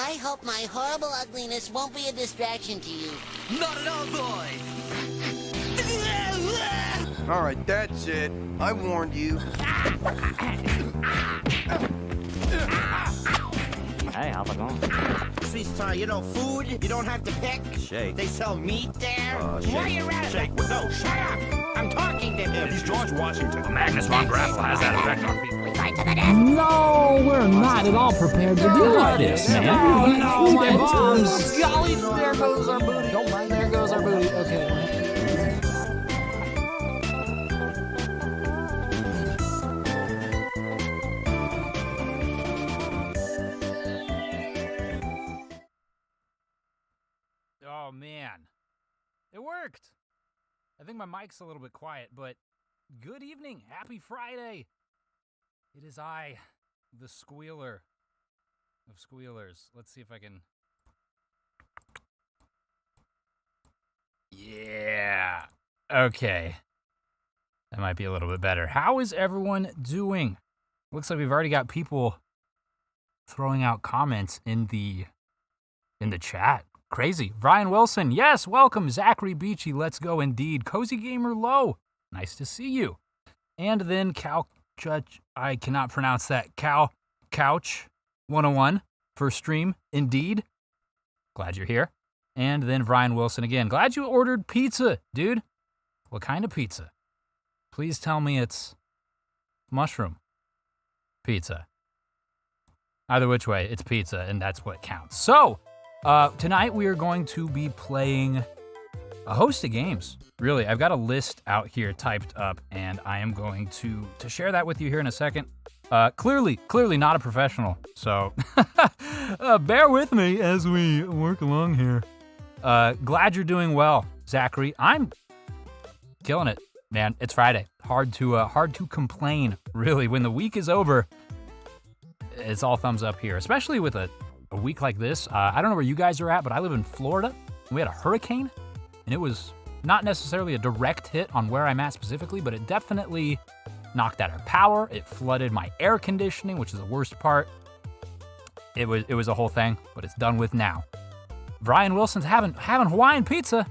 I hope my horrible ugliness won't be a distraction to you. Not at all, boy! All right, that's it. I warned you. Hey, how's it going? Sister, you know food you don't have to pick? Shake. They sell meat there? Shake. Why are you at Shake. No, shut up! I'm talking to him! He's George Washington. The Magnus von Grapple has that effect on people. No, we're not at all prepared to deal with this, man. No, my bombs! Golly, there goes our booty. Don't mind, there goes our booty. Okay. Oh, man. It worked. I think my mic's a little bit quiet, but good evening. Happy Friday. It is I, the squealer of squealers. Let's see if I can... Yeah. Okay. That might be a little bit better. How is everyone doing? Looks like we've already got people throwing out comments in the chat. Crazy. Brian Wilson, yes, welcome. Zachary Beachy, let's go indeed. Cozy Gamer Low, nice to see you. And then Cal Judge, I cannot pronounce that. Couch 101 for stream, indeed. Glad you're here. And then Brian Wilson again. Glad you ordered pizza, dude. What kind of pizza? Please tell me it's mushroom pizza. Either which way, it's pizza, and that's what counts. So, tonight we are going to be playing a host of games. Really, I've got a list out here typed up, and I am going to share that with you here in a second. Clearly not a professional, so bear with me as we work along here. Glad you're doing well, Zachary. I'm killing it, man. It's Friday. Hard to complain, really. When the week is over, it's all thumbs up here, especially with a week like this. I don't know where you guys are at, but I live in Florida. We had a hurricane, and it was not necessarily a direct hit on where I'm at specifically, but it definitely knocked out our power. It flooded my air conditioning, which is the worst part. It was a whole thing, but it's done with now. Brian Wilson's having Hawaiian pizza.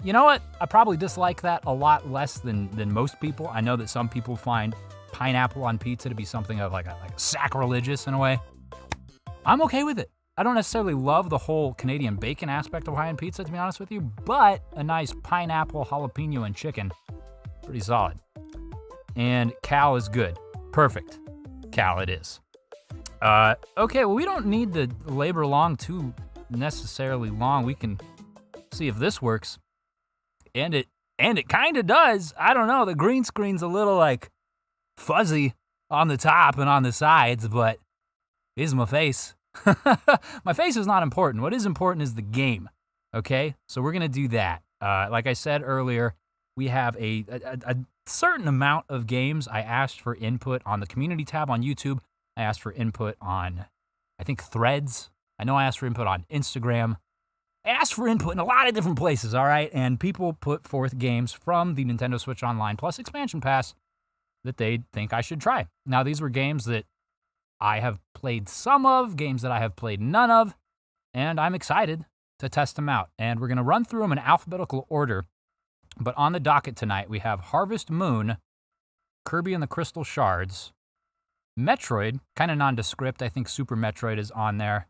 You know what? I probably dislike that a lot less than most people. I know that some people find pineapple on pizza to be something of like a sacrilegious in a way. I'm okay with it. I don't necessarily love the whole Canadian bacon aspect of Hawaiian pizza, to be honest with you, but a nice pineapple, jalapeno, and chicken, pretty solid. And Cal is good. Perfect. Cal it is. Okay, well, we don't need to labor long too necessarily long. We can see if this works. And it kind of does. I don't know. The green screen's a little like fuzzy on the top and on the sides, but is my face. My face is not important. What is important is the game. Okay, so we're gonna do that. Like I said earlier, we have a certain amount of games. I asked for input on the community tab on YouTube. I asked for input on, I think, Threads. I know I asked for input on Instagram. I asked for input in a lot of different places, all right? And people put forth games from the Nintendo Switch Online Plus Expansion Pass that they think I should try. Now, these were games that I have played some of, games that I have played none of, and I'm excited to test them out. And we're going to run through them in alphabetical order. But on the docket tonight, we have Harvest Moon, Kirby and the Crystal Shards, Metroid, kind of nondescript. I think Super Metroid is on there.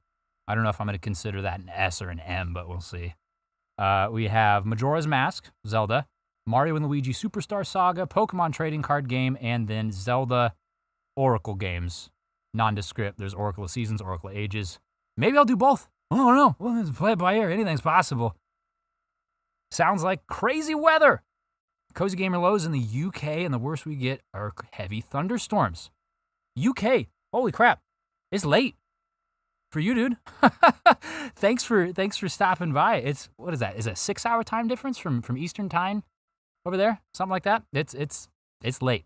I don't know if I'm going to consider that an S or an M, but we'll see. We have Majora's Mask, Zelda, Mario and Luigi Superstar Saga, Pokemon Trading Card Game, and then Zelda Oracle games. Nondescript. There's Oracle of Seasons, Oracle of Ages. Maybe I'll do both. I don't know. We'll play it by ear. Anything's possible. Sounds like crazy weather. Cozy Gamer Lows in the UK, and the worst we get are heavy thunderstorms. UK. Holy crap. It's late. For you, dude. Thanks for stopping by. What is that? Is it a 6-hour time difference from Eastern time over there? Something like that? It's late.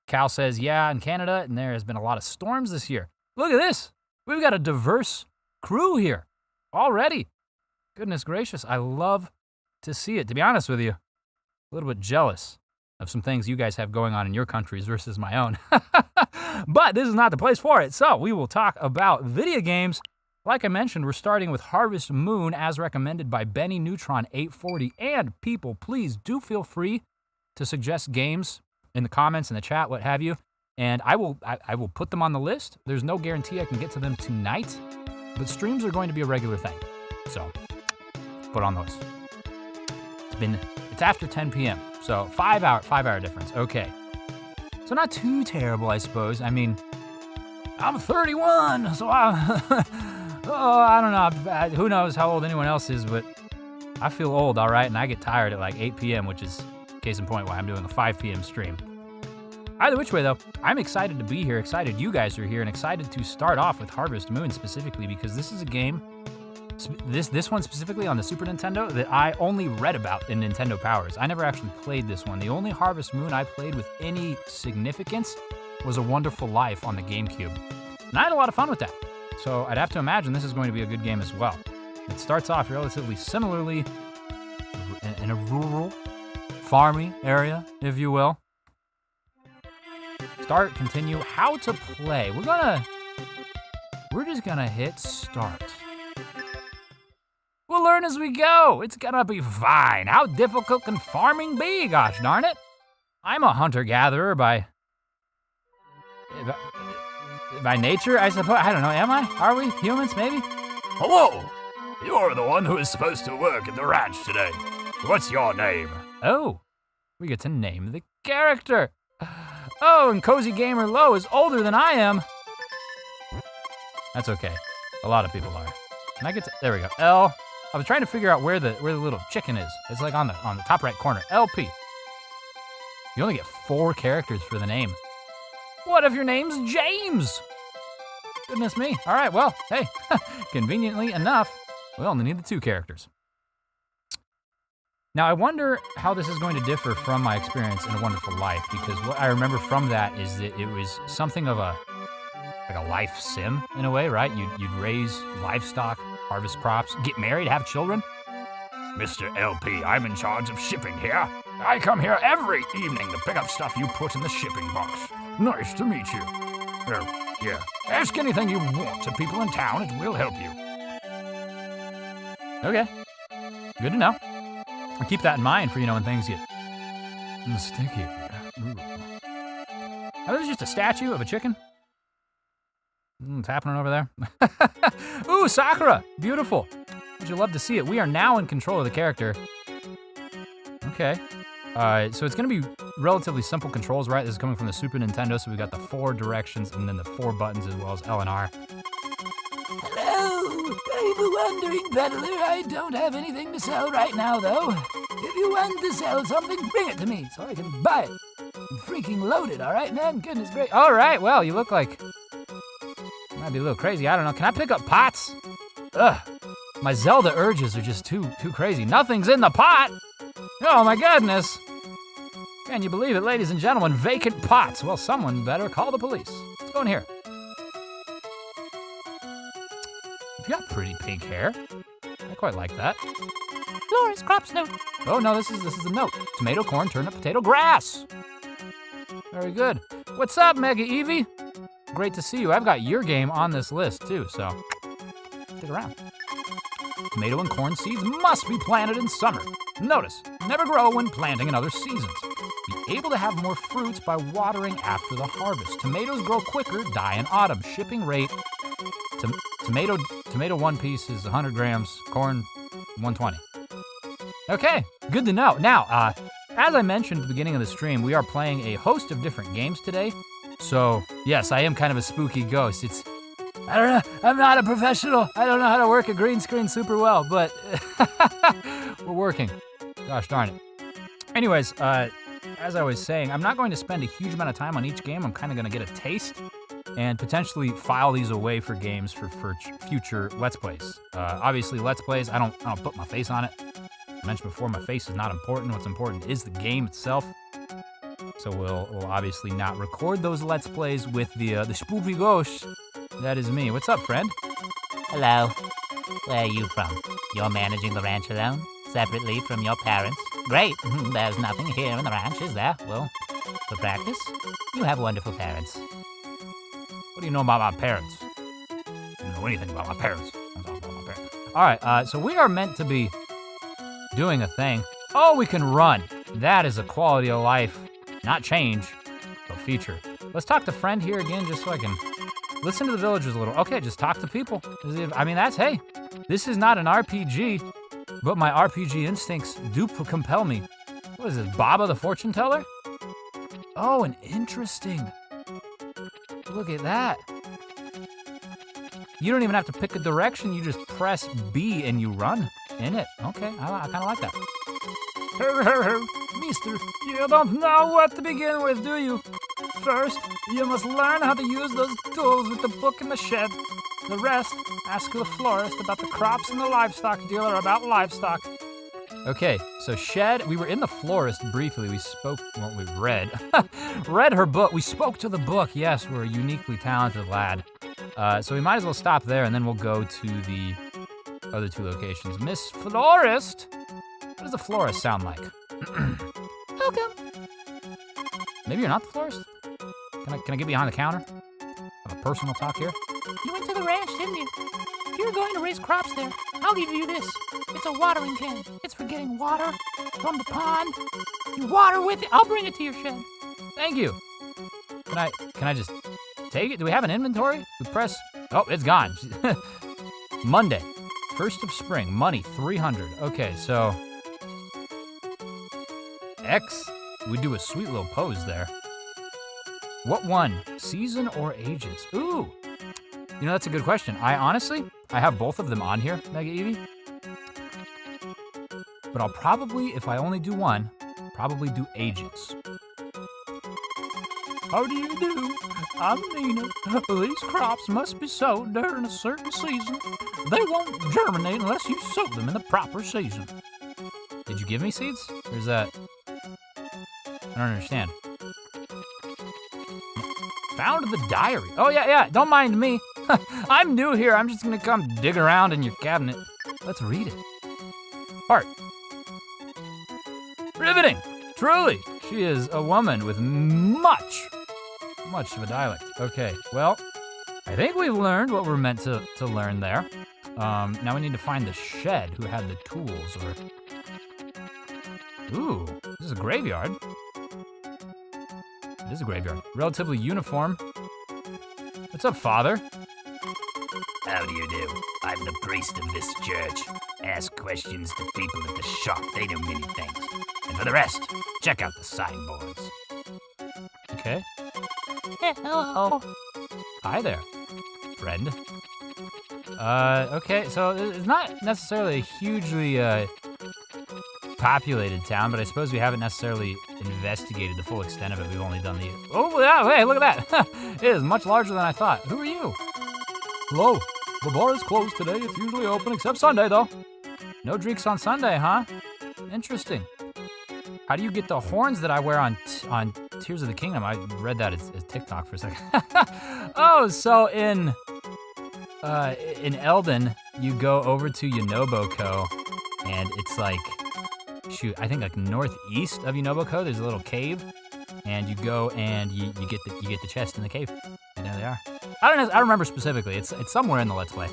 Cal says, yeah, in Canada, and there has been a lot of storms this year. Look at this. We've got a diverse crew here already. Goodness gracious. I love to see it. To be honest with you, a little bit jealous. of some things you guys have going on in your countries versus my own. But this is not the place for it. So we will talk about video games. Like I mentioned, we're starting with Harvest Moon as recommended by Benny Neutron 840. And people, please do feel free to suggest games in the comments, in the chat, what have you. And I will put them on the list. There's no guarantee I can get to them tonight, but streams are going to be a regular thing. So put on the list. It's after 10 p.m. So 5 hour difference. Okay. So not too terrible, I suppose. I mean, I'm 31, so I don't know. Who knows how old anyone else is, but I feel old, all right? And I get tired at like 8 p.m., which is, case in point, why I'm doing a 5 p.m. stream. Either which way, though, I'm excited to be here, excited you guys are here, and excited to start off with Harvest Moon specifically because this is a game, this one specifically on the Super Nintendo, that I only read about in Nintendo Powers. I never actually played this one. The only Harvest Moon I played with any significance was A Wonderful Life on the GameCube. And I had a lot of fun with that. So I'd have to imagine this is going to be a good game as well. It starts off relatively similarly in a rural, farmy area, if you will. Start, continue, how to play. We're just gonna hit start. We'll learn as we go. It's gonna be fine. How difficult can farming be, gosh darn it? I'm a hunter-gatherer by nature, I suppose. I don't know, am I? Are we humans, maybe? Hello! You're the one who is supposed to work at the ranch today. What's your name? Oh, we get to name the character. Oh, and Cozy Gamer Low is older than I am. That's okay. A lot of people are. Can I get to, there we go. L. I was trying to figure out where the little chicken is. It's like on the top right corner. LP. You only get 4 characters for the name. What if your name's James? Goodness me. All right, well, hey, conveniently enough, we only need the 2 characters. Now, I wonder how this is going to differ from my experience in A Wonderful Life, because what I remember from that is that it was something of a life sim in a way, right? You'd raise livestock, harvest crops, get married, have children. Mr. LP, I'm in charge of shipping here. I come here every evening to pick up stuff you put in the shipping box. Nice to meet you. Oh, yeah. Ask anything you want to people in town, it will help you. Okay. Good to know. I'll keep that in mind for, when things get sticky. Ooh. Oh, this is just a statue of a chicken? What's happening over there? Ooh, Sakura! Beautiful. Would you love to see it? We are now in control of the character. Okay. So it's going to be relatively simple controls, right? This is coming from the Super Nintendo, so we got the 4 directions and then the 4 buttons as well as L and R. Hello, I'm a wandering peddler. I don't have anything to sell right now, though. If you want to sell something, bring it to me so I can buy it. I'm freaking loaded, all right, man? Goodness gracious. All right, well, you look like you might be a little crazy. I don't know. Can I pick up pots? Ugh, my Zelda urges are just too crazy. Nothing's in the pot. Oh my goodness. Can you believe it, ladies and gentlemen? Vacant pots. Well, someone better call the police. Let's go in here. You got pretty pink hair. I quite like that. Florist crops note. Oh no, this is a note. Tomato, corn, turnip, potato, grass. Very good. What's up, Mega Eevee? Great to see you. I've got your game on this list too, so stick around. Tomato and corn seeds must be planted in summer. Notice, never grow when planting in other seasons. Be able to have more fruits by watering after the harvest. Tomatoes grow quicker, die in autumn. Shipping rate, tomato 1 piece is 100 grams, corn 120. Okay, good to know. Now, as I mentioned at the beginning of the stream, we are playing a host of different games today. So, yes, I am kind of a spooky ghost. I don't know, I'm not a professional. I don't know how to work a green screen super well, but we're working. Gosh darn it. Anyways, as I was saying, I'm not going to spend a huge amount of time on each game. I'm kind of going to get a taste and potentially file these away for games for future Let's Plays. Obviously, Let's Plays, I don't put my face on it. I mentioned before, my face is not important. What's important is the game itself. So we'll obviously not record those Let's Plays with the spooky ghost. That is me. What's up, friend? Hello. Where are you from? You're managing the ranch alone? Separately from your parents? Great. There's nothing here in the ranch, is there? Well, for practice, you have wonderful parents. What do you know about my parents? I don't know anything about my parents. I'm talking about my parents. All right, so we are meant to be doing a thing. Oh, we can run. That is a quality of life, not change, but feature. Let's talk to friend here again, just so I can listen to the villagers a little. Okay, just talk to people. I mean, hey, this is not an RPG, but my RPG instincts do compel me. What is this, Baba the fortune teller? Oh, and interesting. Look at that. You don't even have to pick a direction. You just press B and you run in it. Okay, I kind of like that. Mister, you don't know what to begin with, do you? First, you must learn how to use those tools with the book in the shed. The rest, ask the florist about the crops and the livestock dealer about livestock. Okay, so shed, we were in the florist briefly. We spoke, well, we read. Read her book. We spoke to the book. Yes, we're a uniquely talented lad. So we might as well stop there, and then we'll go to the other two locations. Miss Florist? What does a florist sound like? Welcome. Maybe you're not the florist? Can I get behind the counter? Have a personal talk here? You went to the ranch, didn't you? If you're going to raise crops there, I'll give you this. It's a watering can. It's for getting water from the pond. You water with it. I'll bring it to your shed. Thank you. Can I just take it? Do we have an inventory? We press, oh, it's gone. Monday, 1st of spring, money, 300. Okay, so X, we do a sweet little pose there. What one, season or ages? Ooh, you know, that's a good question. I have both of them on here, Mega Eevee. But I'll probably, if I only do one, probably do ages. How do you do? I'm Nina. These crops must be sowed during a certain season. They won't germinate unless you sow them in the proper season. Did you give me seeds? Or is that... I don't understand. Found the diary. Oh, yeah, don't mind me. I'm new here. I'm just gonna come dig around in your cabinet. Let's read it. Heart. Riveting. Truly, she is a woman with much of a dialect. Okay, well, I think we've learned what we're meant to learn there. Now we need to find the shed who had the tools, or... Ooh, this is a graveyard. It is a graveyard. Relatively uniform. What's up, Father? How do you do? I'm the priest of this church. Ask questions to people at the shop. They know many things. And for the rest, check out the signboards. Okay. Hello. Hi there, friend. Okay, so it's not necessarily a hugely populated town, but I suppose we haven't necessarily investigated the full extent of it. We've only done the... Oh, yeah, hey, look at that. It is much larger than I thought. Who are you? Hello. The bar is closed today. It's usually open except Sunday, though. No drinks on Sunday, huh? Interesting. How do you get the horns that I wear on Tears of the Kingdom? I read that as TikTok for a second. Oh, so in Elden, you go over to Yonoboko, and it's like, shoot, I think like northeast of Yonoboko, there's a little cave, and you go and you get the chest in the cave, and there they are. I don't remember specifically. It's somewhere in the Let's Play.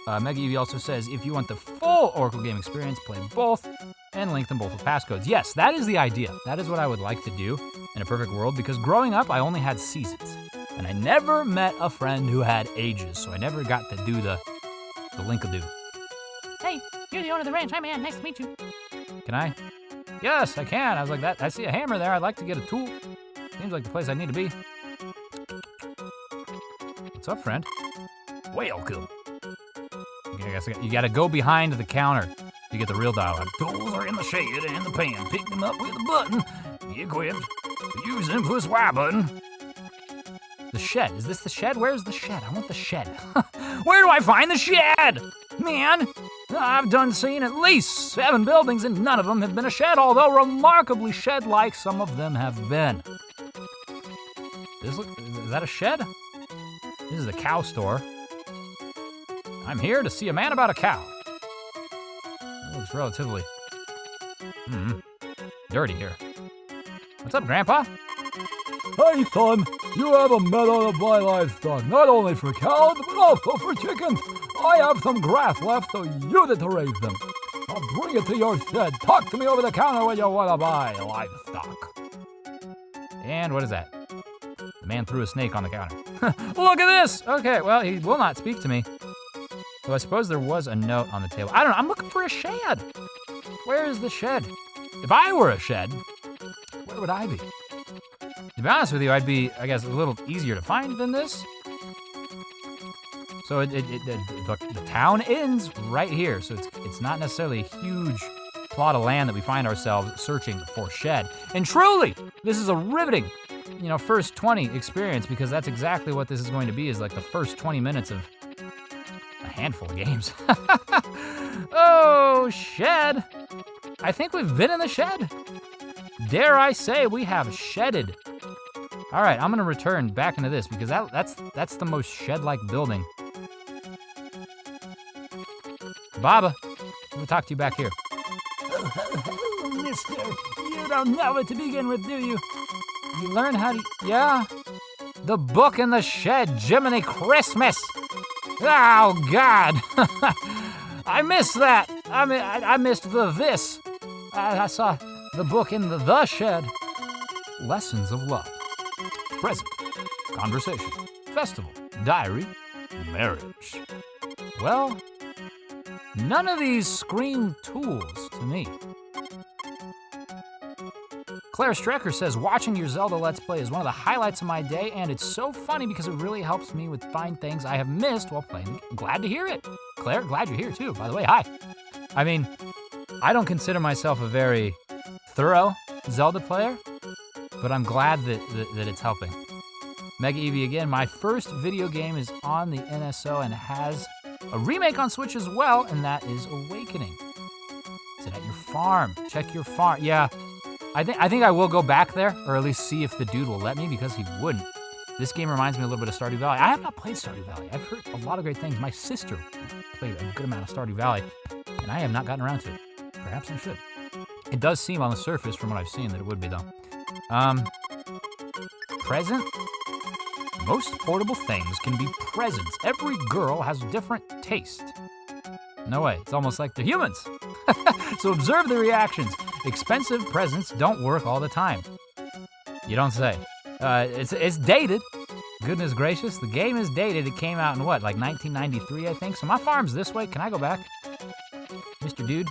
Mega Eevee also says, if you want the full Oracle game experience, play both and link them both with passcodes. Yes, that is the idea. That is what I would like to do in a perfect world, because growing up, I only had seasons, and I never met a friend who had ages, so I never got to do the link-a-do. Hey, you're the owner of the ranch. Hi, man. Nice to meet you. Can I? Yes, I can. I was like, that. I see a hammer there. I'd like to get a tool. Seems like the place I need to be. What's up, friend? Welcome. Okay, I guess you gotta go behind the counter to get the real dialogue. Tools are in the shade and in the pan. Pick them up with a button. Be equipped. Use them plus Y button. The shed. Is this the shed? Where's the shed? I want the shed. Where do I find the shed? Man, I've done seen at least 7 buildings and none of them have been a shed, although remarkably shed-like some of them have been. Is that a shed? This is a cow store. I'm here to see a man about a cow. It looks relatively... dirty here. What's up, Grandpa? Hey, son, you have a medal to buy livestock, not only for cows, but also for chickens. I have some grass left, so use it to raise them. I'll bring it to your shed. Talk to me over the counter when you want to buy livestock. And what is that? The man threw a snake on the counter. Look at this! Okay, well, he will not speak to me. So I suppose there was a note on the table. I don't know, I'm looking for a shed. Where is the shed? If I were a shed, where would I be? To be honest with you, I'd be, I guess, a little easier to find than this. So the town ends right here. So it's not necessarily a huge plot of land that we find ourselves searching for shed. And truly, this is a riveting, first 20 experience, because that's exactly what this is going to be, is like the first 20 minutes of a handful of games. Oh, shed. I think we've been in the shed. Dare I say we have shedded. All right, I'm gonna return back into this because that's the most shed-like building. Baba, let me talk to you back here. Oh, mister, you don't know what to begin with, do you? You learn how to, yeah. The book in the shed, Jiminy Christmas. Oh, God. I missed that. I missed this. I saw the book in the shed. Lessons of love. Present. Conversation. Festival. Diary. Marriage. Well, none of these scream tools to me. Claire Strecker says, watching your Zelda Let's Play is one of the highlights of my day, and it's so funny because it really helps me with find things I have missed while playing. Glad to hear it. Claire, glad you're here too, by the way, hi. I mean, I don't consider myself a very thorough Zelda player, but I'm glad that it's helping. Mega Eevee again, my first video game is on the NSO and has a remake on Switch as well, and that is Awakening. Is it at your farm? Check your farm. Yeah, I think I will go back there, or at least see if the dude will let me, because he wouldn't. This game reminds me a little bit of Stardew Valley. I have not played Stardew Valley. I've heard a lot of great things. My sister played a good amount of Stardew Valley, and I have not gotten around to it. Perhaps I should. It does seem on the surface, from what I've seen, that it would be, though. Present? Most portable things can be presents. Every girl has a different taste. No way, it's almost like they're humans. So observe the reactions. Expensive presents don't work all the time. You don't say. It's dated. Goodness gracious, the game is dated. It came out in what, like 1993, I think? So my farm's this way. Can I go back? Mr. Dude?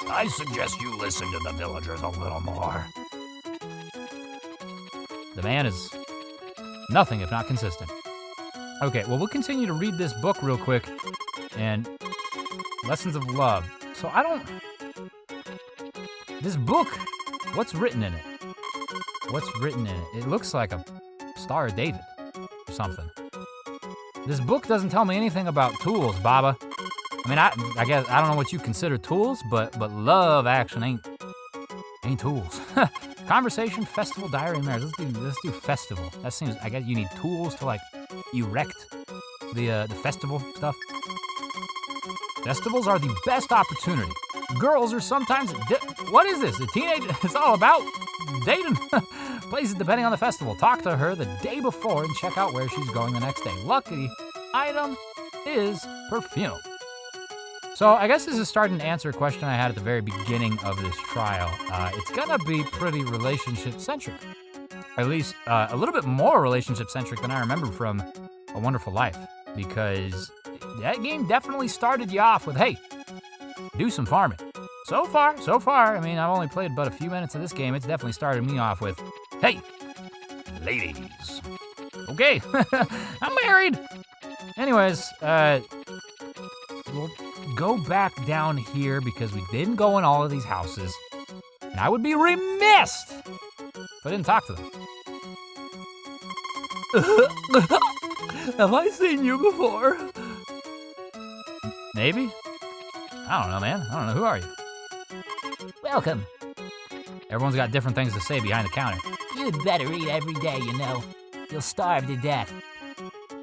I suggest you listen to the villagers a little more. The man is nothing if not consistent. Okay, well, we'll continue to read this book real quick. And Lessons of Love. So this book, what's written in it? What's written in it? It looks like a Star of David or something. This book doesn't tell me anything about tools, Baba. I mean, I guess I don't know what you consider tools, but love action ain't tools. Conversation, festival, diary, and marriage. Let's do festival. That seems, I guess you need tools to like erect the festival stuff. Festivals are the best opportunity. Girls are sometimes, what is this? A teenager? It's all about dating. Places depending on the festival. Talk to her the day before and check out where she's going the next day. Lucky item is perfume. So I guess this is starting to answer a question I had at the very beginning of this trial. It's gonna be pretty relationship-centric. At least a little bit more relationship-centric than I remember from A Wonderful Life. Because that game definitely started you off with, hey, do some farming. So far, I mean, I've only played but a few minutes of this game. It's definitely started me off with, hey, ladies. Okay, I'm married. Anyways, we'll go back down here because we didn't go in all of these houses. And I would be remiss if I didn't talk to them. Have I seen you before? Maybe? I don't know, man. I don't know. Who are you? Welcome. Everyone's got different things to say behind the counter. You'd better eat every day, you know. You'll starve to death.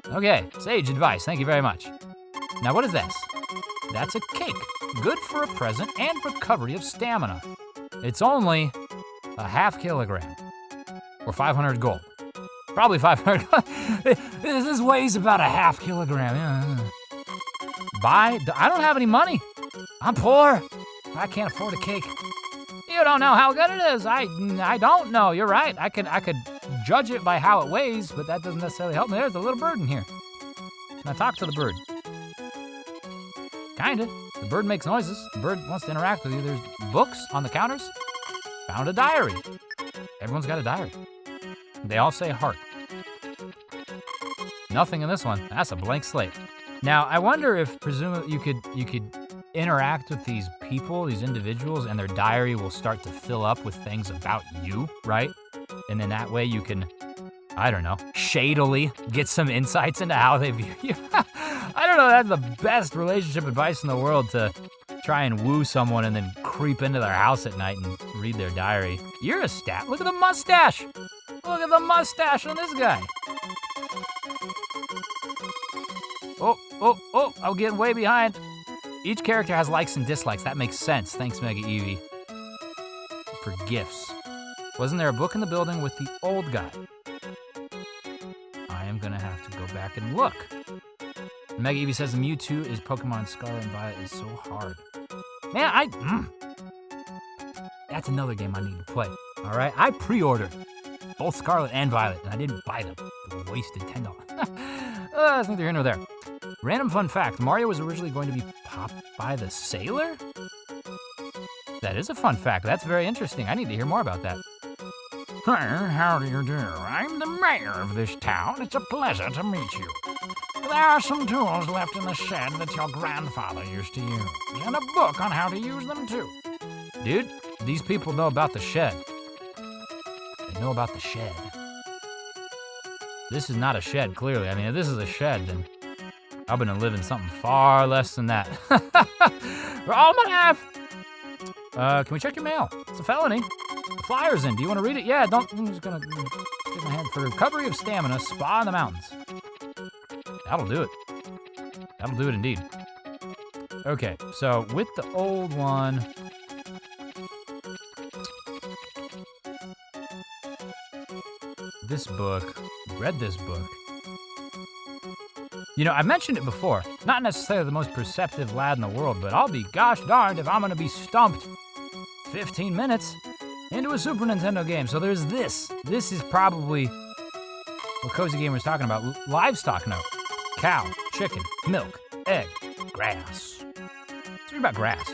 Okay, sage advice. Thank you very much. Now, what is this? That's a cake. Good for a present and recovery of stamina. It's only a half kilogram, or 500 gold. Probably 500. This weighs about a half kilogram. I don't have any money. I'm poor. I can't afford a cake. You don't know how good it is. I don't know. You're right. I could judge it by how it weighs, but that doesn't necessarily help me. There's a little bird in here. Can I talk to the bird? Kinda. The bird makes noises. The bird wants to interact with you. There's books on the counters. Found a diary. Everyone's got a diary. They all say heart. Nothing in this one. That's a blank slate. Now, I wonder if presumably you could interact with these people, these individuals, and their diary will start to fill up with things about you, right? And then that way you can, I don't know, shadily get some insights into how they view you. I don't know, that's the best relationship advice in the world, to try and woo someone and then creep into their house at night and read their diary. You're a stat. Look at the mustache. Look at the mustache on this guy. Oh, I'm getting way behind. Each character has likes and dislikes. That makes sense. Thanks, Mega Eevee. For gifts. Wasn't there a book in the building with the old guy? I am gonna have to go back and look. Mega Eevee says the Mewtwo is Pokemon Scarlet and Violet is so hard. Man, that's another game I need to play. All right, I pre-ordered both Scarlet and Violet, and I didn't buy them. I wasted $10. That's neither here nor there. Random fun fact, Mario was originally going to be Popeye the Sailor? That is a fun fact. That's very interesting. I need to hear more about that. How do you do? I'm the mayor of this town. It's a pleasure to meet you. There are some tools left in the shed that your grandfather used to use, and a book on how to use them too. Dude, these people know about the shed. They know about the shed. This is not a shed, clearly. I mean, if this is a shed, then I've been living something far less than that. For all my life. Can we check your mail? It's a felony. The flyer's in. Do you want to read it? Yeah, I'm just gonna stick my hand for recovery of stamina, spa in the mountains. That'll do it. That'll do it indeed. Okay, so with the old one, this book, read this book. You know, I mentioned it before. Not necessarily the most perceptive lad in the world, but I'll be gosh darned if I'm gonna be stumped 15 minutes into a Super Nintendo game. So there's this. This is probably what Cozy Gamer was talking about. Livestock note. Cow, chicken, milk, egg, grass. Let's read about grass.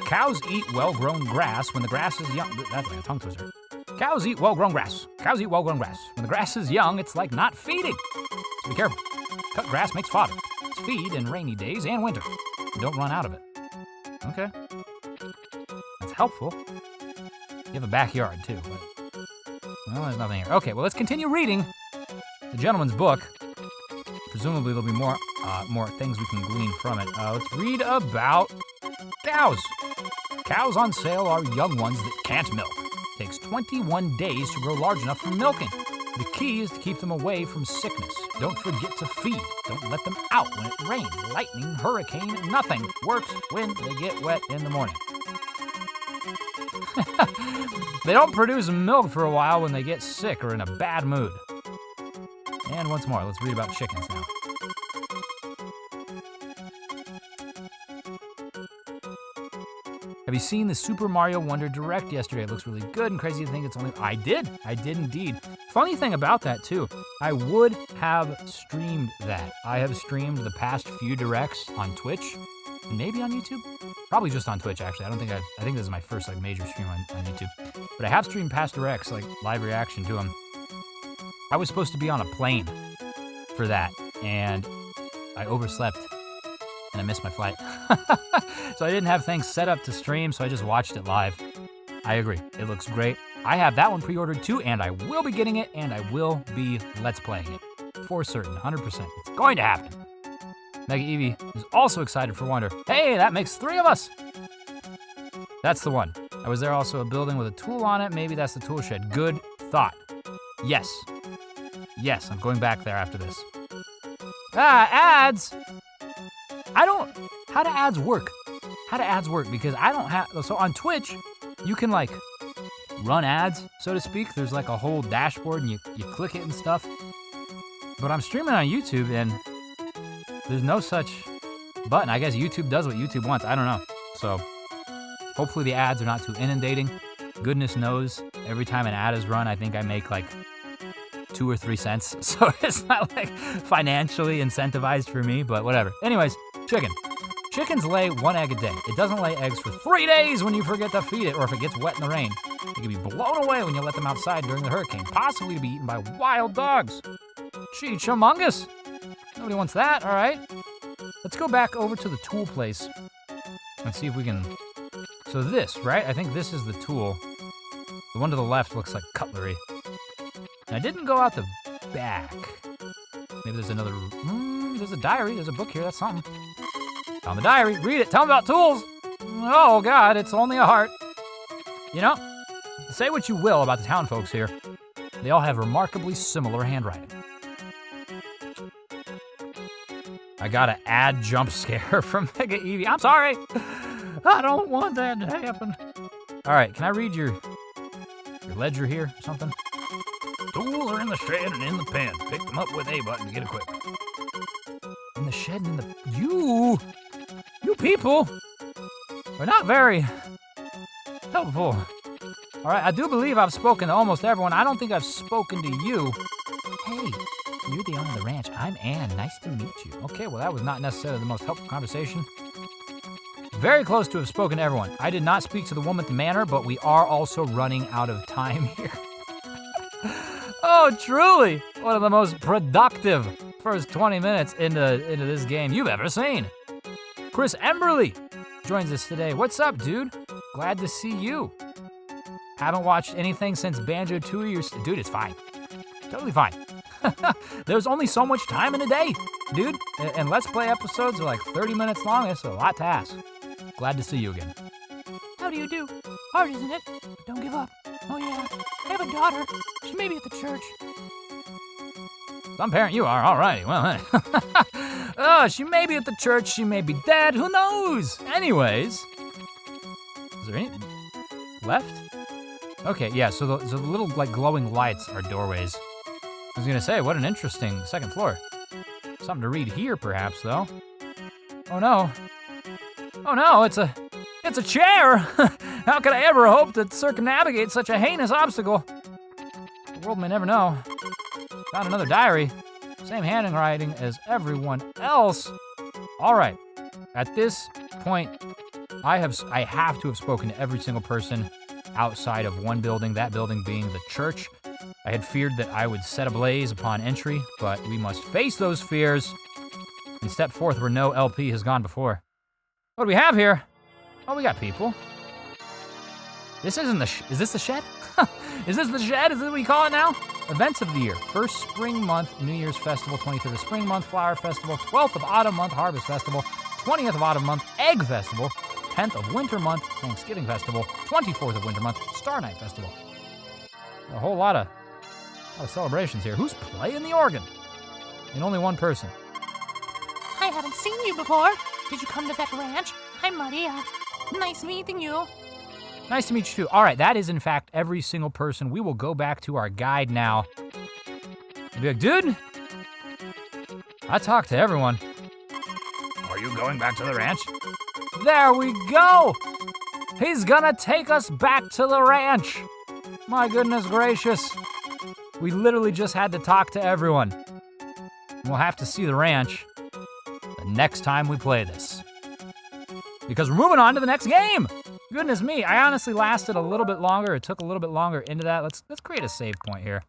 Cows eat well-grown grass when the grass is young. That's like a tongue twister. Cows eat well-grown grass. Cows eat well-grown grass. When the grass is young, it's like not feeding. So be careful. Cut grass makes fodder. It's feed in rainy days and winter. And don't run out of it. Okay. That's helpful. You have a backyard, too. But, well, there's nothing here. Okay, well, let's continue reading the gentleman's book. Presumably, there'll be more things we can glean from it. Let's read about cows. Cows on sale are young ones that can't milk. It takes 21 days to grow large enough for milking. The key is to keep them away from sickness. Don't forget to feed. Don't let them out when it rains, lightning, hurricane, nothing works when they get wet in the morning. They don't produce milk for a while when they get sick or in a bad mood. And once more, let's read about chickens now. Have you seen the Super Mario Wonder Direct yesterday? It looks really good and crazy to think it's only... I did indeed. Funny thing about that too, I would have streamed that. I have streamed the past few Directs on Twitch, and maybe on YouTube? Probably just on Twitch, actually. I think this is my first like major stream on YouTube. But I have streamed past Directs, like live reaction to them. I was supposed to be on a plane for that, and I overslept, and I missed my flight. So I didn't have things set up to stream, so I just watched it live. I agree, it looks great. I have that one pre-ordered too, and I will be getting it, and I will be Let's Playing it. For certain, 100%. It's going to happen. Mega Eevee is also excited for Wonder. Hey, that makes 3 of us! That's the one. I was there also a building with a tool on it. Maybe that's the tool shed. Good thought. Yes. Yes, I'm going back there after this. Ads! How do ads work? How do ads work? Because I don't have, so on Twitch, you can like run ads, so to speak. There's like a whole dashboard and you click it and stuff. But I'm streaming on YouTube and there's no such button. I guess YouTube does what YouTube wants. I don't know. So hopefully the ads are not too inundating. Goodness knows, every time an ad is run, I think I make like 2 or 3 cents. So it's not like financially incentivized for me, but whatever. Anyways, chicken. Chickens lay 1 egg a day. It doesn't lay eggs for 3 days when you forget to feed it or if it gets wet in the rain. It can be blown away when you let them outside during the hurricane, possibly to be eaten by wild dogs. Gee, chumungus. Nobody wants that, all right. Let's go back over to the tool place and see if we can... So this, right? I think this is the tool. The one to the left looks like cutlery. And I didn't go out the back. Maybe there's another... there's a diary. There's a book here. That's something. Found the diary. Read it. Tell me about tools. Oh, God. It's only a heart. You know, say what you will about the town folks here. They all have remarkably similar handwriting. I got an ad jump scare from Mega Eevee. I'm sorry. I don't want that to happen. All right. Can I read your ledger here or something? Tools are in the shed and in the pen. Pick them up with A button to get equipped. In the shed and in the... You people are not very helpful. All right, I do believe I've spoken to almost everyone. I don't think I've spoken to you. Hey, you're the owner of the ranch. I'm Ann. Nice to meet you. Okay, well, that was not necessarily the most helpful conversation. Very close to have spoken to everyone. I did not speak to the woman at the manor, but we are also running out of time here. Oh, truly, one of the most productive first 20 minutes into this game you've ever seen. Chris Emberly joins us today. What's up, dude? Glad to see you. Haven't watched anything since Banjo 2 years. Dude, it's fine. Totally fine. There's only so much time in a day, dude. And Let's Play episodes are like 30 minutes long. It's a lot to ask. Glad to see you again. How do you do? Hard, isn't it? Don't give up. Oh, yeah. I have a daughter. She may be at the church. Some parent you are. All righty. Well, oh, she may be at the church. She may be dead. Who knows? Anyways. Is there any left? Okay, yeah, so the little, like, glowing lights are doorways. I was gonna say, what an interesting second floor. Something to read here, perhaps, though. Oh, no. Oh, no, it's a chair! How could I ever hope to circumnavigate such a heinous obstacle? The world may never know. Found another diary. Same handwriting as everyone else. All right. At this point, I have to have spoken to every single person outside of one building, that building being the church. I had feared that I would set ablaze upon entry, but we must face those fears and step forth where no LP has gone before. What do we have here? Oh, we got people. This isn't the is this the shed? Is this the shed? Is this what we call it now? Events of the year. First spring month, New Year's Festival. 23rd of spring month, Flower Festival. 12th of autumn month, Harvest Festival. 20th of autumn month, Egg Festival. 10th of winter month, Thanksgiving Festival. 24th of winter month, Star Night Festival. A whole lot of celebrations here. Who's playing the organ? And only one person. I haven't seen you before. Did you come to that ranch? I'm Maria. Nice meeting you. Nice to meet you too. All right, that is in fact every single person. We will go back to our guide now. I'll be like, dude, I talked to everyone. Are you going back to the ranch? There we go. He's gonna take us back to the ranch. My goodness gracious. We literally just had to talk to everyone. We'll have to see the ranch the next time we play this. Because we're moving on to the next game. Goodness me, I honestly lasted a little bit longer. It took a little bit longer into that. Let's create a save point here.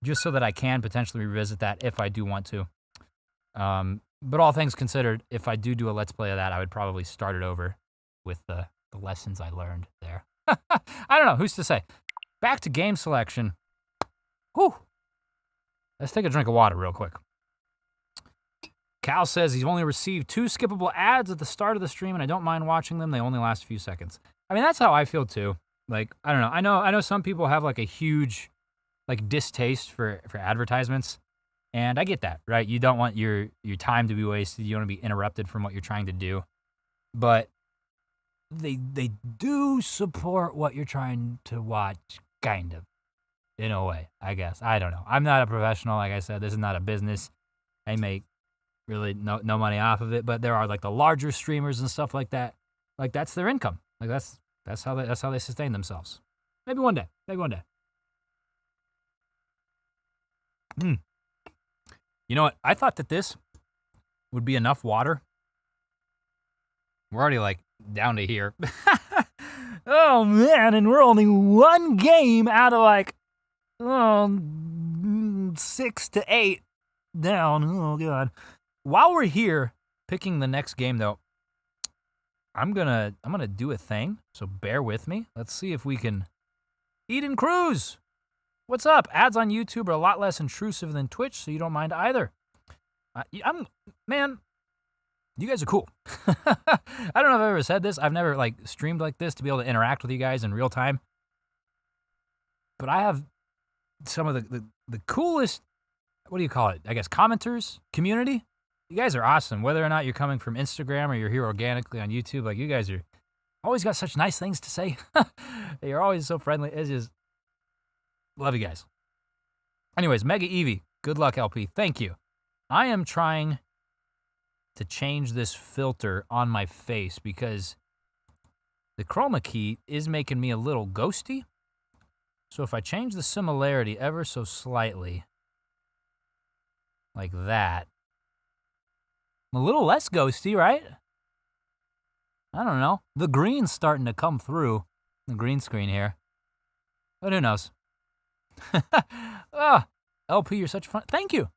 Just so that I can potentially revisit that if I do want to. But all things considered, if I do a Let's Play of that, I would probably start it over with the lessons I learned there. I don't know, who's to say? Back to game selection. Whew. Let's take a drink of water real quick. Cal says he's only received 2 skippable ads at the start of the stream, and I don't mind watching them. They only last a few seconds. I mean, that's how I feel too. Like, I don't know. I know some people have like a huge like distaste for advertisements, and I get that, right? You don't want your time to be wasted. You don't want to be interrupted from what you're trying to do. But they do support what you're trying to watch kind of, in a way, I guess. I don't know. I'm not a professional. Like I said, this is not a business. I make really no money off of it, but there are like the larger streamers and stuff like that. Like that's their income. Like that's how they sustain themselves. Maybe one day. Maybe one day. You know what? I thought that this would be enough water. We're already like down to here. Oh man, and we're only one game out of like 6 to 8 down. Oh god. While we're here picking the next game though, I'm gonna do a thing, so bear with me. Let's see if we can. Eden Cruz, what's up? Ads on YouTube are a lot less intrusive than Twitch, so you don't mind either. Man, you guys are cool. I don't know if I've ever said this. I've never like streamed like this to be able to interact with you guys in real time. But I have some of the coolest, what do you call it? I guess commenters, community. You guys are awesome. Whether or not you're coming from Instagram or you're here organically on YouTube, like you guys are always got such nice things to say. You're always so friendly. It's just, love you guys. Anyways, Mega Eevee, good luck, LP. Thank you. I am trying to change this filter on my face because the chroma key is making me a little ghosty. So if I change the similarity ever so slightly, like that, I'm a little less ghosty, right? I don't know. The green's starting to come through the green screen here. But who knows? LP, you're such fun. Thank you.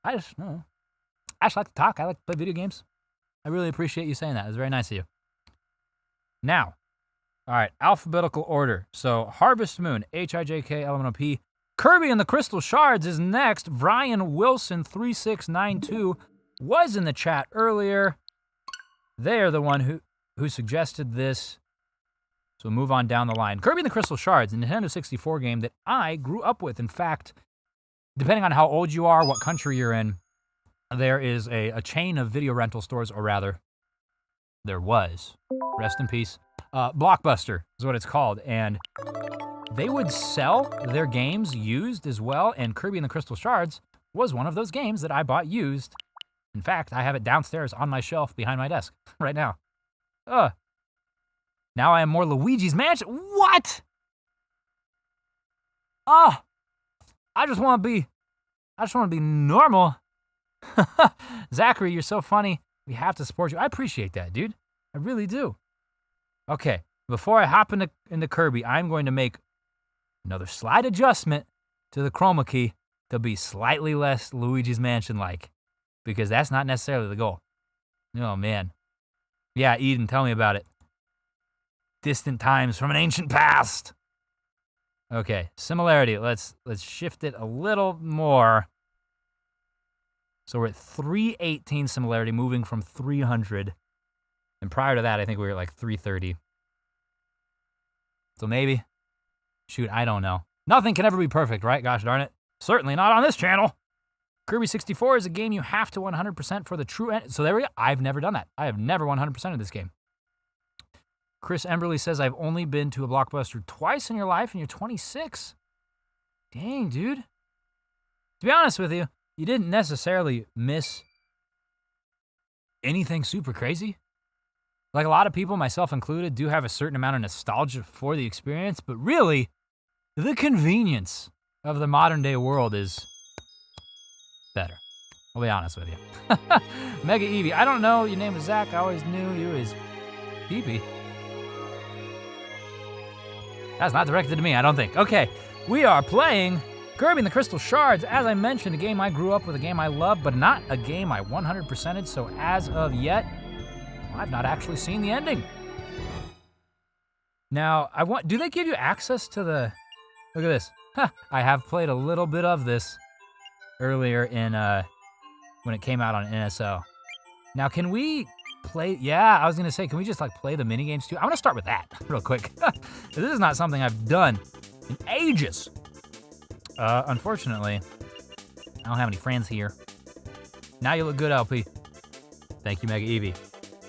I just like to talk. I like to play video games. I really appreciate you saying that. It's very nice of you. Now, all right, alphabetical order. So Harvest Moon, HIJK, Kirby and the Crystal Shards is next. Brian Wilson 3692 was in the chat earlier. They are the one who suggested this. So we'll move on down the line. Kirby and the Crystal Shards, a Nintendo 64 game that I grew up with. In fact, depending on how old you are, what country you're in, there is a chain of video rental stores, or rather, there was. Rest in peace. Blockbuster is what it's called. And they would sell their games used as well, and Kirby and the Crystal Shards was one of those games that I bought used. In fact, I have it downstairs on my shelf behind my desk right now. Now I am more Luigi's Mansion. What? I just want to be normal. Zachary, you're so funny. We have to support you. I appreciate that, dude. I really do. Okay, before I hop into Kirby, I'm going to make another slight adjustment to the chroma key to be slightly less Luigi's Mansion-like, because that's not necessarily the goal. Oh, man. Yeah, Eden, tell me about it. Distant times from an ancient past. Okay, similarity. Let's shift it a little more. So we're at 318 similarity, moving from 300. And prior to that, I think we were at like 330. So maybe. Shoot, I don't know. Nothing can ever be perfect, right? Gosh darn it. Certainly not on this channel. Kirby 64 is a game you have to 100% for the true end. So there we go. I've never done that. I have never 100% of this game. Chris Emberley says, I've only been to a Blockbuster twice in your life and you're 26. Dang, dude. To be honest with you, you didn't necessarily miss anything super crazy. Like a lot of people, myself included, do have a certain amount of nostalgia for the experience, but really, the convenience of the modern day world is better. I'll be honest with you. Mega Eevee, I don't know, your name was Zach, I always knew you as Pee-Pee. That's not directed to me, I don't think. Okay, we are playing Kirby and the Crystal Shards. As I mentioned, a game I grew up with, a game I love, but not a game I 100%ed, so as of yet, I've not actually seen the ending. Now, do they give you access to the, look at this. I have played a little bit of this earlier in, when it came out on NSO. Now, can we play, yeah, I was gonna say, can we just like play the minigames too? I'm gonna start with that real quick. This is not something I've done in ages. Unfortunately, I don't have any friends here. Now you look good, LP. Thank you, Mega Eevee.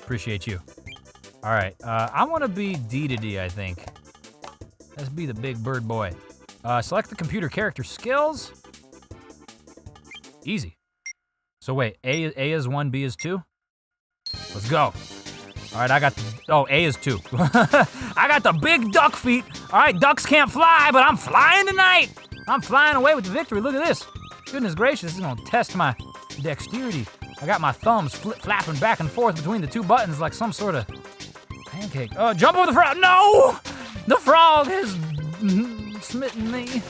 Appreciate you. All right, I want to be D to D, I think. Let's be the big bird boy. Select the computer character skills. Easy. So wait, A is 1, B is 2? Let's go. All right, I got A is 2. I got the big duck feet. All right, ducks can't fly, but I'm flying tonight. I'm flying away with the victory. Look at this. Goodness gracious, this is gonna test my dexterity. I got my thumbs flapping back and forth between the 2 buttons like some sort of pancake. Oh, jump over the frog. No! The frog has smitten me.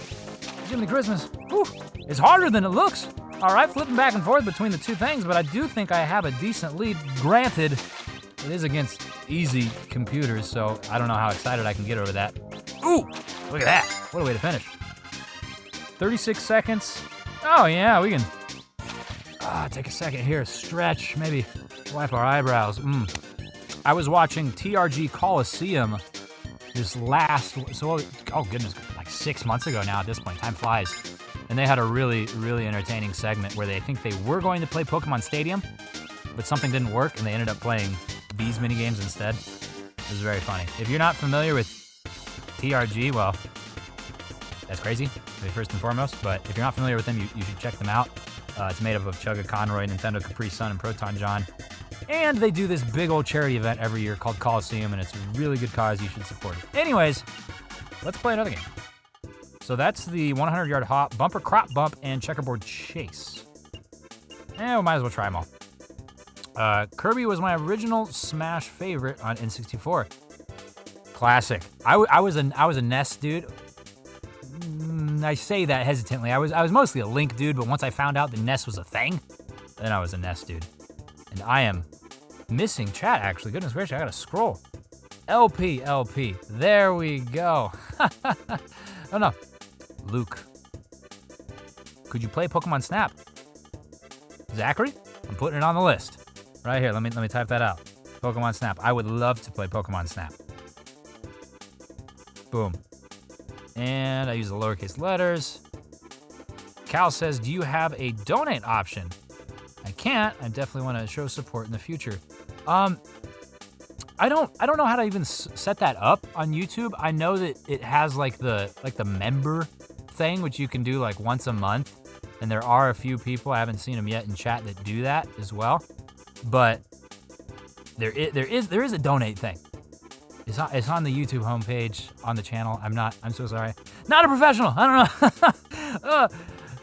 Jiminy Christmas. Whew. It's harder than it looks. All right, flipping back and forth between the 2 things, but I do think I have a decent lead. Granted, it is against easy computers, so I don't know how excited I can get over that. Ooh, look at that. What a way to finish. 36 seconds. Oh yeah, we can take a second here, stretch, maybe wipe our eyebrows. I was watching TRG Coliseum this last, oh goodness, like 6 months ago now at this point, time flies. And they had a really, really entertaining segment where they think they were going to play Pokemon Stadium, but something didn't work and they ended up playing these minigames instead. It was very funny. If you're not familiar with TRG, well, that's crazy, first and foremost, but if you're not familiar with them, you should check them out. It's made up of Chugga Conroy, Nintendo Capri Sun, and Proton John. And they do this big old charity event every year called Coliseum, and it's a really good cause. You should support it. Anyways, let's play another game. So that's the 100-yard hop, bumper crop bump, and checkerboard chase. We might as well try them all. Kirby was my original Smash favorite on N64. Classic. I was a NES dude. I say that hesitantly. I was mostly a Link dude, but once I found out the NES was a thing, then I was a NES dude. And I am missing chat, actually. Goodness gracious, I gotta scroll. LP. There we go. Oh no. Luke. Could you play Pokemon Snap? Zachary? I'm putting it on the list. Right here, let me type that out. Pokemon Snap. I would love to play Pokemon Snap. Boom. And I use the lowercase letters. Cal says, do you have a donate option? I can't. I definitely want to show support in the future. I don't know how to even set that up on YouTube. I know that it has like the member thing, which you can do like once a month. And there are a few people, I haven't seen them yet in chat, that do that as well. But there is a donate thing. It's on the YouTube homepage, on the channel. I'm so sorry. Not a professional, I don't know.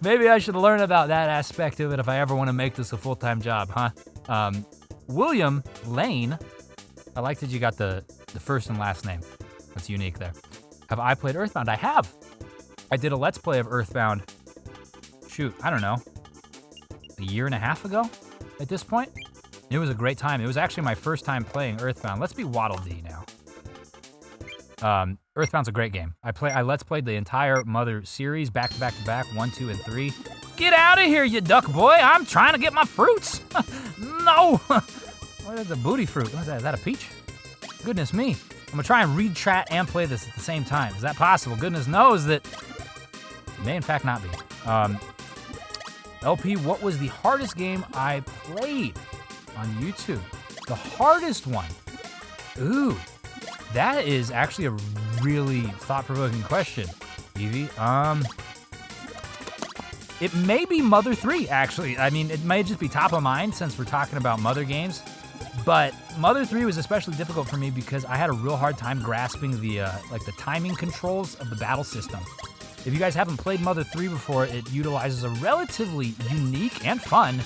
Maybe I should learn about that aspect of it if I ever want to make this a full-time job, huh? William Lane, I like that you got the first and last name. That's unique there. Have I played Earthbound? I have. I did a Let's Play of Earthbound, shoot, I don't know, a year and a half ago at this point. It was a great time. It was actually my first time playing Earthbound. Let's be Waddle Dee now. Earthbound's a great game. I Let's Played the entire Mother series back to back to back, 1, 2, and 3. Get out of here, you duck boy! I'm trying to get my fruits. No! What is a booty fruit? What is that? Is that a peach? Goodness me! I'm gonna try and read chat and play this at the same time. Is that possible? Goodness knows that it may in fact not be. LP, what was the hardest game I played on YouTube? The hardest one? Ooh. That is actually a really thought-provoking question, Evie. It may be Mother 3, actually. I mean, it may just be top of mind since we're talking about Mother games. But Mother 3 was especially difficult for me because I had a real hard time grasping the timing controls of the battle system. If you guys haven't played Mother 3 before, it utilizes a relatively unique and fun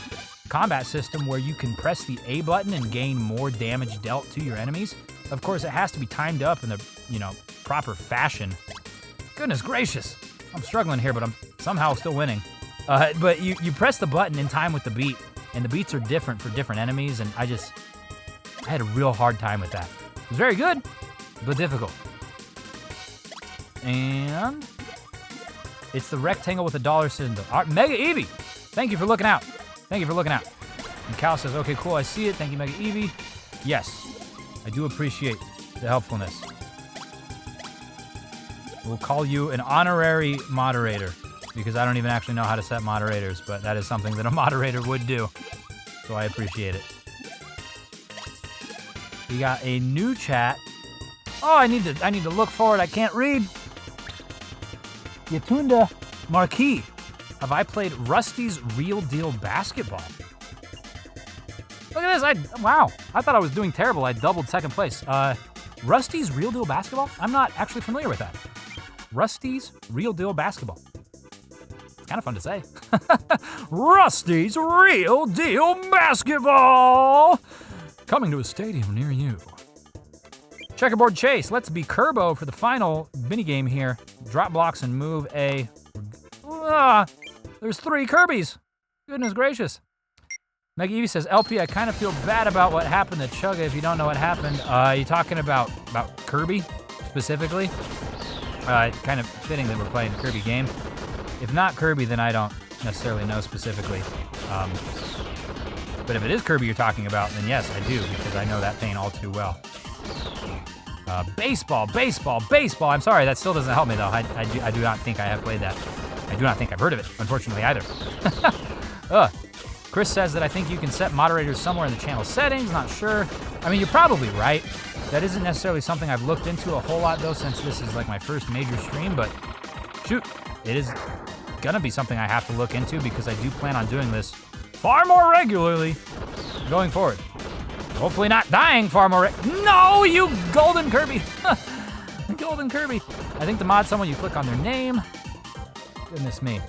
combat system where you can press the A button and gain more damage dealt to your enemies. Of course, it has to be timed up in the, proper fashion. Goodness gracious. I'm struggling here, but I'm somehow still winning. But you press the button in time with the beat, and the beats are different for different enemies, and I had a real hard time with that. It was very good, but difficult. And it's the rectangle with the dollar symbol. Mega Eevee, thank you for looking out. Thank you for looking out. And Cal says, okay, cool, I see it. Thank you, Mega Eevee. Yes. I do appreciate the helpfulness. We'll call you an honorary moderator because I don't even actually know how to set moderators, but that is something that a moderator would do. So I appreciate it. We got a new chat. Oh, I need to look for it. I can't read. Yatunda Marquis. Have I played Rusty's Real Deal Basketball? Look at this, wow. I thought I was doing terrible. I doubled second place. Rusty's Real Deal Basketball? I'm not actually familiar with that. Rusty's Real Deal Basketball. It's kind of fun to say. Rusty's Real Deal Basketball! Coming to a stadium near you. Checkerboard Chase, let's be Kerbo for the final minigame here. Drop blocks and move a... there's 3 Kirbys. Goodness gracious. Mega Evie says, LP, I kind of feel bad about what happened to Chugga if you don't know what happened. You talking about Kirby, specifically? Kind of fitting that we're playing a Kirby game. If not Kirby, then I don't necessarily know specifically. But if it is Kirby you're talking about, then yes, I do, because I know that pain all too well. Baseball. I'm sorry, that still doesn't help me, though. I do not think I have played that. I do not think I've heard of it, unfortunately, either. Chris says that I think you can set moderators somewhere in the channel settings. Not sure. I mean, you're probably right. That isn't necessarily something I've looked into a whole lot, though, since this is like my first major stream. But shoot, it is gonna be something I have to look into because I do plan on doing this far more regularly going forward. Hopefully not dying far more. No, you golden Kirby. Golden Kirby. I think the mod's someone you click on their name. Goodness me.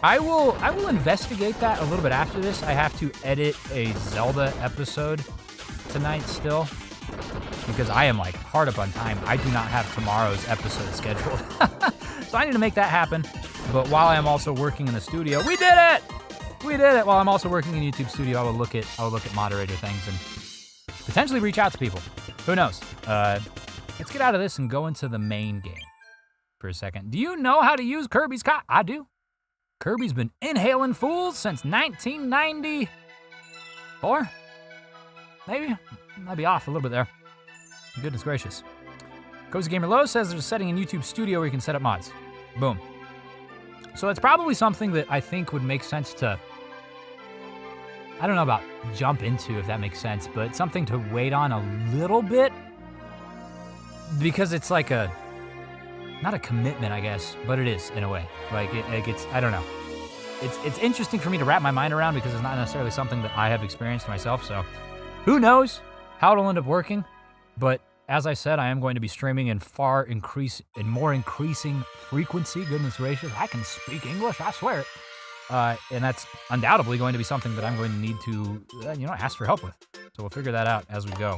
I will investigate that a little bit after this. I have to edit a Zelda episode tonight still because I am like hard up on time. I do not have tomorrow's episode scheduled. So I need to make that happen. But while I am also working in the studio, we did it! We did it! While I'm also working in YouTube studio, I will look at moderator things and potentially reach out to people. Who knows? Let's get out of this and go into the main game for a second. Do you know how to use Kirby's cot? I do. Kirby's been inhaling fools since 1994? Maybe? Might be off a little bit there. Goodness gracious. Cozy Gamer Low says there's a setting in YouTube Studio where you can set up mods. Boom. So it's probably something that I think would make sense to, I don't know about jump into, if that makes sense, but something to wait on a little bit because it's like a, not a commitment, I guess, but it is in a way. Like it's, I don't know. It's interesting for me to wrap my mind around because it's not necessarily something that I have experienced myself. So who knows how it'll end up working. But as I said, I am going to be streaming in more increasing frequency. Goodness gracious, I can speak English, I swear it. And that's undoubtedly going to be something that I'm going to need to, ask for help with. So we'll figure that out as we go.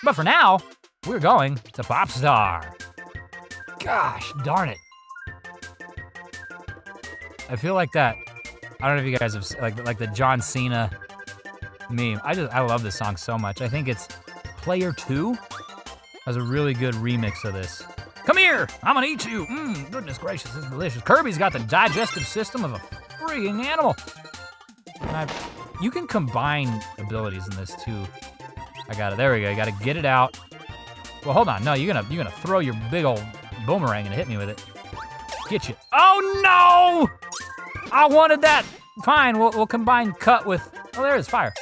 But for now, we're going to Popstar. Gosh darn it. I feel like that. I don't know if you guys have like the John Cena meme. I love this song so much. I think it's Player 2 has a really good remix of this. Come here, I'm gonna eat you. Goodness gracious, this is delicious. Kirby's got the digestive system of a freaking animal. And you can combine abilities in this too. I got it. There we go. You got to get it out. Well, hold on. No, you're gonna throw your big old boomerang and hit me with it. Get you. Oh no! I wanted that. Fine. We'll combine cut with. Oh, there it is. Fire.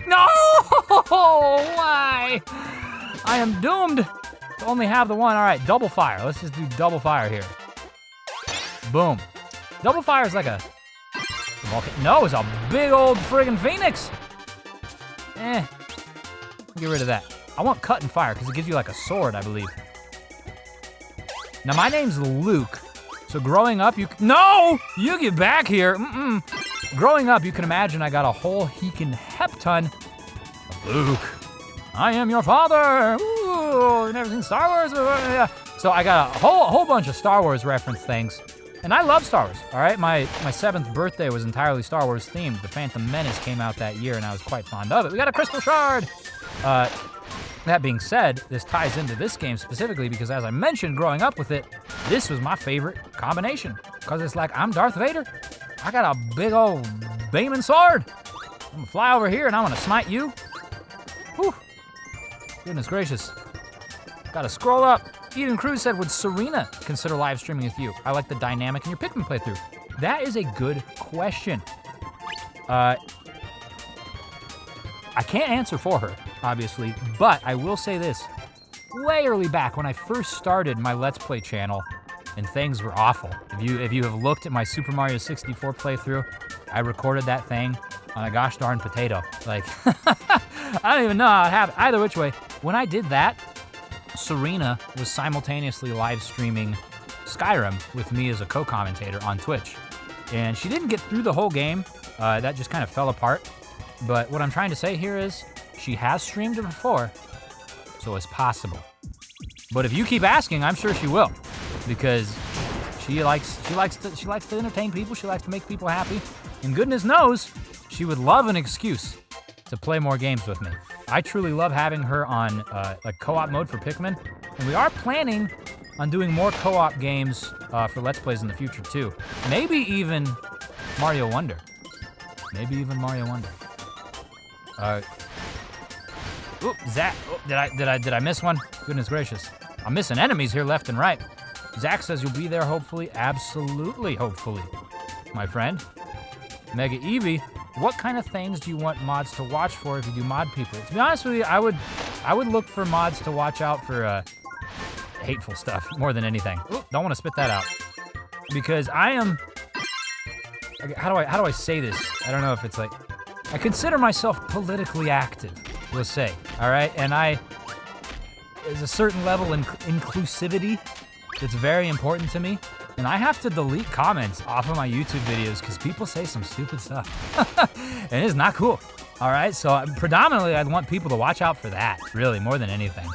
No! Why? I am doomed to only have the one. All right, double fire. Let's just do double fire here. Boom. Double fire is like a. No, it's a big old friggin' phoenix. Get rid of that. I want cut and fire because it gives you like a sword, I believe. Now my name's Luke, so growing up you get back here. Growing up, you can imagine I got a whole heekin' hepton. Luke, I am your father. Ooh, never seen Star Wars. So I got a whole bunch of Star Wars reference things. And I love Star Wars, all right? My 7th birthday was entirely Star Wars themed. The Phantom Menace came out that year, and I was quite fond of it. We got a crystal shard! That being said, this ties into this game specifically because, as I mentioned, growing up with it, this was my favorite combination. Because it's like, I'm Darth Vader. I got a big old beaming sword. I'm gonna fly over here, and I'm gonna smite you. Whew. Goodness gracious. Gotta scroll up. Eden Cruz said, would Serena consider live streaming with you? I like the dynamic in your Pikmin playthrough. That is a good question. I can't answer for her, obviously, but I will say this. Way early back when I first started my Let's Play channel, and things were awful. If you have looked at my Super Mario 64 playthrough, I recorded that thing on a gosh darn potato. Like, I don't even know how it happened. Either which way, when I did that, Serena was simultaneously live streaming Skyrim with me as a co-commentator on Twitch. And she didn't get through the whole game. That just kind of fell apart. But what I'm trying to say here is she has streamed it before, so it's possible. But if you keep asking, I'm sure she will, because she likes to entertain people. She likes to make people happy, and goodness knows she would love an excuse to play more games with me. I truly love having her on like co-op mode for Pikmin, and we are planning on doing more co-op games for Let's Plays in the future too. Maybe even Mario Wonder. Maybe even Mario Wonder. Zach. Oh, did I miss one? Goodness gracious. I'm missing enemies here left and right. Zach says you'll be there hopefully. Absolutely, hopefully, my friend. Mega Eevee, what kind of things do you want mods to watch for if you do mod people? To be honest with you, I would look for mods to watch out for hateful stuff more than anything. Ooh, don't want to spit that out. Because I am, how do I say this? I don't know if it's like, I consider myself politically active, we'll say, all right? And there's a certain level in inclusivity that's very important to me. And I have to delete comments off of my YouTube videos because people say some stupid stuff. And it's not cool, all right? So predominantly, I'd want people to watch out for that, really, more than anything.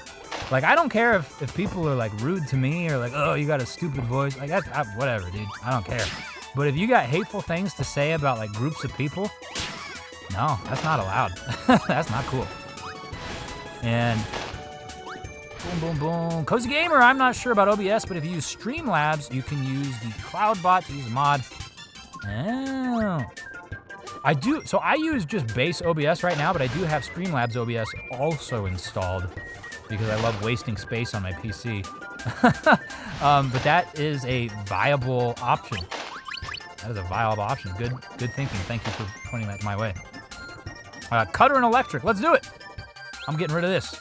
Like, I don't care if people are, like, rude to me or, like, oh, you got a stupid voice. Like, whatever, dude. I don't care. But if you got hateful things to say about, like, groups of people, no, that's not allowed. That's not cool. And boom, boom, boom. Cozy Gamer, I'm not sure about OBS, but if you use Streamlabs, you can use the CloudBot to use a mod. Oh. I do, so I use just base OBS right now, but I do have Streamlabs OBS also installed because I love wasting space on my PC. But that is a viable option. That is a viable option. Good thinking. Thank you for pointing that my way. Cutter and Electric, let's do it. I'm getting rid of this.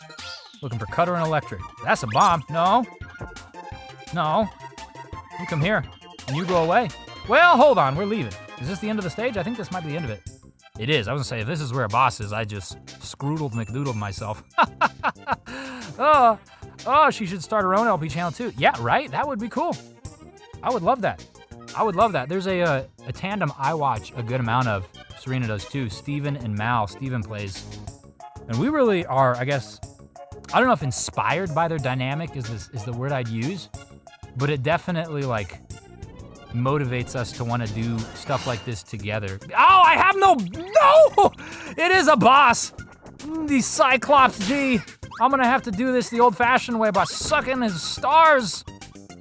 Looking for Cutter and Electric. That's a bomb. No. No. You come here, and you go away. Well, hold on, we're leaving. Is this the end of the stage? I think this might be the end of it. It is. I was gonna say, if this is where a boss is, I just scroodled McDoodled myself. Oh, she should start her own LP channel too. Yeah, right? That would be cool. I would love that. I would love that. There's a tandem I watch a good amount of. Serena does too. Steven and Mal. Steven plays. And we really are, I guess, I don't know if inspired by their dynamic is the word I'd use, but it definitely, like, motivates us to want to do stuff like this together. Oh, I have no, it is a boss. The Cyclops D. I'm gonna have to do this the old-fashioned way by sucking his stars.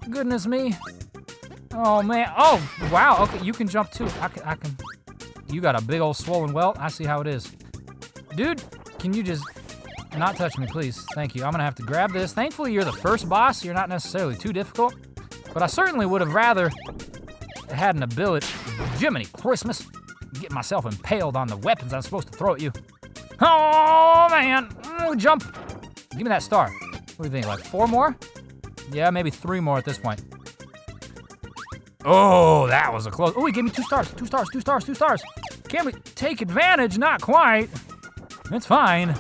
Goodness me. Oh man, oh, wow, okay, you can jump too. I can, you got a big old swollen welt. I see how it is. Dude, can you just not touch me, please? Thank you. I'm gonna have to grab this. Thankfully, you're the first boss. You're not necessarily too difficult, but I certainly would have rather had an ability. Jiminy Christmas, get myself impaled on the weapons I'm supposed to throw at you. Oh man, jump. Give me that star. What do you think, like 4 more? Yeah, maybe 3 more at this point. Oh, that was a close. Oh, he gave me 2 stars, 2 stars, 2 stars, 2 stars. Can we take advantage? Not quite. It's fine.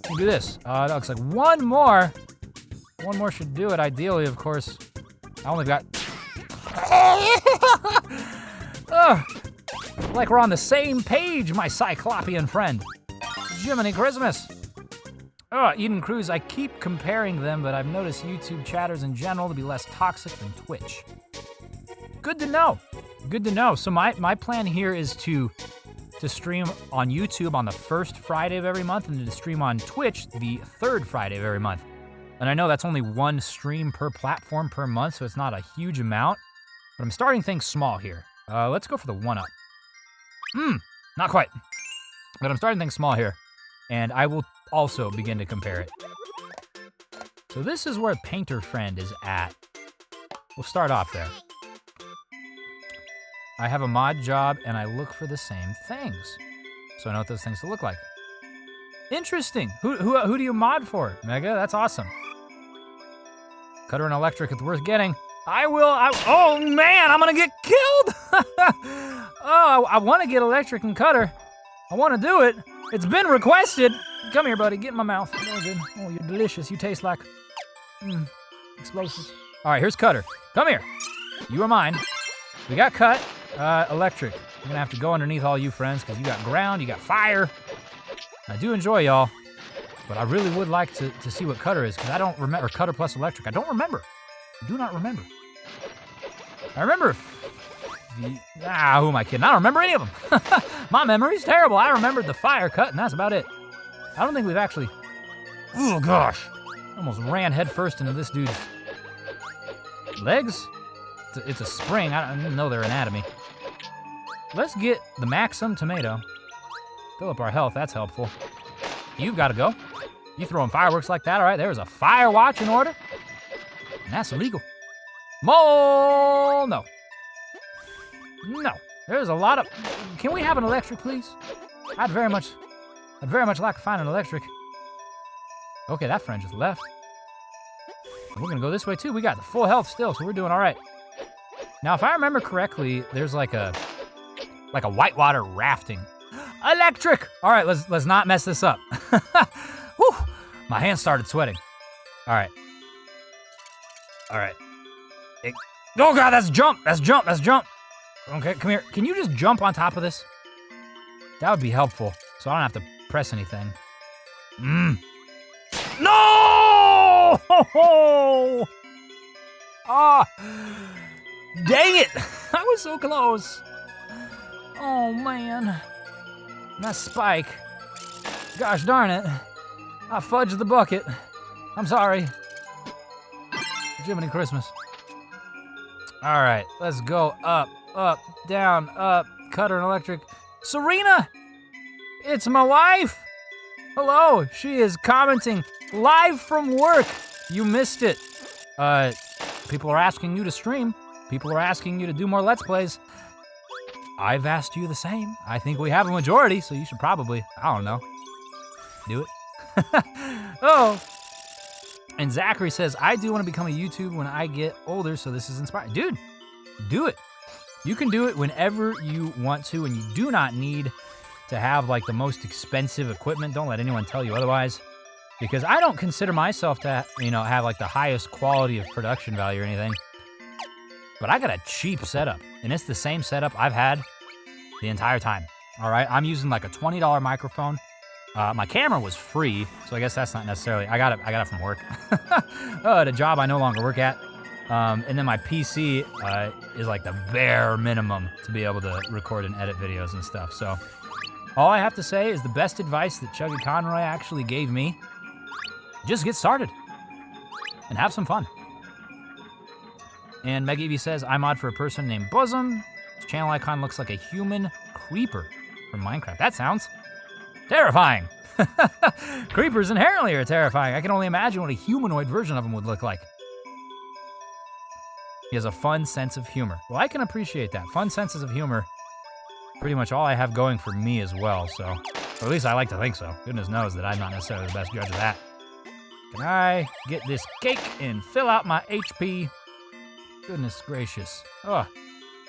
We'll do this. That looks like 1 more. 1 more should do it, ideally, of course. I only got... like we're on the same page, my Cyclopean friend. Jiminy Christmas. Eden Cruz, I keep comparing them, but I've noticed YouTube chatters in general to be less toxic than Twitch. Good to know. Good to know. So my plan here is to stream on YouTube on the first Friday of every month and to stream on Twitch the third Friday of every month. And I know that's only 1 stream per platform per month, so it's not a huge amount, but I'm starting things small here. Let's go for the 1-up. Not quite. But I'm starting things small here, and I will also begin to compare it. So this is where Painter Friend is at. We'll start off there. I have a mod job, and I look for the same things. So I know what those things look like. Interesting. Who do you mod for, Mega? That's awesome. Cutter and Electric, it's worth getting. Oh man, I'm gonna get killed! Oh, I wanna get electric and cutter. I wanna do it. It's been requested. Come here, buddy, get in my mouth. Oh, good. Oh, you're delicious. You taste like, explosives. All right, here's cutter. Come here. You are mine. We got cut, electric. I'm gonna have to go underneath all you friends, because you got ground, you got fire. I do enjoy y'all, but I really would like to see what cutter is, because I don't remember, cutter plus electric. I don't remember. I do not remember. I remember, who am I kidding? I don't remember any of them. My memory's terrible. I remembered the fire cut, and that's about it. I don't think we've actually, oh gosh. Almost ran headfirst into this dude's legs. It's a spring, I don't know their anatomy. Let's get the Maxim tomato. Fill up our health, that's helpful. You've got to go. You throwing fireworks like that, all right, there's a fire watch in order. And that's illegal. Mole, no. No, there's a lot of, can we have an electric, please? I'd very much like to find an electric. Okay, that friend just left. We're gonna go this way too. We got the full health still, so we're doing all right. Now, if I remember correctly, there's like a whitewater rafting. Electric! All right, let's not mess this up. Whew, my hands started sweating. All right. Oh God, that's jump. Okay, come here. Can you just jump on top of this? That would be helpful, so I don't have to press anything. No! Ah, dang it! I was so close. Oh man, that spike. Gosh darn it! I fudged the bucket. I'm sorry. Jiminy Christmas. All right, let's go up, down, up. Cutter and electric. Serena, it's my wife. Hello, she is commenting live from work. You missed it. People are asking you to stream. People are asking you to do more Let's Plays. I've asked you the same. I think we have a majority, so you should probably, I don't know, do it. Oh, and Zachary says, I do want to become a YouTuber when I get older, so this is inspiring. Dude, do it. You can do it whenever you want to, and you do not need to have like the most expensive equipment. Don't let anyone tell you otherwise, because I don't consider myself to, have like the highest quality of production value or anything. But I got a cheap setup, and it's the same setup I've had the entire time. All right, I'm using like a $20 microphone. My camera was free, so I guess that's not necessarily. I got it from work, at a job I no longer work at. And then my PC is like the bare minimum to be able to record and edit videos and stuff. So all I have to say is the best advice that Chuggy Conroy actually gave me: just get started and have some fun. And MegEvie says, I mod for a person named Bosom. His channel icon looks like a human creeper from Minecraft. That sounds terrifying. Creepers inherently are terrifying. I can only imagine what a humanoid version of them would look like. He has a fun sense of humor. Well, I can appreciate that. Fun senses of humor, pretty much all I have going for me as well, so. Or at least I like to think so. Goodness knows that I'm not necessarily the best judge of that. Can I get this cake and fill out my HP? Goodness gracious. Oh,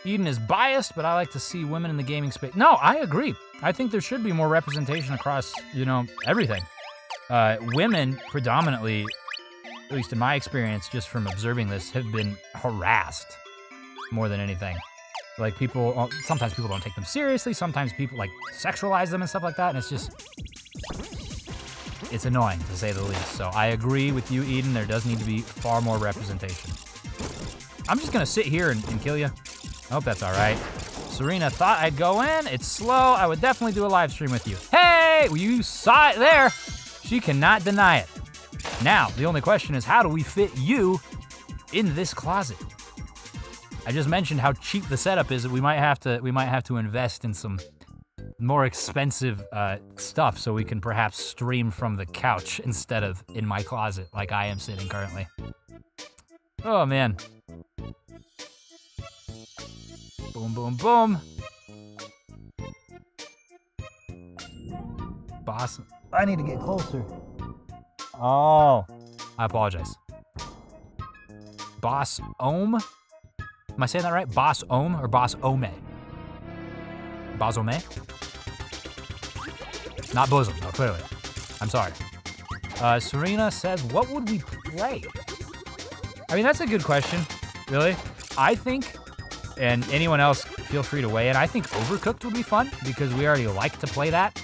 Eden is biased, but I like to see women in the gaming space. No, I agree. I think there should be more representation across, everything. Women predominantly, at least in my experience, just from observing this, have been harassed more than anything. Like sometimes people don't take them seriously. Sometimes people like sexualize them and stuff like that. And it's annoying to say the least. So I agree with you, Eden. There does need to be far more representation. I'm just gonna sit here and kill you. I hope that's all right. Serena thought I'd go in. It's slow. I would definitely do a live stream with you. Hey, well, you saw it there. She cannot deny it. Now, the only question is, how do we fit you in this closet? I just mentioned how cheap the setup is that we might have to invest in some more expensive stuff so we can perhaps stream from the couch instead of in my closet like I am sitting currently. Oh man. Boom, boom, boom. Boss, I need to get closer. Oh, I apologize. Boss Ohm. Am I saying that right? Boss Ohm or Boss Ome? Boss Ome? Not bosom, no, clearly. I'm sorry. Serena says, what would we play? I mean, that's a good question, really. I think, and anyone else, feel free to weigh in. I think Overcooked would be fun because we already like to play that.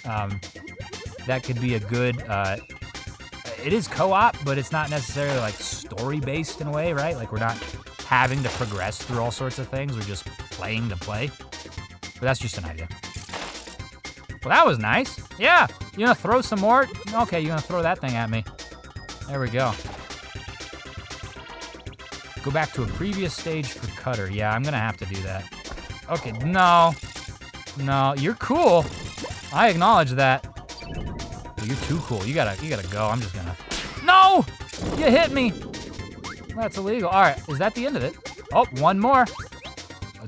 That could be a good, it is co-op, but it's not necessarily like story-based in a way, right? Like we're not having to progress through all sorts of things. We're just playing to play. But that's just an idea. Well, that was nice. Yeah, you gonna throw some more? Okay, you're gonna throw that thing at me. There we go. Go back to a previous stage for Cutter. Yeah, I'm gonna have to do that. Okay, no. No, you're cool. I acknowledge that. But you're too cool. You gotta go. I'm just gonna. No! You hit me! That's illegal. All right, is that the end of it? Oh, one more.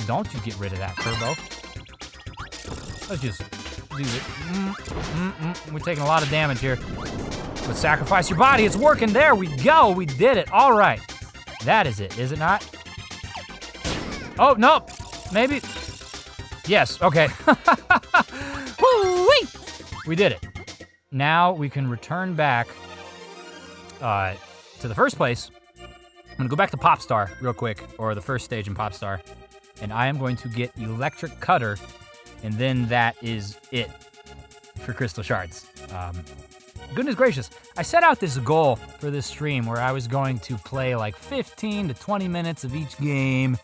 Don't you get rid of that, Turbo. Let's just do it. We're taking a lot of damage here. Let's sacrifice your body. It's working. There we go. We did it. All right. That is it not? Oh, no. Maybe. Yes, okay. Woo-wee! We did it. Now we can return back to the first place. I'm gonna go back to Popstar real quick, or the first stage in Popstar, and I am going to get Electric Cutter, and then that is it for Crystal Shards. Goodness gracious, I set out this goal for this stream where I was going to play like 15 to 20 minutes of each game.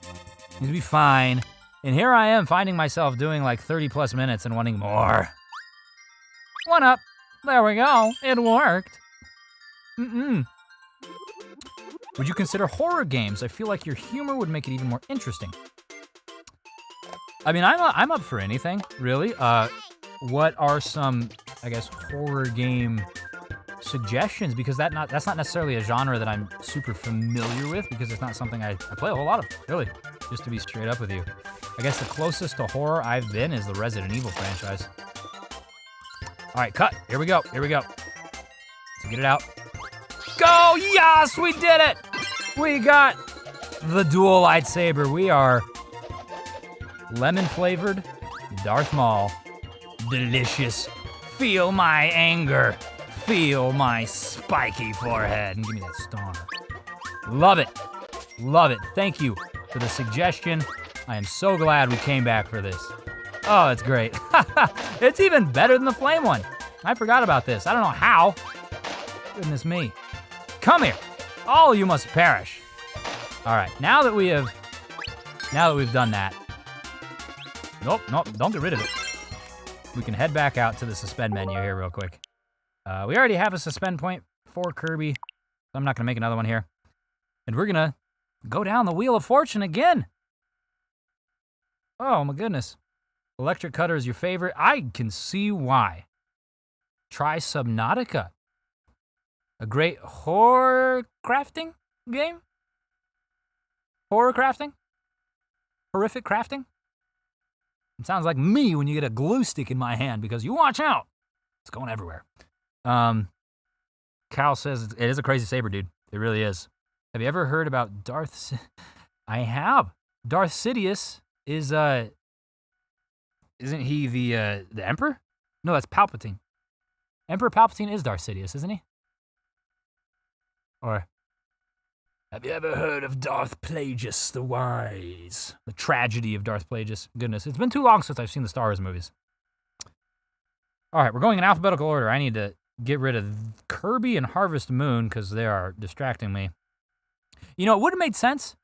It'd be fine. And here I am finding myself doing like 30 plus minutes and wanting more. One up. There we go. It worked. Would you consider horror games? I feel like your humor would make it even more interesting. I mean, I'm up for anything, really. What are some, I guess, horror game suggestions? Because that's not necessarily a genre that I'm super familiar with, because it's not something I play a whole lot of, really, just to be straight up with you. I guess the closest to horror I've been is the Resident Evil franchise. All right, cut. Here we go. Here we go. Let's get it out. Go! Yes, we did it! We got the dual lightsaber. We are lemon-flavored Darth Maul. Delicious. Feel my anger. Feel my spiky forehead. And give me that star. Love it. Love it. Thank you for the suggestion. I am so glad we came back for this. Oh, it's great. It's even better than the flame one. I forgot about this. I don't know how. Goodness me. Come here. All you must perish. All right, now that we've done that. Nope, don't get rid of it. We can head back out to the suspend menu here real quick. We already have a suspend point for Kirby, so I'm not gonna make another one here. And we're gonna go down the Wheel of Fortune again. Oh my goodness. Electric Cutter is your favorite. I can see why. Try Subnautica. A great horror crafting game? Horror crafting? Horrific crafting? It sounds like me when you get a glue stick in my hand, because you watch out. It's going everywhere. Cal says it is a crazy saber, dude. It really is. Have you ever heard about Darth? I have. Darth Sidious is isn't he the Emperor? No, that's Palpatine. Emperor Palpatine is Darth Sidious, isn't he? Or have you ever heard of Darth Plagueis the Wise? The tragedy of Darth Plagueis. Goodness, it's been too long since I've seen the Star Wars movies. All right, we're going in alphabetical order. I need to get rid of Kirby and Harvest Moon because they are distracting me. You know, it would have made sense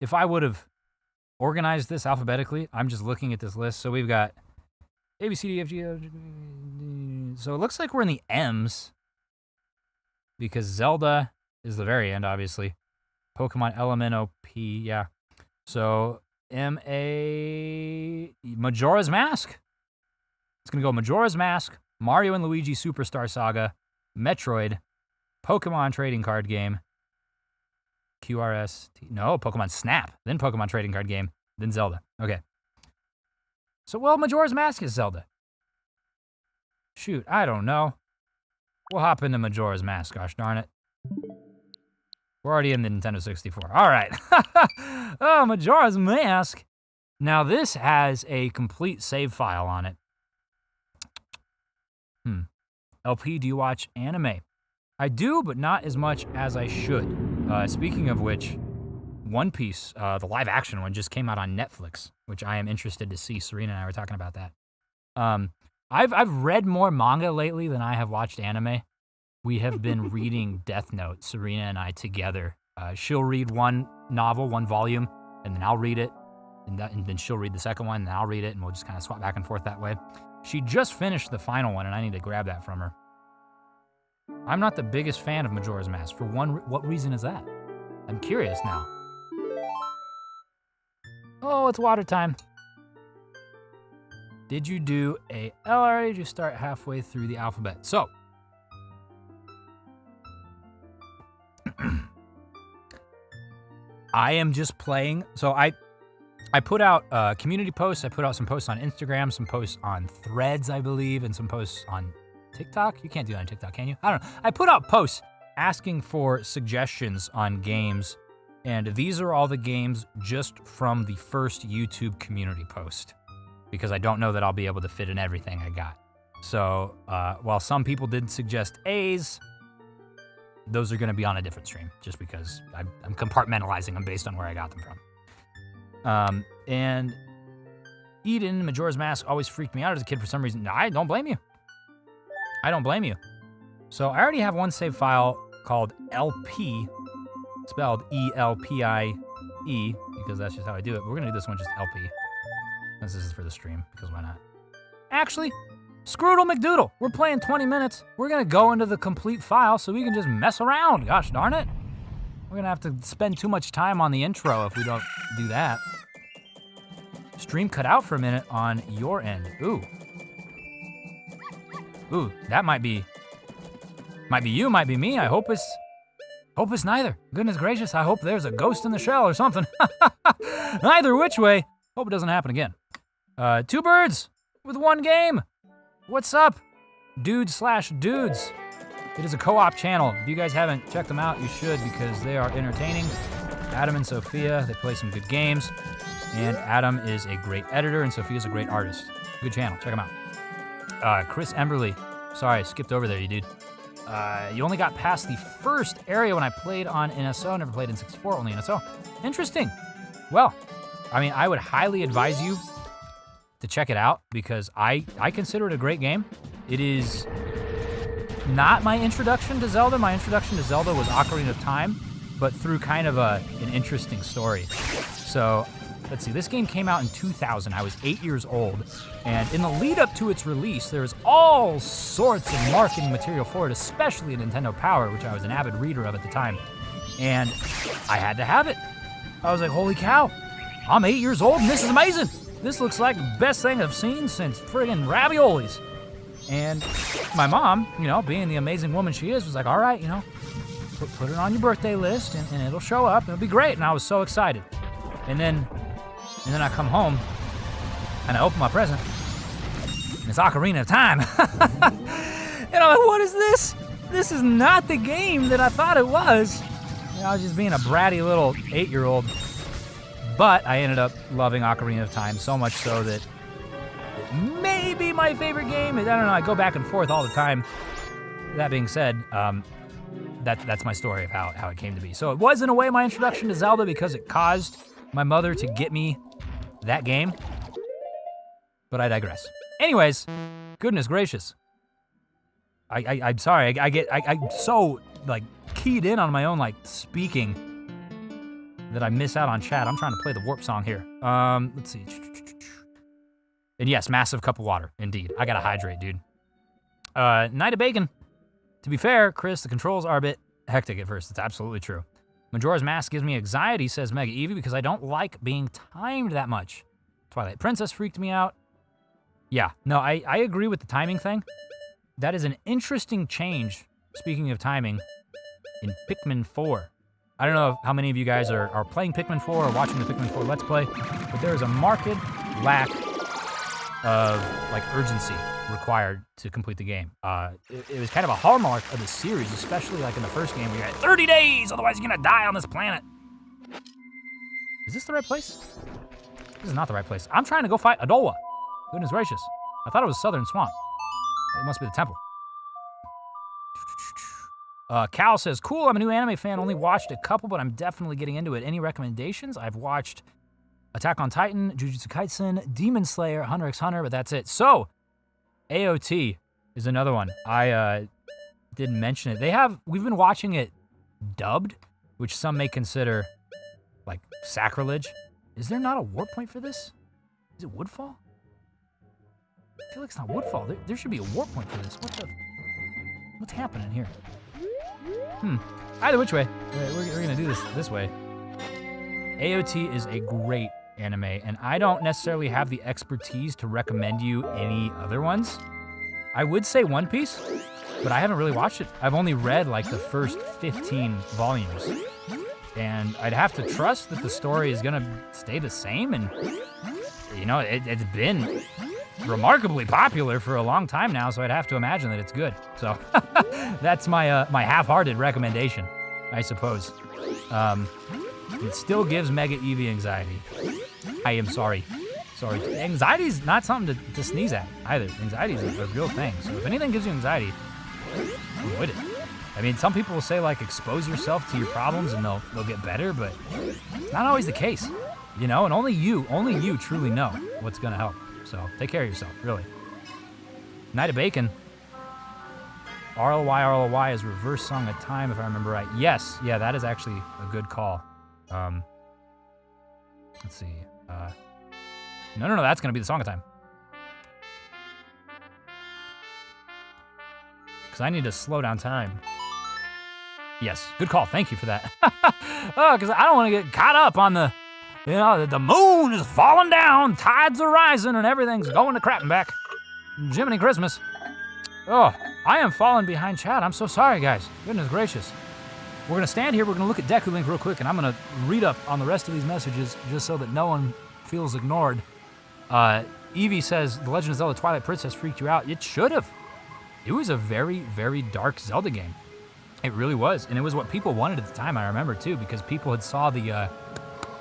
if I would have organized this alphabetically. I'm just looking at this list. So we've got A, B, C, D, F, G, H, so it looks like we're in the M's because Zelda is the very end, obviously. Pokemon LMNOP, yeah. So M-A... Majora's Mask. It's going to go Majora's Mask, Mario and Luigi Superstar Saga, Metroid, Pokemon Trading Card Game, QRST... No, Pokemon Snap, then Pokemon Trading Card Game, then Zelda. Okay. So, well, Majora's Mask is Zelda. Shoot, I don't know. We'll hop into Majora's Mask, gosh darn it. We're already in the Nintendo 64. All right. Oh, Majora's Mask. Now, this has a complete save file on it. LP, do you watch anime? I do, but not as much as I should. Speaking of which, One Piece, the live-action one, just came out on Netflix, which I am interested to see. Serena and I were talking about that. I've read more manga lately than I have watched anime. We have been reading Death Note, Serena and I together. She'll read one novel, one volume, and then I'll read it. And then she'll read the second one, and then I'll read it, and we'll just kind of swap back and forth that way. She just finished the final one, and I need to grab that from her. I'm not the biggest fan of Majora's Mask. For one, what reason is that? I'm curious now. Oh, it's water time. Did you do a L or did you start halfway through the alphabet? So, I am just playing. So I put out community posts. I put out some posts on Instagram, some posts on Threads, I believe, and some posts on TikTok. You can't do that on TikTok, can you? I don't know. I put out posts asking for suggestions on games, and these are all the games just from the first YouTube community post, because I don't know that I'll be able to fit in everything I got. So while some people did suggest A's, those are going to be on a different stream, just because I'm compartmentalizing them based on where I got them from. And Eden, Majora's Mask always freaked me out as a kid for some reason. I don't blame you. I don't blame you. So I already have one save file called LP, spelled E-L-P-I-E, because that's just how I do it. But we're going to do this one just LP, since this is for the stream, because why not? Actually, Scroodle McDoodle, we're playing 20 minutes. We're going to go into the complete file so we can just mess around. Gosh darn it. We're going to have to spend too much time on the intro if we don't do that. Stream cut out for a minute on your end. Ooh. Ooh, that might be you, might be me. I hope it's neither. Goodness gracious, I hope there's a ghost in the shell or something. Either which way, hope it doesn't happen again. Two birds with one game. What's up, dudes/dudes? It is a co-op channel. If you guys haven't checked them out, you should, because they are entertaining. Adam and Sophia, they play some good games. And Adam is a great editor, and Sophia's a great artist. Good channel, check them out. Chris Emberley, sorry, I skipped over there, you dude. You only got past the first area when I played on NSO, never played in 64, only NSO. Interesting. Well, I mean, I would highly advise you to check it out, because I consider it a great game. It is not my introduction to Zelda. My introduction to Zelda was Ocarina of Time, but through kind of an interesting story. So, let's see, this game came out in 2000. I was 8 years old, and in the lead up to its release, there was all sorts of marketing material for it, especially Nintendo Power, which I was an avid reader of at the time, and I had to have it. I was like, holy cow, I'm 8 years old, and this is amazing. This looks like the best thing I've seen since friggin' raviolis. And my mom, you know, being the amazing woman she is, was like, all right, you know, put it on your birthday list, and it'll show up, and it'll be great. And I was so excited. And then I come home, and I open my present, and it's Ocarina of Time. And I'm like, what is this? This is not the game that I thought it was. You know, I was just being a bratty little 8-year-old. But I ended up loving Ocarina of Time, so much so that it may be my favorite game. I don't know, I go back and forth all the time. That being said, that's my story of how it came to be. So it was, in a way, my introduction to Zelda, because it caused my mother to get me that game. But I digress. Anyways, goodness gracious. I'm sorry, I'm so, like, keyed in on my own, like, speaking, that I miss out on chat. I'm trying to play the warp song here. Let's see. And yes, massive cup of water, indeed. I gotta hydrate, dude. Night of Bacon. To be fair, Chris, the controls are a bit hectic at first. It's absolutely true. Majora's Mask gives me anxiety, says Mega Eevee, because I don't like being timed that much. Twilight Princess freaked me out. Yeah, no, I agree with the timing thing. That is an interesting change, speaking of timing, in Pikmin 4. I don't know how many of you guys are playing Pikmin 4 or watching the Pikmin 4 Let's Play, but there is a marked lack of like urgency required to complete the game. It was kind of a hallmark of the series, especially like in the first game where you had 30 days, otherwise you're gonna die on this planet. Is this the right place? This is not the right place. I'm trying to go fight Adola. Goodness gracious. I thought it was Southern Swamp. It must be the temple. Cal says, cool, I'm a new anime fan, only watched a couple, but I'm definitely getting into it. Any recommendations? I've watched Attack on Titan, Jujutsu Kaisen, Demon Slayer, Hunter x Hunter, but that's it. So, AOT is another one. I didn't mention it. We've been watching it dubbed, which some may consider like sacrilege. Is there not a warp point for this? Is it Woodfall? I feel like it's not Woodfall. There should be a warp point for this. What's happening here? Either which way, we're gonna do this way. AOT is a great anime, and I don't necessarily have the expertise to recommend you any other ones. I would say One Piece, but I haven't really watched it. I've only read like the first 15 volumes, and I'd have to trust that the story is gonna stay the same, and you know, it's been remarkably popular for a long time now, so I'd have to imagine that it's good. So that's my my half-hearted recommendation, I suppose. It still gives Mega Eevee anxiety. I am sorry. Anxiety's not something to sneeze at either. Anxiety is a real thing. So if anything gives you anxiety, avoid it. I mean, some people will say like expose yourself to your problems and they'll get better, but it's not always the case. You know, and only you truly know what's gonna help. So take care of yourself, really. Night of Bacon. RLY is reverse song of time, if I remember right. Yes, yeah, that is actually a good call. Let's see. No, that's gonna be the song of time. Because I need to slow down time. Yes, good call. Thank you for that. Oh, because I don't want to get caught up on the, you know, the moon is falling down, tides are rising, and everything's going to crap and back. Jiminy Christmas. Oh, I am falling behind chat. I'm so sorry, guys. Goodness gracious. We're going to stand here. We're going to look at Deku Link real quick, and I'm going to read up on the rest of these messages just so that no one feels ignored. Evie says, The Legend of Zelda Twilight Princess freaked you out. It should have. It was a very, very dark Zelda game. It really was. And it was what people wanted at the time, I remember, too, because people had saw the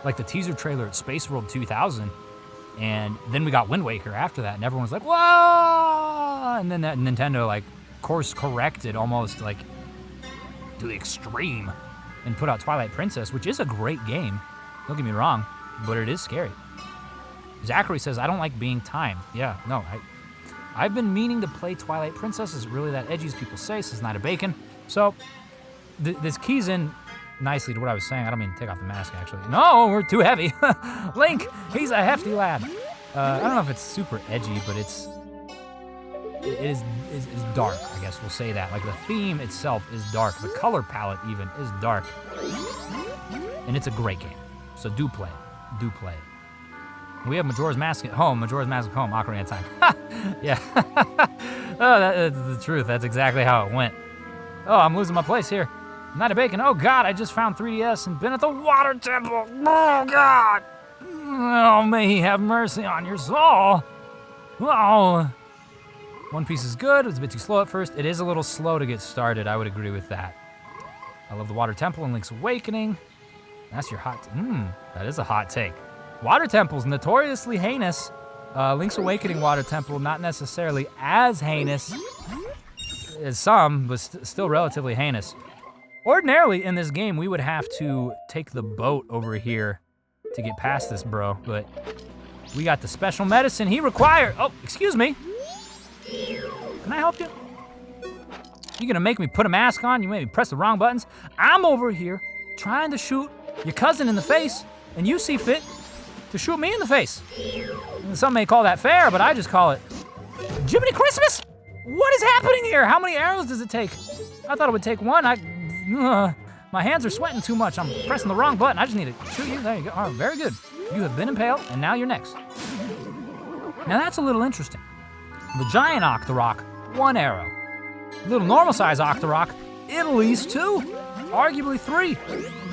like the teaser trailer at Space World 2000, and then we got Wind Waker after that, and everyone was like, whoa! And then that Nintendo, like, course corrected almost, like, to the extreme and put out Twilight Princess, which is a great game, don't get me wrong, but it is scary. Zachary says, I don't like being timed. Yeah, no, I've been meaning to play Twilight Princess. Is it really that edgy as people say? Says Night of Bacon. So, this keys in nicely to what I was saying. I don't mean to take off the mask, actually. No, we're too heavy. Link, he's a hefty lad. I don't know if it's super edgy, but it is dark, I guess we'll say that. Like, the theme itself is dark. The color palette, even, is dark. And it's a great game. So do play it. Do play it. We have Majora's Mask at home. Majora's Mask at home. Ocarina of Time. Yeah. Oh, that's the truth. That's exactly how it went. Oh, I'm losing my place here. Night of Bacon. Oh, God, I just found 3DS and been at the water temple. Oh, God. Oh, may he have mercy on your soul. Oh. One Piece is good. It was a bit too slow at first. It is a little slow to get started. I would agree with that. I love the Water Temple and Link's Awakening. That's your hot... that is a hot take. Water Temple's notoriously heinous. Link's Awakening Water Temple, not necessarily as heinous as some, but still relatively heinous. Ordinarily, in this game, we would have to take the boat over here to get past this, bro, but we got the special medicine he required. Oh, excuse me. Can I help you? You gonna make me put a mask on? You made me press the wrong buttons? I'm over here trying to shoot your cousin in the face, and you see fit to shoot me in the face. And some may call that fair, but I just call it Jiminy Christmas! What is happening here? How many arrows does it take? I thought it would take one. My hands are sweating too much. I'm pressing the wrong button. I just need to shoot you. There you go. All right, very good. You have been impaled, and now you're next. Now that's a little interesting. The giant Octorok, 1 arrow. Little normal-size Octorok, at least 2. Arguably 3.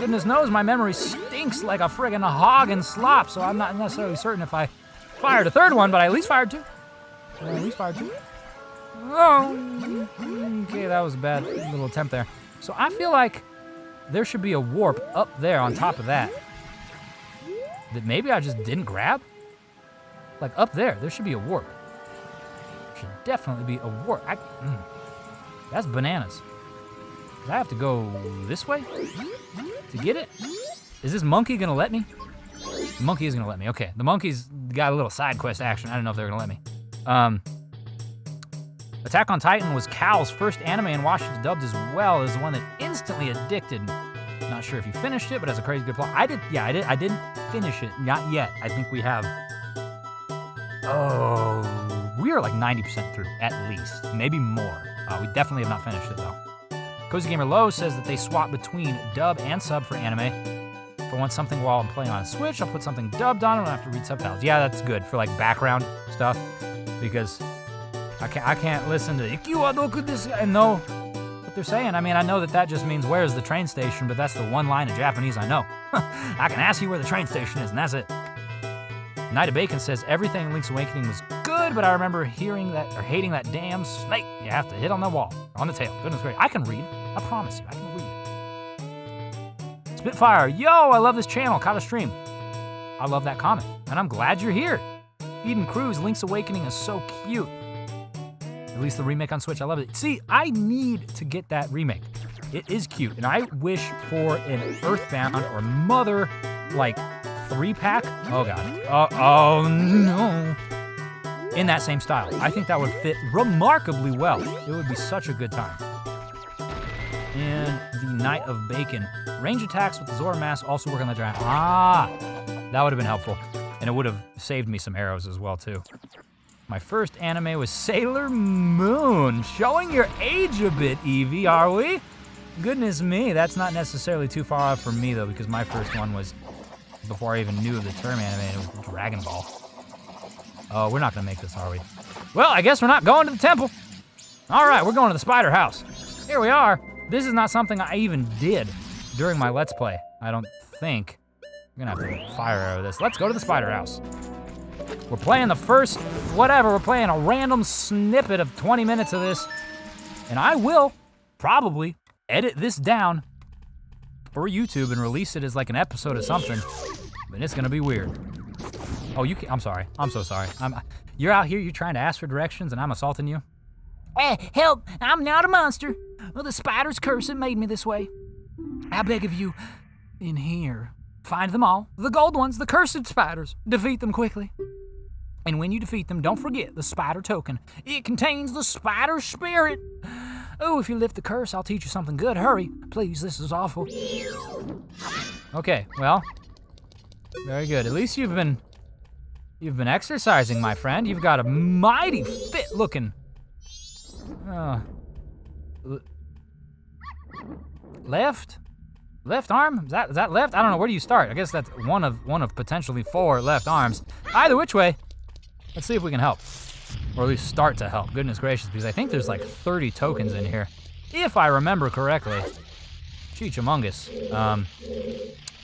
Goodness knows my memory stinks like a friggin' hog and slop, so I'm not necessarily certain if I fired a third one, but I at least fired two. Oh, okay, that was a bad little attempt there. So I feel like there should be a warp up there on top of that maybe I just didn't grab. Like up there should be a warp. Should definitely be a warp. That's bananas. Do I have to go this way to get it? Is this monkey gonna let me? The monkey is gonna let me. Okay, the monkey's got a little side quest action. I don't know if they're gonna let me. Attack on Titan was Cal's first anime and watched it dubbed as well as one that instantly addicted. Not sure if you finished it, but has a crazy good plot. I did. I didn't finish it. Not yet. I think we have. Oh, we are like 90% through at least, maybe more. We definitely have not finished it though. Cozy Gamer Low says that they swap between dub and sub for anime. If I want something while I'm playing on a Switch, I'll put something dubbed on it and I have to read subtitles. Yeah, that's good for like background stuff because I can't listen to and know what they're saying. I mean, I know that just means where's the train station, but that's the one line of Japanese I know. I can ask you where the train station is, and that's it. Night of Bacon says everything in Link's Awakening was good, but I remember hating that damn snake. You have to hit on the wall, on the tail. Goodness gracious, I can read. I promise you, I can read. Spitfire, yo, I love this channel. Caught a stream. I love that comment, and I'm glad you're here. Eden Cruz, Link's Awakening is so cute. At least the remake on Switch, I love it. See, I need to get that remake. It is cute, and I wish for an Earthbound or Mother, like, 3-pack. Oh, God. Oh, no. In that same style. I think that would fit remarkably well. It would be such a good time. And the Night of Bacon. Range attacks with the Zora mask also work on the giant. Ah, that would have been helpful. And it would have saved me some arrows as well, too. My first anime was Sailor Moon. Showing your age a bit, Evie, are we? Goodness me, that's not necessarily too far off for me, though, because my first one was before I even knew of the term anime, and it was Dragon Ball. Oh, we're not going to make this, are we? Well, I guess we're not going to the temple. All right, we're going to the spider house. Here we are. This is not something I even did during my Let's Play, I don't think. I'm going to have to fire arrow this. Let's go to the spider house. We're playing the first, whatever, we're playing a random snippet of 20 minutes of this. And I will probably edit this down for YouTube and release it as like an episode of something. But it's gonna be weird. Oh, I'm sorry, I'm so sorry. You're out here, you're trying to ask for directions and I'm assaulting you? Hey, help, I'm not a monster. Well, the spider's curse that made me this way. I beg of you, in here, find them all, the gold ones, the cursed spiders. Defeat them quickly. And when you defeat them, don't forget the spider token. It contains the spider spirit. Oh, if you lift the curse, I'll teach you something good. Hurry, please, this is awful. Okay, well, very good. At least you've been exercising, my friend. You've got a mighty fit looking. Left arm? Is that left? I don't know. Where do you start? I guess that's one of potentially 4 left arms. Either which way. Let's see if we can help. Or at least start to help. Goodness gracious, because I think there's like 30 tokens in here. If I remember correctly. Cheechamungus.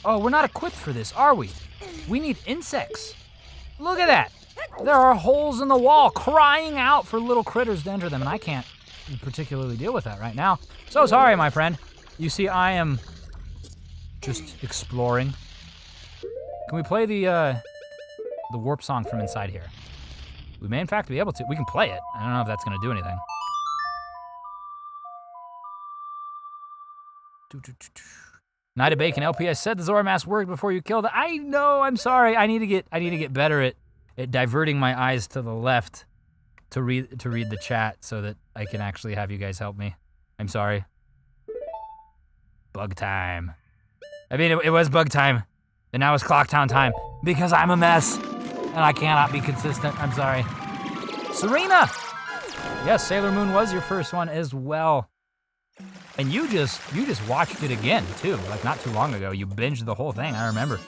Oh, we're not equipped for this, are we? We need insects. Look at that. There are holes in the wall crying out for little critters to enter them, and I can't particularly deal with that right now. So sorry, my friend. You see, I am just exploring. Can we play the warp song from inside here? We may in fact be able to. We can play it. I don't know if that's gonna do anything. Night of Bacon LPS said the Zora mask worked before you killed it. I know, I'm sorry. I need to get better at diverting my eyes to the left to read the chat so that I can actually have you guys help me. I'm sorry. Bug time. I mean, it was bug time, and now it's Clocktown time because I'm a mess. And I cannot be consistent, I'm sorry. Serena! Yes, Sailor Moon was your first one as well. And you just watched it again, too. Like, not too long ago. You binged the whole thing, I remember.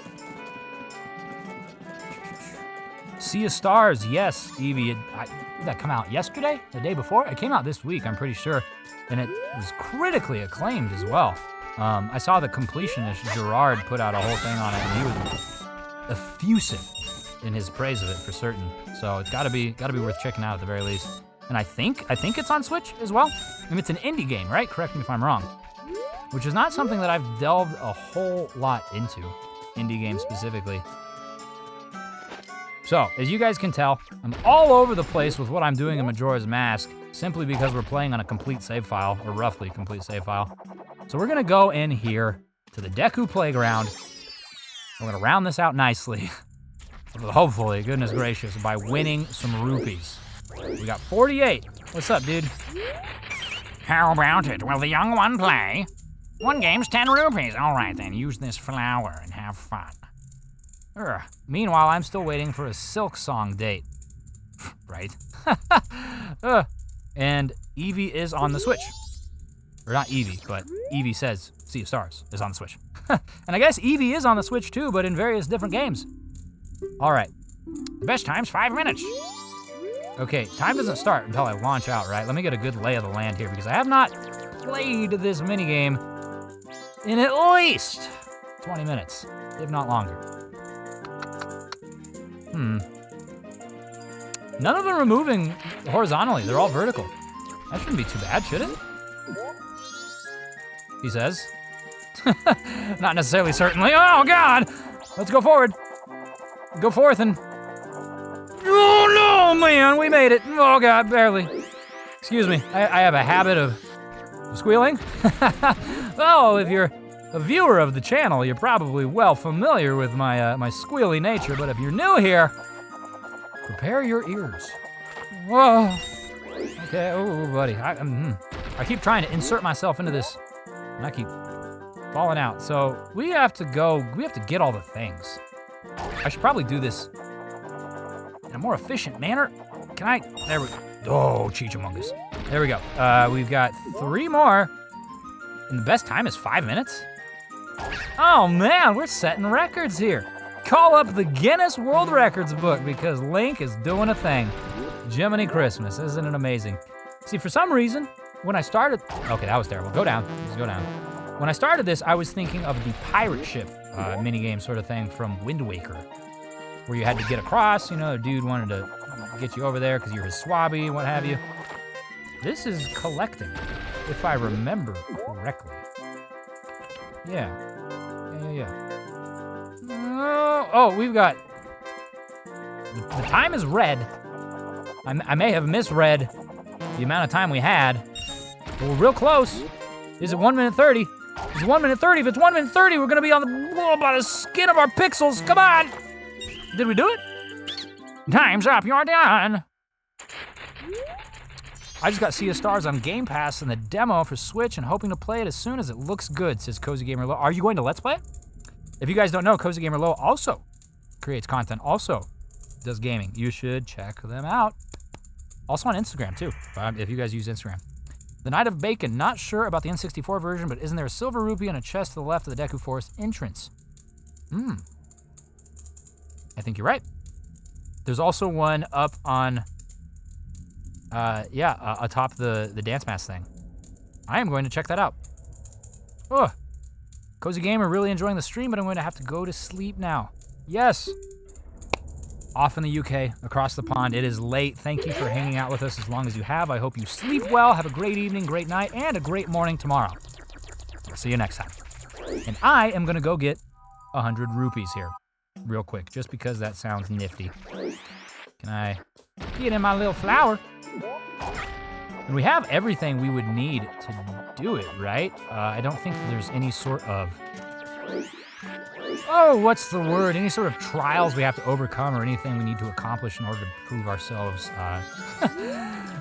Sea of Stars, yes, Evie. Did that come out yesterday? The day before? It came out this week, I'm pretty sure. And it was critically acclaimed as well. I saw the completionist, Gerard, put out a whole thing on it, and he was effusive in his praise of it for certain. So it's gotta be worth checking out at the very least. And I think it's on Switch as well. I mean, it's an indie game, right? Correct me if I'm wrong. Which is not something that I've delved a whole lot into, indie games specifically. So, as you guys can tell, I'm all over the place with what I'm doing in Majora's Mask, simply because we're playing on a complete save file, or roughly complete save file. So we're gonna go in here to the Deku Playground. We're gonna round this out nicely, hopefully, goodness gracious, by winning some rupees. We got 48. What's up, dude? How about it? Will the young one play? One game's 10 rupees. All right then, use this flower and have fun. Meanwhile, I'm still waiting for a Silk Song date. Right? And Eevee is on the Switch. Or not Eevee, but Eevee says Sea of Stars is on the Switch. And I guess Eevee is on the Switch too, but in various different games. All right. The best time's 5 minutes. Okay, time doesn't start until I launch out, right? Let me get a good lay of the land here, because I have not played this minigame in at least 20 minutes, if not longer. None of them are moving horizontally. They're all vertical. That shouldn't be too bad, should it? He says. Not necessarily, certainly. Oh, God! Let's go forward. Go forth and... Oh, no, man, we made it. Oh, God, barely. Excuse me. I have a habit of squealing. Oh, if you're a viewer of the channel, you're probably well familiar with my my squealy nature, but if you're new here, prepare your ears. Whoa. Okay, oh, buddy. I keep trying to insert myself into this, and I keep falling out. So we have to get all the things. I should probably do this in a more efficient manner. Can I? There we go. Oh, Cheechamungus. There we go. We've got 3 more, and the best time is 5 minutes. Oh man, we're setting records here. Call up the Guinness World Records book because Link is doing a thing. Jiminy Christmas, isn't it amazing? See, for some reason, when I started... Okay, that was terrible. Go down. Just go down. When I started this, I was thinking of the pirate ship minigame sort of thing from Wind Waker, where you had to get across, you know, a dude wanted to get you over there because you're his swabby and what have you. This is collecting, if I remember correctly. Yeah. Oh, we've got... The time is red. I may have misread the amount of time we had, but we're real close. Is it 1 minute 30? It's 1 minute 30. If it's 1 minute 30, we're gonna be on the by the skin of our pixels. Come on! Did we do it? Time's up. You're done. I just got Sea of Stars on Game Pass in the demo for Switch and hoping to play it as soon as it looks good, says Cozy Gamer Low. Are you going to Let's Play it? If you guys don't know, Cozy Gamer Low also creates content, also does gaming. You should check them out. Also on Instagram, too, if you guys use Instagram. The Night of Bacon, not sure about the N64 version, but isn't there a silver rupee and a chest to the left of the Deku Forest entrance? I think you're right. There's also one up on... atop the dance mask thing. I am going to check that out. Oh, Cozy Gamer, really enjoying the stream, but I'm going to have to go to sleep now. Yes. Off in the UK, across the pond. It is late. Thank you for hanging out with us as long as you have. I hope you sleep well, have a great evening, great night, and a great morning tomorrow. I'll see you next time. And I am going to go get 100 rupees here real quick, just because that sounds nifty. Can I get in my little flower? And we have everything we would need to do it, right? I don't think there's any sort of... Oh, what's the word? Any sort of trials we have to overcome or anything we need to accomplish in order to prove ourselves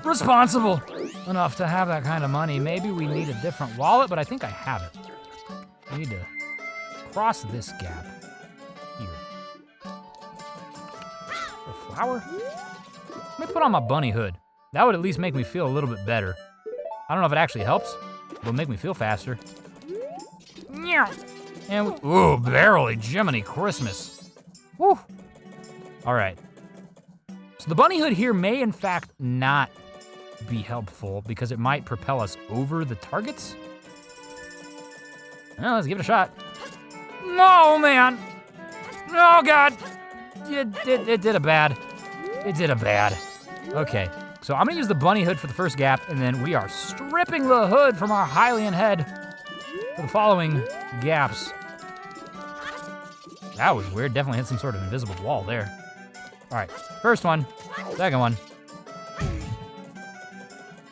responsible enough to have that kind of money. Maybe we need a different wallet, but I think I have it. I need to cross this gap here. A flower? Let me put on my bunny hood. That would at least make me feel a little bit better. I don't know if it actually helps, but it'll make me feel faster. And ooh, barely, Jiminy Christmas. Woo. All right. So the bunny hood here may in fact not be helpful because it might propel us over the targets. Well, let's give it a shot. No, man. Oh, God. It did a bad. It did a bad. Okay, so I'm gonna use the bunny hood for the first gap, and then we are stripping the hood from our Hylian head for the following gaps. That was weird. Definitely hit some sort of invisible wall there. All right, first one, second one.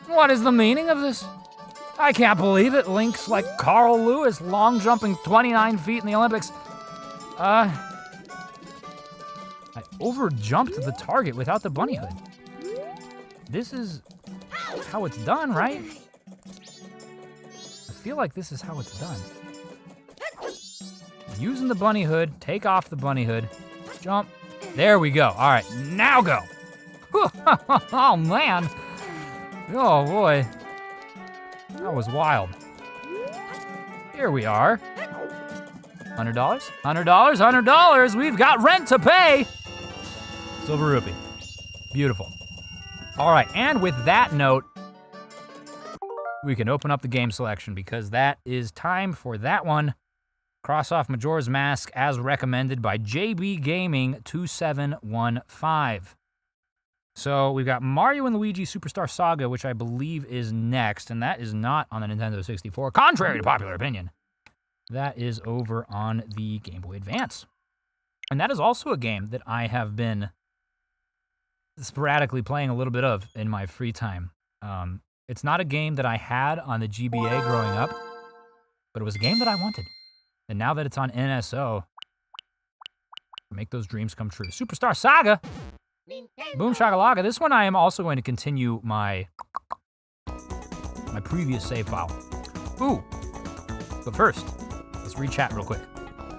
What is the meaning of this? I can't believe it. Link's like Carl Lewis, long jumping 29 feet in the Olympics. I over-jumped the target without the bunny hood. This is how it's done, right? I feel like this is how it's done. Using the bunny hood, take off the bunny hood, jump. There we go. All right, now go. Oh, man. Oh, boy. That was wild. Here we are. $100, $100, $100. We've got rent to pay. Silver rupee. Beautiful. All right, and with that note, we can open up the game selection because that is time for that one. Cross off Majora's Mask as recommended by JB Gaming 2715. So we've got Mario and Luigi Superstar Saga, which I believe is next, and that is not on the Nintendo 64, contrary to popular opinion. That is over on the Game Boy Advance. And that is also a game that I have been sporadically playing a little bit of in my free time. It's not a game that I had on the GBA growing up, but it was a game that I wanted. And now that it's on NSO, make those dreams come true. Superstar Saga! Boom Shakalaka. This one I am also going to continue my previous save file. Ooh! But first, let's read chat real quick.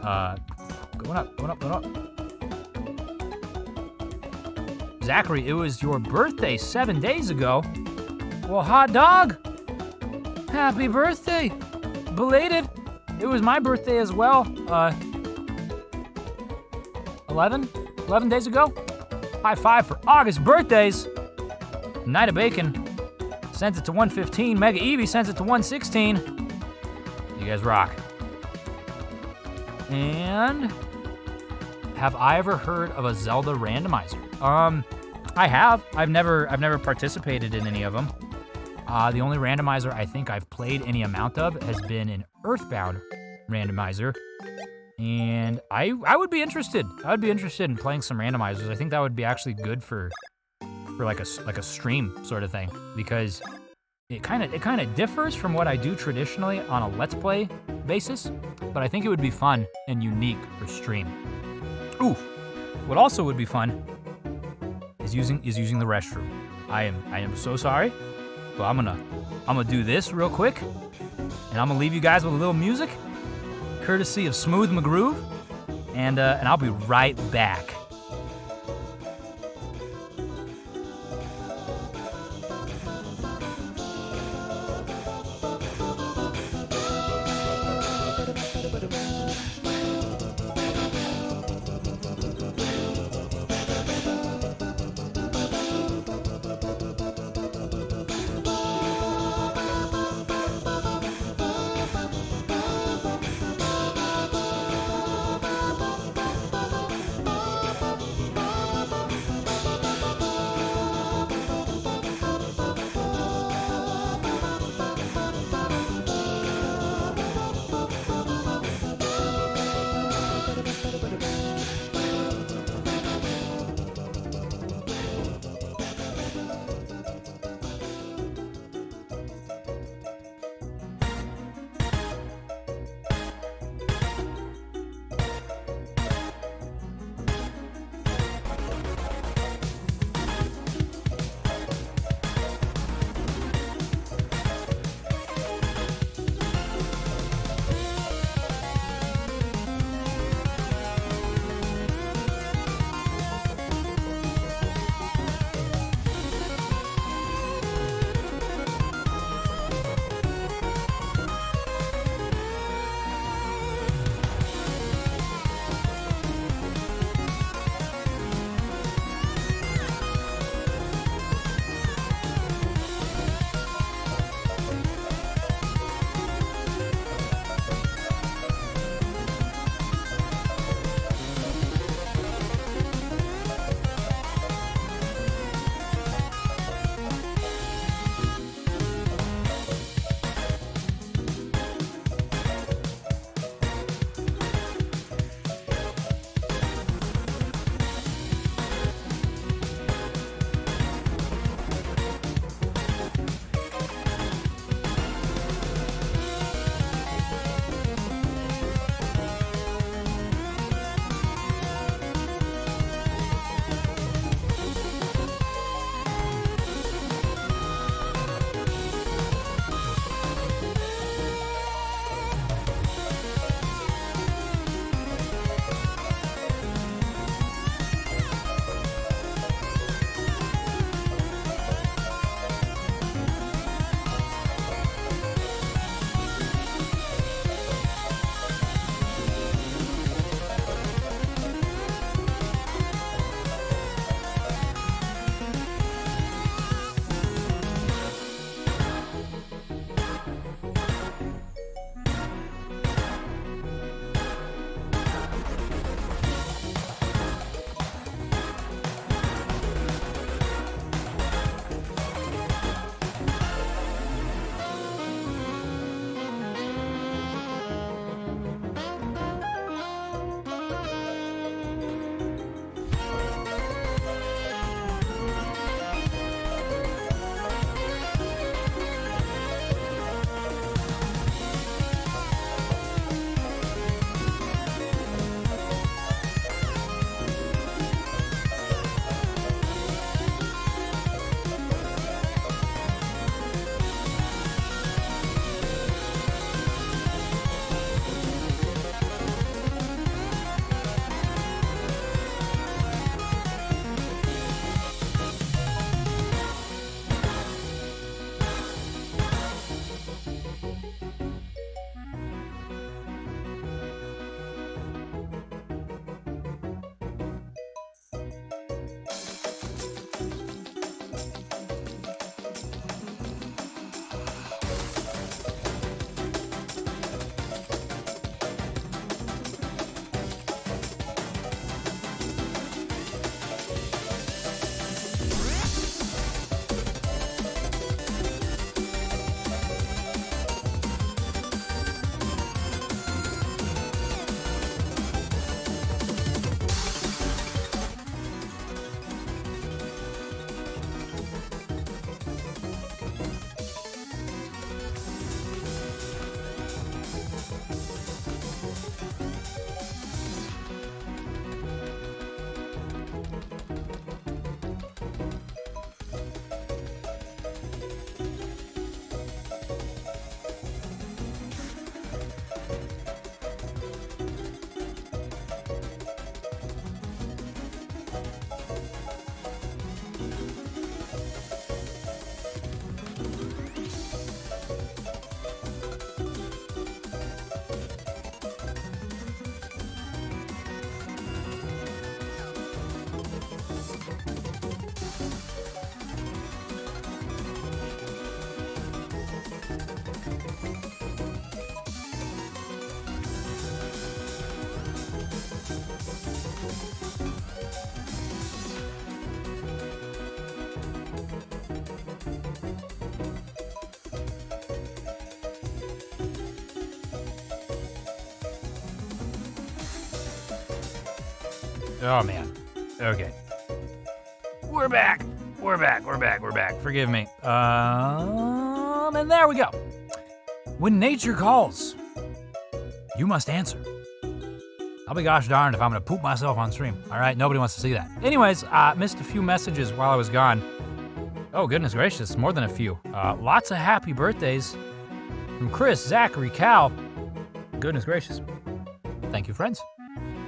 Going up, going up, going up. Zachary, it was your birthday 7 days ago. Well, hot dog! Happy birthday! Belated! It was my birthday as well. 11 days ago. High five for August birthdays. Night of Bacon sends it to 115. Mega Eevee sends it to 116. You guys rock. And have I ever heard of a Zelda randomizer? I have. I've never participated in any of them. The only randomizer I think I've played any amount of has been an Earthbound randomizer. And I would be interested. I would be interested in playing some randomizers. I think that would be actually good for like a stream sort of thing, because it kind of differs from what I do traditionally on a Let's Play basis, but I think it would be fun and unique for stream. Ooh, what also would be fun is using the restroom. I am so sorry, but I'm gonna do this real quick, and I'm gonna leave you guys with a little music, courtesy of Smooth McGroove, and I'll be right back. Oh, man. Okay. We're back. We're back. Forgive me. And there we go. When nature calls, you must answer. I'll be gosh darned if I'm gonna poop myself on stream. All right, nobody wants to see that. Anyways, missed a few messages while I was gone. Oh, goodness gracious, more than a few. Lots of happy birthdays from Chris, Zachary, Cal. Goodness gracious. Thank you, friends.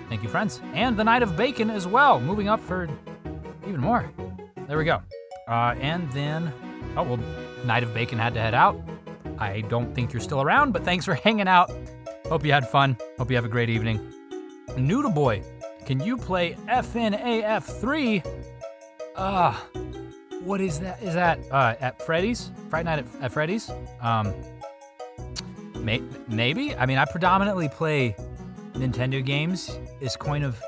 Thank you, friends. And the Night of Bacon as well, moving up for even more. There we go. And then, oh, well, Night of Bacon had to head out. I don't think you're still around, but thanks for hanging out. Hope you had fun. Hope you have a great evening. Noodle Boy, can you play FNAF3? What is that? Is that at Freddy's? Friday Night at Freddy's? Maybe? I mean, I predominantly play Nintendo games. It's kind of,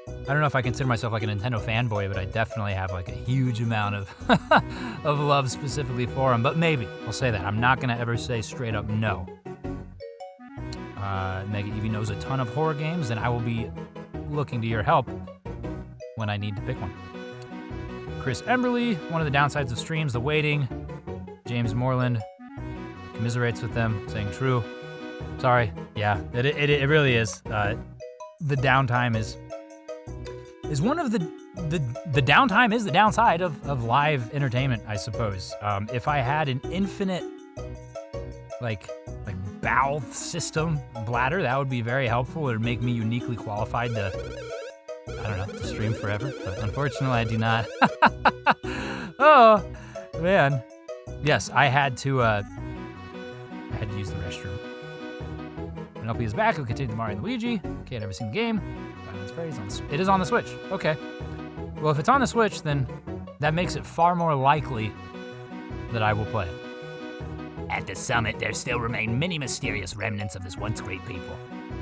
I don't know if I consider myself like a Nintendo fanboy, but I definitely have like a huge amount of of love specifically for them. But maybe, I'll say that. I'm not gonna ever say straight up no. Mega Evie knows a ton of horror games, and I will be looking to your help when I need to pick one. Chris Emberley, one of the downsides of streams, the waiting. James Moreland commiserates with them, saying true. Sorry, yeah, it really is. The downtime is one of the downtime is the downside of live entertainment, I suppose. If I had an infinite like bowel system bladder, that would be very helpful. It would make me uniquely qualified to, I don't know, to stream forever. But unfortunately, I do not. Oh man, yes, I had to use the restroom. Penelope is back. We'll continue to Mario and Luigi. Okay, I've never seen the game. It is on the Switch. Okay. Well, if it's on the Switch, then that makes it far more likely that I will play it. At the summit, there still remain many mysterious remnants of this once great people.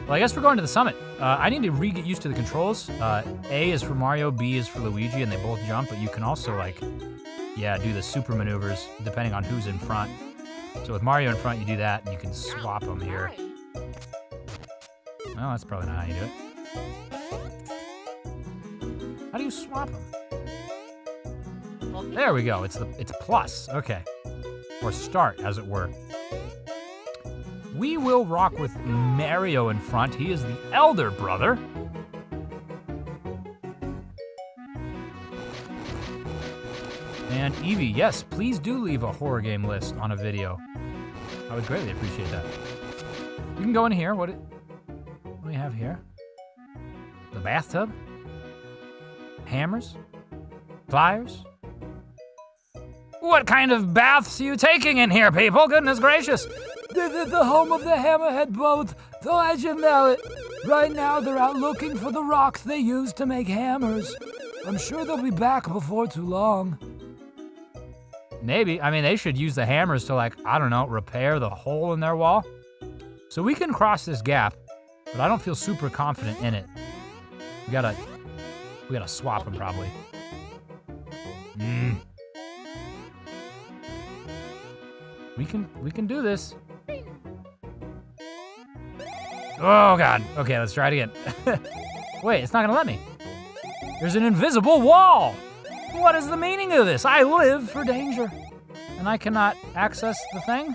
Well, I guess we're going to the summit. I need to get used to the controls. A is for Mario, B is for Luigi, and they both jump, but you can also, like, yeah, do the super maneuvers depending on who's in front. So with Mario in front, you do that, and you can swap them here. Well, that's probably not how you do it. How do you swap them? There we go. It's plus. Okay. Or start, as it were. We will rock with Mario in front. He is the elder brother. And Evie, yes, please do leave a horror game list on a video. I would greatly appreciate that. You can go in here. What do we have here? The bathtub? Hammers? Pliers? What kind of baths are you taking in here, people? Goodness gracious. This is the home of the Hammerhead Boat, the legend know it. Right now, they're out looking for the rocks they use to make hammers. I'm sure they'll be back before too long. Maybe. I mean, they should use the hammers to, like, I don't know, repair the hole in their wall. So we can cross this gap, but I don't feel super confident in it. We gotta swap them, probably. We can do this. Oh God. Okay, let's try it again. Wait, it's not gonna let me. There's an invisible wall. What is the meaning of this? I live for danger, and I cannot access the thing.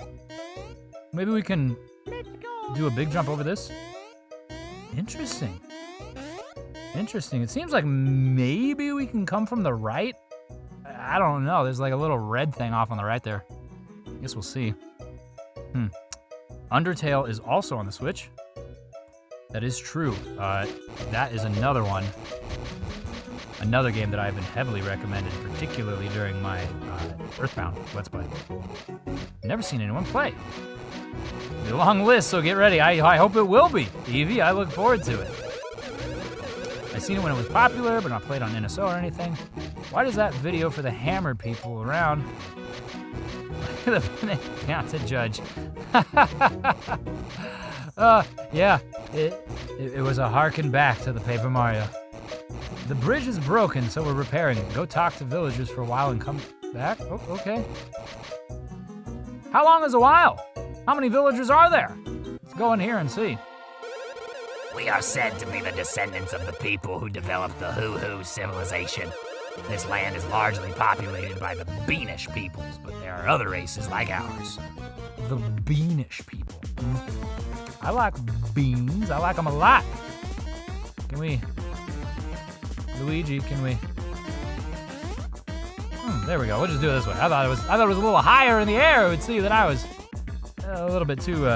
Maybe we can do a big jump over this. Interesting. Interesting. It seems like maybe we can come from the right. I don't know. There's like a little red thing off on the right there. I guess we'll see. Undertale is also on the Switch. That is true. That is another one. Another game that I've been heavily recommended, particularly during my Earthbound Let's Play. Never seen anyone play. It's a long list, so get ready. I hope it will be. Evie, I look forward to it. I seen it when it was popular, but not played on NSO or anything. Why does that video for the hammered people around? Yeah, to judge. Yeah, it was a harken back to the Paper Mario. The bridge is broken, so we're repairing it. Go talk to villagers for a while and come back. Oh, okay. How long is a while? How many villagers are there? Let's go in here and see. We are said to be the descendants of the people who developed the Hoo-Hoo civilization. This land is largely populated by the Beanish peoples, but there are other races like ours. The Beanish people. I like beans. I like them a lot. Can we... Luigi, can we... there we go. We'll just do it this way. I thought it was a little higher in the air. It would see that I was a little bit too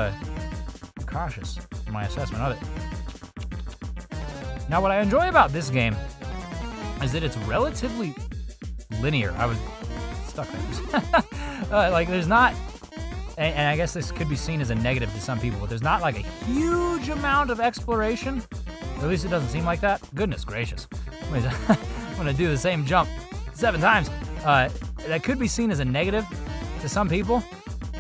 cautious in my assessment of it. Now, what I enjoy about this game is that it's relatively linear. I was stuck there. Like, there's not, and I guess this could be seen as a negative to some people, but there's not like a huge amount of exploration. Or at least it doesn't seem like that. Goodness gracious. I'm gonna do the same jump 7 times. That could be seen as a negative to some people,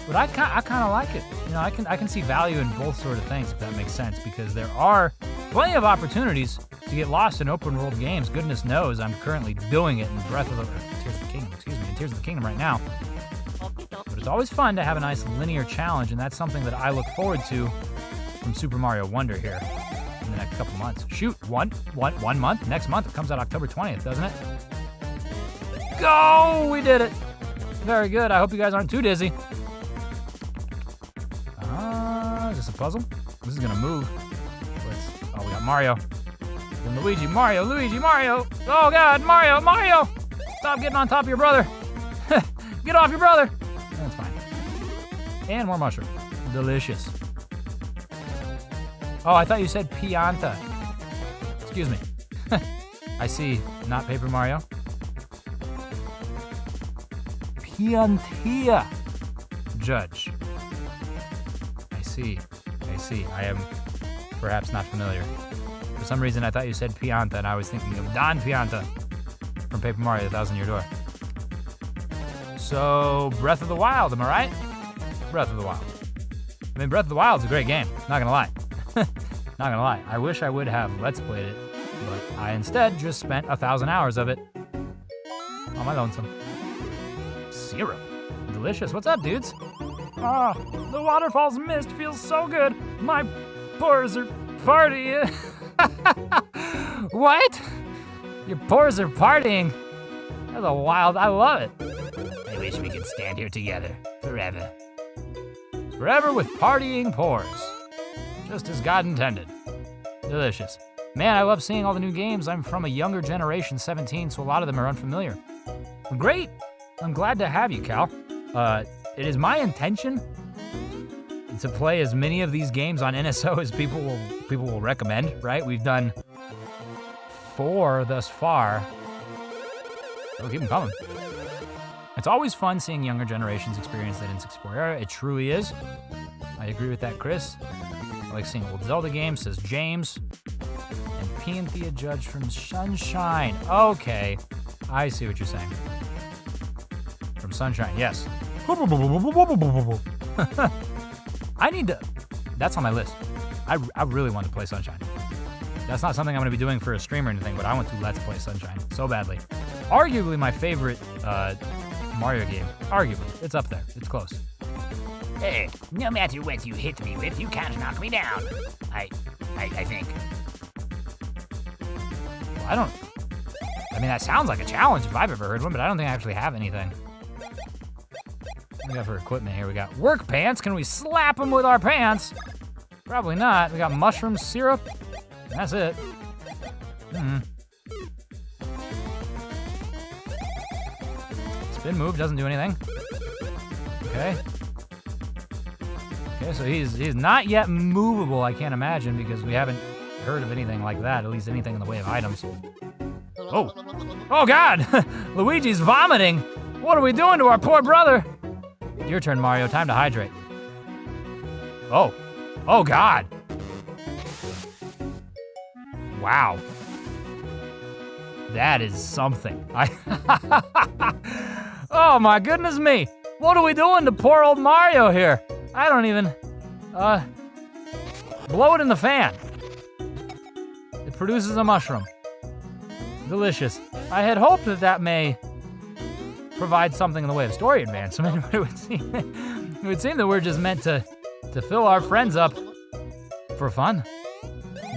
but I kind of like it. You know, I can see value in both sort of things, if that makes sense, because there are plenty of opportunities to get lost in open world games. Goodness knows I'm currently doing it in Tears of the Kingdom, in Tears of the Kingdom right now. But it's always fun to have a nice linear challenge, and that's something that I look forward to from Super Mario Wonder here in the next couple months. Shoot, one month? Next month, it comes out October 20th, doesn't it? Go! We did it! Very good. I hope you guys aren't too dizzy. Is this a puzzle? This is gonna move. Oh, we got Mario. And Luigi, Mario, Luigi, Mario! Oh God, Mario, Mario! Stop getting on top of your brother! Get off your brother! That's fine. And more mushroom. Delicious. Oh, I thought you said Pianta. Excuse me. I see, not Paper Mario. Piantia. Judge. I see. I am perhaps not familiar. For some reason, I thought you said Pianta, and I was thinking of Don Pianta from Paper Mario: The Thousand Year Door. So, Breath of the Wild, am I right? Breath of the Wild. I mean, Breath of the Wild's a great game, not gonna lie. Not gonna lie. I wish I would have Let's Played it, but I instead just spent 1,000 hours of it on my lonesome. Syrup. Delicious. What's up, dudes? Ah, the waterfall's mist feels so good. My pores are partying. What? Your pores are partying? That's a wild, I love it. I wish we could stand here together forever. Forever with partying pores. Just as God intended. Delicious. Man, I love seeing all the new games. I'm from a younger generation, 17, so a lot of them are unfamiliar. Great. I'm glad to have you, Cal. It is my intention to play as many of these games on NSO as people will recommend, right? We've done 4 thus far. We'll keep them coming. It's always fun seeing younger generations experience that N64 era. It truly is. I agree with that, Chris. I like seeing old Zelda games, says James. And Pianthea Judge from Sunshine. Okay, I see what you're saying. From Sunshine, yes. I need to, that's on my list. I really want to play Sunshine. That's not something I'm going to be doing for a stream or anything, but I want to Let's Play Sunshine so badly. Arguably my favorite Mario game. Arguably. It's up there. It's close. Hey, no matter what you hit me with, you can't knock me down. I think. Well, I mean, that sounds like a challenge if I've ever heard one, but I don't think I actually have anything. What do we got for equipment here? We got work pants. Can we slap them with our pants? Probably not. We got mushroom syrup. And that's it. Spin move doesn't do anything. Okay. Okay, so he's not yet movable, I can't imagine, because we haven't heard of anything like that, at least anything in the way of items. Oh. Oh, God! Luigi's vomiting! What are we doing to our poor brother? Your turn, Mario. Time to hydrate. Oh. Oh, God. Wow. That is something. Oh, my goodness me. What are we doing to poor old Mario here? I don't even... blow it in the fan. It produces a mushroom. Delicious. I had hoped that may provide something in the way of story advancement. It would seem that we're just meant to fill our friends up for fun.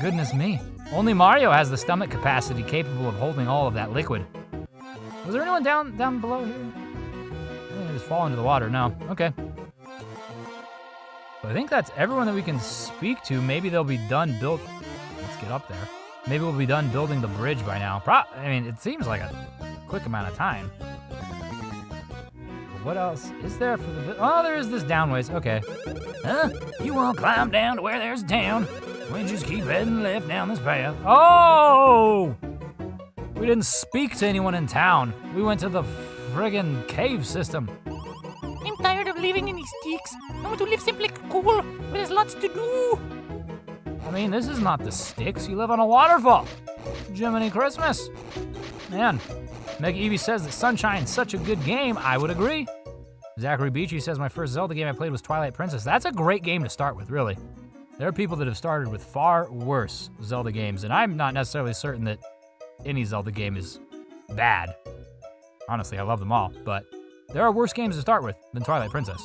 Goodness me. Only Mario has the stomach capacity capable of holding all of that liquid. Was there anyone down below here? I think they just fall into the water. No. Okay. So I think that's everyone that we can speak to. Maybe they'll be done built. Let's get up there. Maybe we'll be done building the bridge by now. I mean, it seems like a quick amount of time. What else is there for the... Oh, there is this downways. Okay. Huh? You won't climb down to where there's a town. We just keep heading left down this path. Oh! We didn't speak to anyone in town. We went to the friggin' cave system. I'm tired of living in these sticks. I want to live simply cool, where there's lots to do. I mean, this is not the sticks. You live on a waterfall. Jiminy Christmas. Man, Mega Eevee says that Sunshine's such a good game. I would agree. Zachary Beachy says my first Zelda game I played was Twilight Princess. That's a great game to start with, really. There are people that have started with far worse Zelda games, and I'm not necessarily certain that any Zelda game is bad. Honestly, I love them all, but there are worse games to start with than Twilight Princess.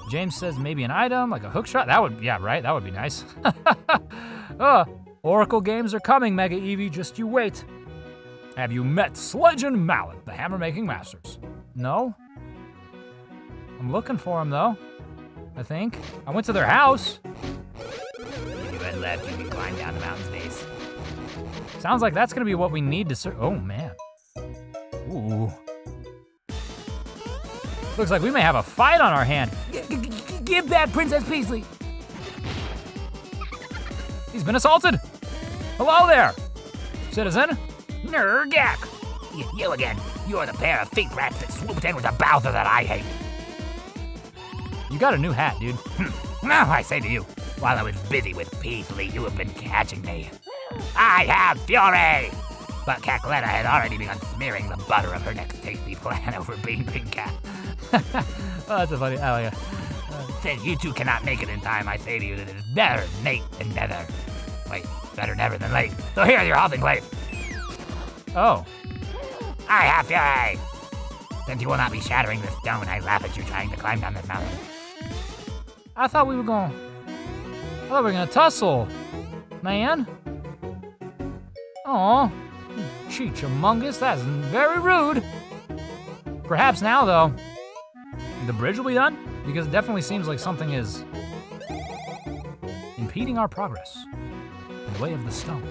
James says maybe an item, like a hook shot. That would, yeah, right? That would be nice. Oracle games are coming, Mega Eevee. Just you wait. Have you met Sledge and Mallet, the hammer-making masters? No? I'm looking for them, though. I think. I went to their house. If you head left, you can climb down the mountain's base. Sounds like that's gonna be what we need to oh, man. Ooh. Looks like we may have a fight on our hand. Give back Princess Peasley. He's been assaulted. Hello there, citizen. Nergak! You again. You're the pair of fake rats that swooped in with a Bowser that I hate. You got a new hat, dude. Now I say to you, while I was busy with Peasley, you have been catching me. I have fury! But Cackletta had already begun smearing the butter of her next tasty plan over Bean Cat. Oh, that's a funny, I like it. Since you two cannot make it in time, I say to you that it is better late than never. Wait, better never than late. So here are your halting place. Oh. I have fury! Since you will not be shattering this stone, I laugh at you trying to climb down this mountain. I thought we were gonna tussle, man. Aw, Cheechamungus, that's very rude. Perhaps now, though, the bridge will be done? Because it definitely seems like something is impeding our progress in the way of the stone.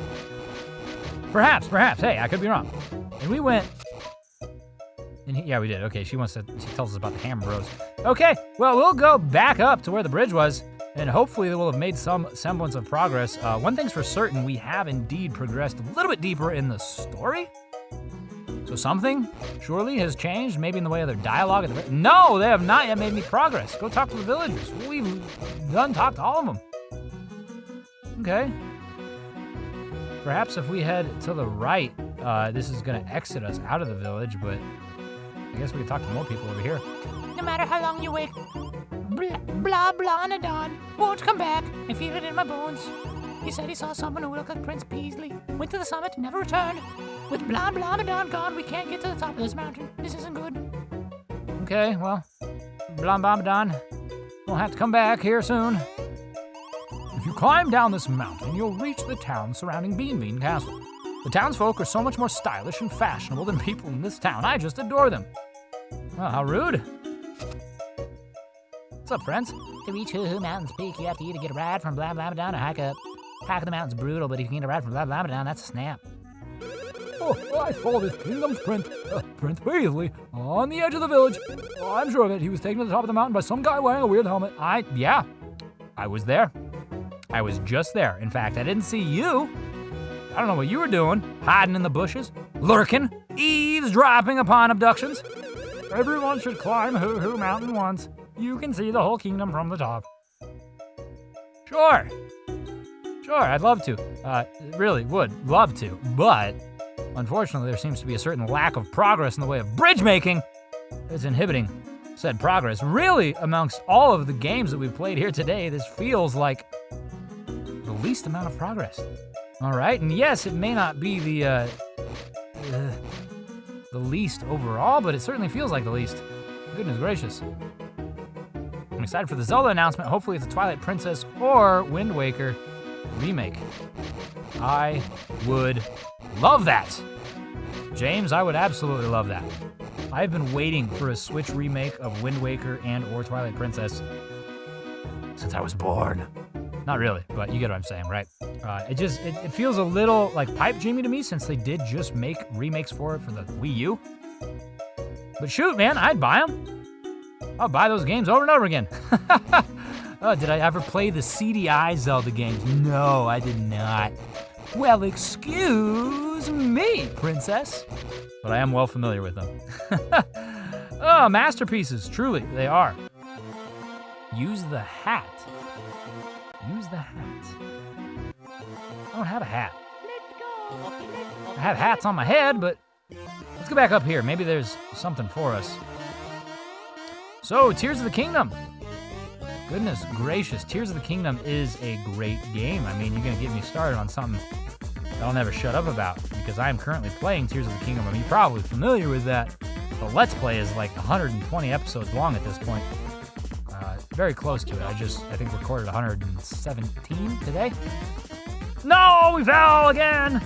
Perhaps, hey, I could be wrong. And we went, and yeah, we did. Okay, she tells us about the Hammer Bros. Okay, well, we'll go back up to where the bridge was, and hopefully we'll have made some semblance of progress. One thing's for certain, we have indeed progressed a little bit deeper in the story. So something surely has changed, maybe in the way of their dialogue. No, they have not yet made any progress. Go talk to the villagers. We've done talk to all of them. Okay. Perhaps if we head to the right, this is gonna exit us out of the village, but I guess we can talk to more people over here. No matter how long you wait, blah blah and a dawn won't come back. I feel it in my bones. He said he saw someone who looked like Prince Peasley. Went to the summit, never returned. With blah blah and a dawn gone, we can't get to the top of this mountain. This isn't good. Okay, well, blah blah dawn. We'll have to come back here soon. If you climb down this mountain, you'll reach the town surrounding Bean Castle. The townsfolk are so much more stylish and fashionable than people in this town. I just adore them. Well, how rude. What's up, friends? To reach Hoo Mountain's peak, you have to either get a ride from Blah Blah Down or hike up. Hike of the mountain's brutal, but if you can get a ride from Blah Blah Down, that's a snap. Oh, I saw this kingdom's prince, Prince Peasley, on the edge of the village. Oh, I'm sure of it. He was taken to the top of the mountain by some guy wearing a weird helmet. Yeah, I was there. I was just there. In fact, I didn't see you. I don't know what you were doing, hiding in the bushes, lurking, eavesdropping upon abductions. Everyone should climb Hoo Mountain once. You can see the whole kingdom from the top. Sure, I'd love to. Really would love to, but unfortunately, there seems to be a certain lack of progress in the way of bridge making that's inhibiting said progress. Really, amongst all of the games that we've played here today, this feels like the least amount of progress. All right, and yes, it may not be the least overall, but it certainly feels like the least. Goodness gracious. I'm excited for the Zelda announcement. Hopefully it's a Twilight Princess or Wind Waker remake. I would love that. James, I would absolutely love that. I've been waiting for a Switch remake of Wind Waker and or Twilight Princess since I was born. Not really, but you get what I'm saying, right? It feels a little like pipe dreamy to me since they did just make remakes for it for the Wii U. But shoot, man, I'd buy them. I'll buy those games over and over again. Oh, did I ever play the CDI Zelda games? No, I did not. Well, excuse me, princess. But I am well familiar with them. Oh, masterpieces, truly, they are. Use the hat. Use the hat. I don't have a hat. I have hats on my head, but let's go back up here. Maybe there's something for us. So, Tears of the Kingdom. Goodness gracious, Tears of the Kingdom is a great game. I mean, you're gonna get me started on something that I'll never shut up about because I am currently playing Tears of the Kingdom. I mean, you're probably familiar with that. The Let's Play is like 120 episodes long at this point. Very close to it. I think recorded 117 today. No, we fell again.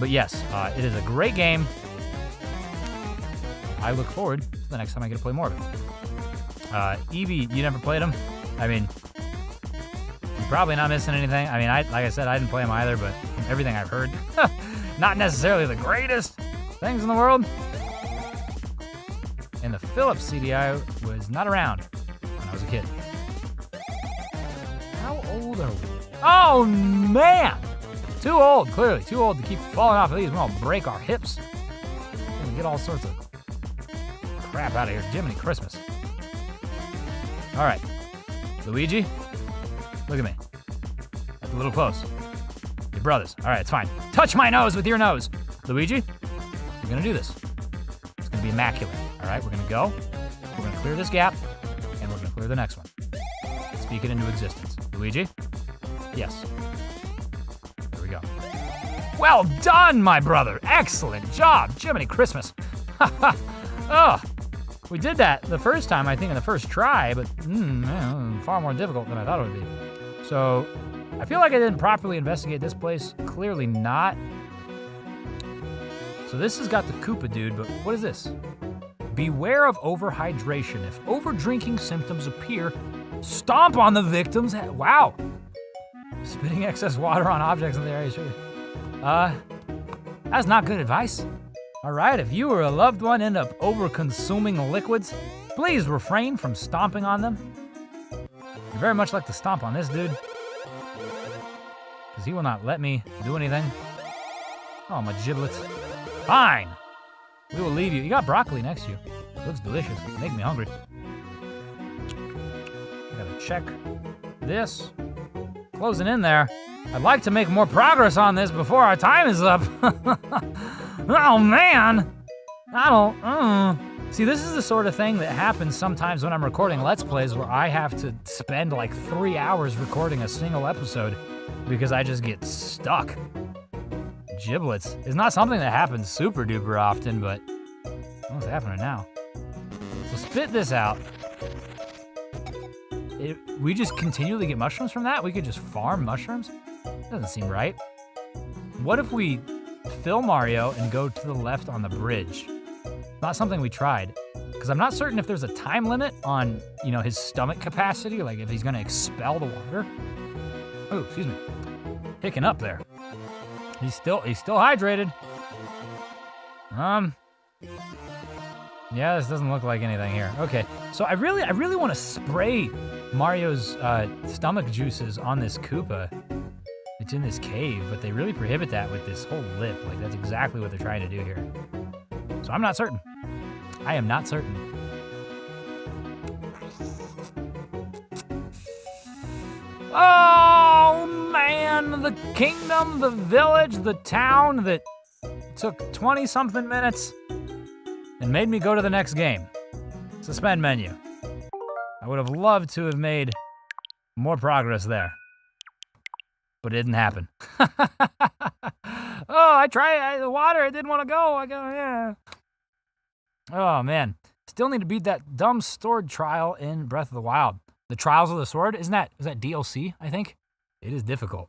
But yes, it is a great game. I look forward to the next time I get to play more of it. Evie, you never played them? I mean, you're probably not missing anything. I mean, like I said, I didn't play them either, but from everything I've heard, not necessarily the greatest things in the world. And the Philips CDI was not around when I was a kid. How old are we? Oh, man! Too old, clearly. Too old to keep falling off of these. We're going to break our hips. We're going to get all sorts of crap out of here. Jiminy Christmas. All right. Luigi, look at me. That's a little close. Your brothers. All right, it's fine. Touch my nose with your nose. Luigi, we're going to do this. It's going to be immaculate. All right, we're going to go. We're going to clear this gap, and we're going to clear the next one. Speak it into existence. Luigi? Yes. There we go. Well done, my brother. Excellent job. Jiminy Christmas. Oh, we did that the first time, I think, in the first try, but far more difficult than I thought it would be. So, I feel like I didn't properly investigate this place. Clearly not. So this has got the Koopa dude, but what is this? Beware of overhydration. If overdrinking symptoms appear, stomp on the victim's head. Wow. Spitting excess water on objects in the area. That's not good advice. All right, if you or a loved one end up over-consuming liquids, please refrain from stomping on them. You'd very much like to stomp on this dude, because he will not let me do anything. Oh, my giblets. Fine. We will leave you. You got broccoli next to you. It looks delicious. It's making me hungry. I gotta check this. Closing in there. I'd like to make more progress on this before our time is up. Oh, man. I don't... See, this is the sort of thing that happens sometimes when I'm recording Let's Plays where I have to spend like 3 hours recording a single episode because I just get stuck. Giblets. It's not something that happens super duper often, but what's happening now? So spit this out. We just continually get mushrooms from that? We could just farm mushrooms? Doesn't seem right. What if we fill Mario and go to the left on the bridge? Not something we tried, because I'm not certain if there's a time limit on, his stomach capacity, like if he's gonna expel the water. Oh, excuse me. Hicking up there. He's still hydrated. Yeah, this doesn't look like anything here. Okay, so I really want to spray Mario's stomach juices on this Koopa. It's in this cave, but they really prohibit that with this whole lip. Like, that's exactly what they're trying to do here. So I'm not certain. I am not certain. Oh, man, the kingdom, the village, the town that took 20-something minutes and made me go to the next game. Suspend menu. I would have loved to have made more progress there, but it didn't happen. Oh, I tried the water. It didn't want to go. Yeah. Oh, man. Still need to beat that dumb sword trial in Breath of the Wild. The Trials of the Sword, is that DLC, I think? It is difficult.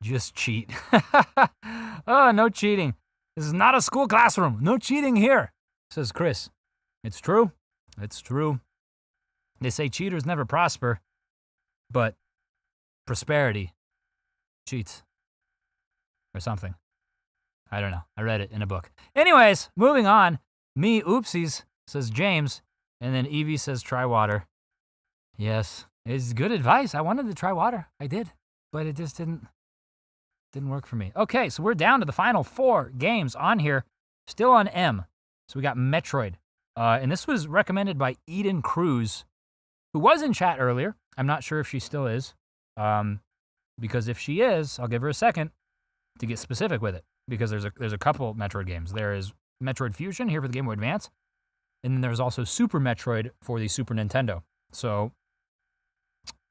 Just cheat. Oh, no cheating. This is not a school classroom. No cheating here, says Chris. It's true. It's true. They say cheaters never prosper, but prosperity cheats. Or something. I don't know. I read it in a book. Anyways, moving on. Me oopsies, says James. And then Evie says try water. Yes, it's good advice. I wanted to try water. I did. But it just didn't work for me. Okay, so we're down to the final 4 games on here. Still on M. So we got Metroid. And this was recommended by Eden Cruz, who was in chat earlier. I'm not sure if she still is. Because if she is, I'll give her a second to get specific with it. Because there's a couple Metroid games. There is Metroid Fusion here for the Game Boy Advance. And then there's also Super Metroid for the Super Nintendo. So,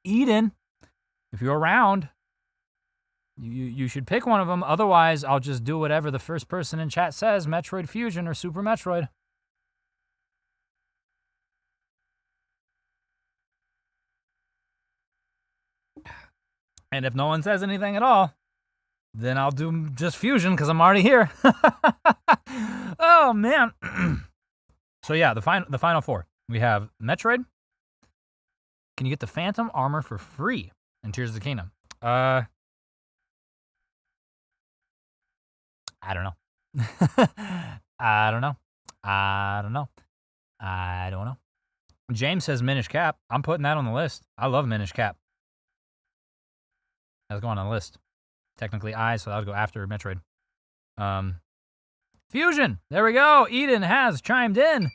Eden, if you're around, you should pick one of them. Otherwise, I'll just do whatever the first person in chat says, Metroid Fusion or Super Metroid. And if no one says anything at all, then I'll do just Fusion because I'm already here. Oh, man. So yeah, the final 4. We have Metroid. Can you get the Phantom Armor for free in Tears of the Kingdom? I don't know. I don't know. I don't know. I don't know. James says Minish Cap. I'm putting that on the list. I love Minish Cap. That's going on the list. Technically so that would go after Metroid. Fusion. There we go. Eden has chimed in.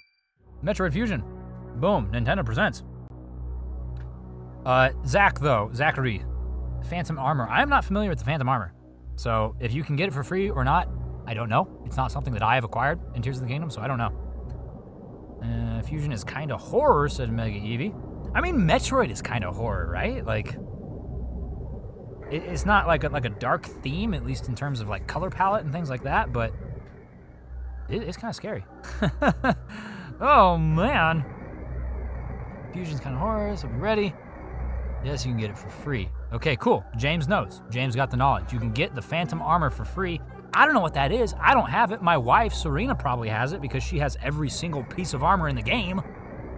Metroid Fusion. Boom. Nintendo presents. Zachary. Phantom Armor. I am not familiar with the Phantom Armor. So if you can get it for free or not, I don't know. It's not something that I have acquired in Tears of the Kingdom, so I don't know. Fusion is kind of horror, said Mega Eevee. I mean, Metroid is kind of horror, right? Like, it's not like a dark theme, at least in terms of like color palette and things like that, but it's kind of scary. Oh, man. Fusion's kind of horror, so be ready. Yes, you can get it for free. Okay, cool. James knows. James got the knowledge. You can get the Phantom Armor for free. I don't know what that is. I don't have it. My wife, Serena, probably has it because she has every single piece of armor in the game.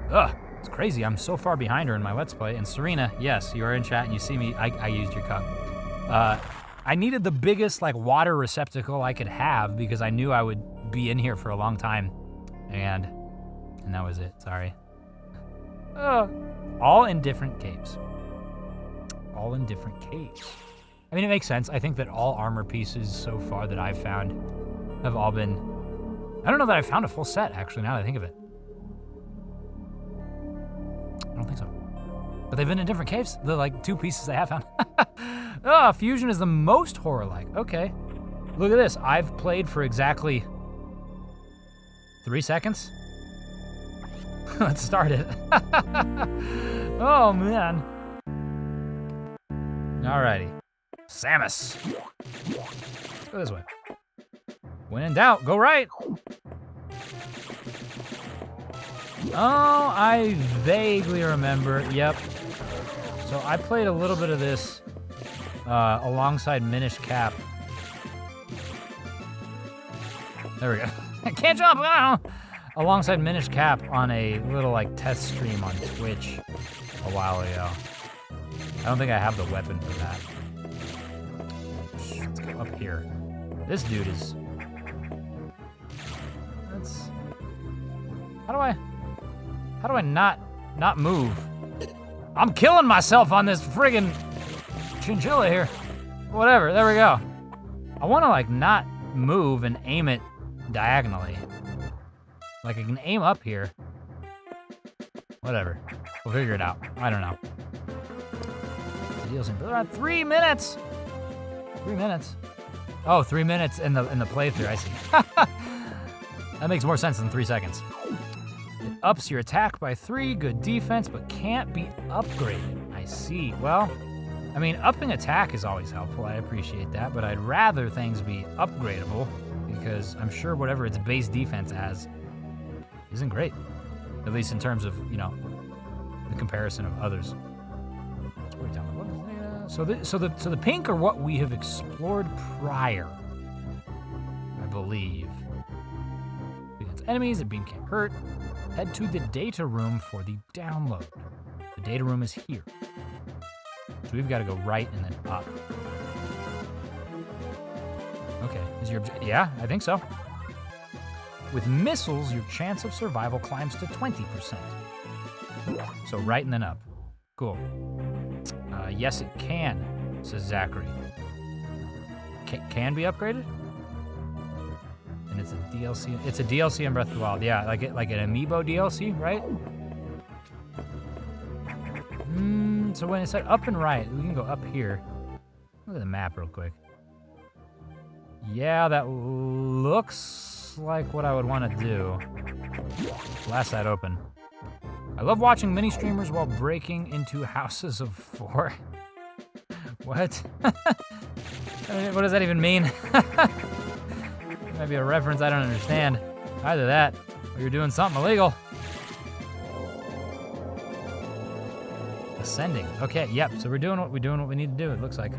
Ugh, it's crazy. I'm so far behind her in my Let's Play. And Serena, yes, you are in chat and you see me. I used your cup. I needed the biggest like water receptacle I could have because I knew I would be in here for a long time. And that was it. Sorry. All in different caves. All in different caves. I mean, it makes sense. I think that all armor pieces so far that I've found have all been... I don't know that I've found a full set, actually, now that I think of it. I don't think so. But they've been in different caves. The, like, 2 pieces I have found. Fusion is the most horror-like. Okay. Look at this. I've played for exactly 3 seconds. Let's start it. Oh, man. Alrighty. Samus. Let's go this way. When in doubt, go right. Oh, I vaguely remember. Yep. So I played a little bit of this alongside Minish Cap. There we go. I can't jump. Oh. Alongside Minish Cap on a little like test stream on Twitch a while ago. I don't think I have the weapon for that. Let's go up here. This dude is... How do I not move? I'm killing myself on this friggin' chinchilla here. Whatever, there we go. I wanna like not move and aim it diagonally. Like I can aim up here. Whatever, we'll figure it out. I don't know. We're at 3 minutes. 3 minutes. Oh, 3 minutes in the playthrough. I see. That makes more sense than 3 seconds. It ups your attack by 3. Good defense, but can't be upgraded. I see. Well, I mean, upping attack is always helpful. I appreciate that, but I'd rather things be upgradable because I'm sure whatever its base defense has isn't great. At least in terms of, you know, the comparison of others. So the pink are what we have explored prior, I believe. Against enemies, the beam can't hurt. Head to the data room for the download. The data room is here. So we've got to go right and then up. Okay, is your yeah, I think so. With missiles, your chance of survival climbs to 20%. So right and then up. Cool. Yes, it can, says Zachary. Can be upgraded? And it's a DLC. It's a DLC in Breath of the Wild. Yeah, like an amiibo DLC, right? So when it's up and right, we can go up here. Look at the map real quick. Yeah, that looks like what I would want to do. Blast that open. I love watching mini streamers while breaking into houses of 4. What? What does that even mean? Maybe a reference I don't understand. Either that, or you're doing something illegal. Ascending. Okay, yep. So we're doing what we need to do. It looks like.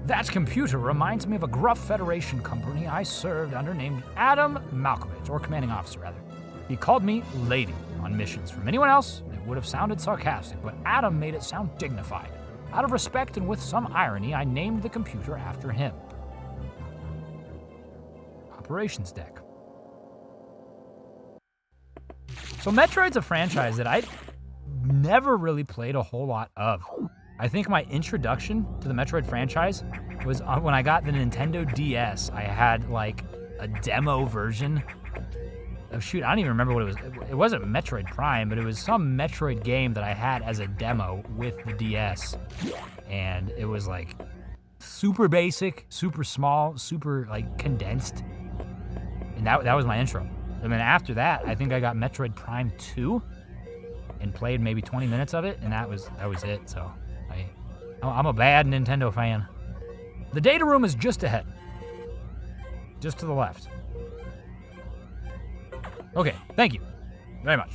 That computer reminds me of a gruff Federation company I served under named Adam Malkovich, or commanding officer rather. He called me Lady on missions. From anyone else, it would have sounded sarcastic, but Adam made it sound dignified. Out of respect and with some irony, I named the computer after him. Operations deck. So Metroid's a franchise that I never really played a whole lot of. I think my introduction to the Metroid franchise was when I got the Nintendo DS. I had like a demo version of, shoot, I don't even remember what it was. It wasn't Metroid Prime, but it was some Metroid game that I had as a demo with the DS. And it was like super basic, super small, super like condensed. And that was my intro. And then after that, I think I got Metroid Prime 2 and played maybe 20 minutes of it, and that was it. So I'm a bad Nintendo fan. The data room is just ahead. Just to the left. Okay, thank you very much.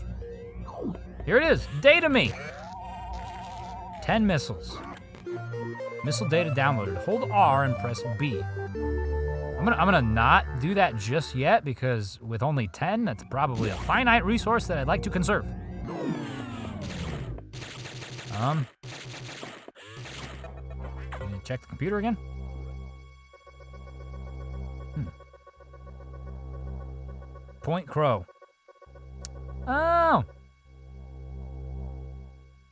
Here it is, data me. 10 missiles. Missile data downloaded. Hold R and press B. I'm gonna not do that just yet because with only 10, that's probably a finite resource that I'd like to conserve. Check the computer again. Point Crow. Oh.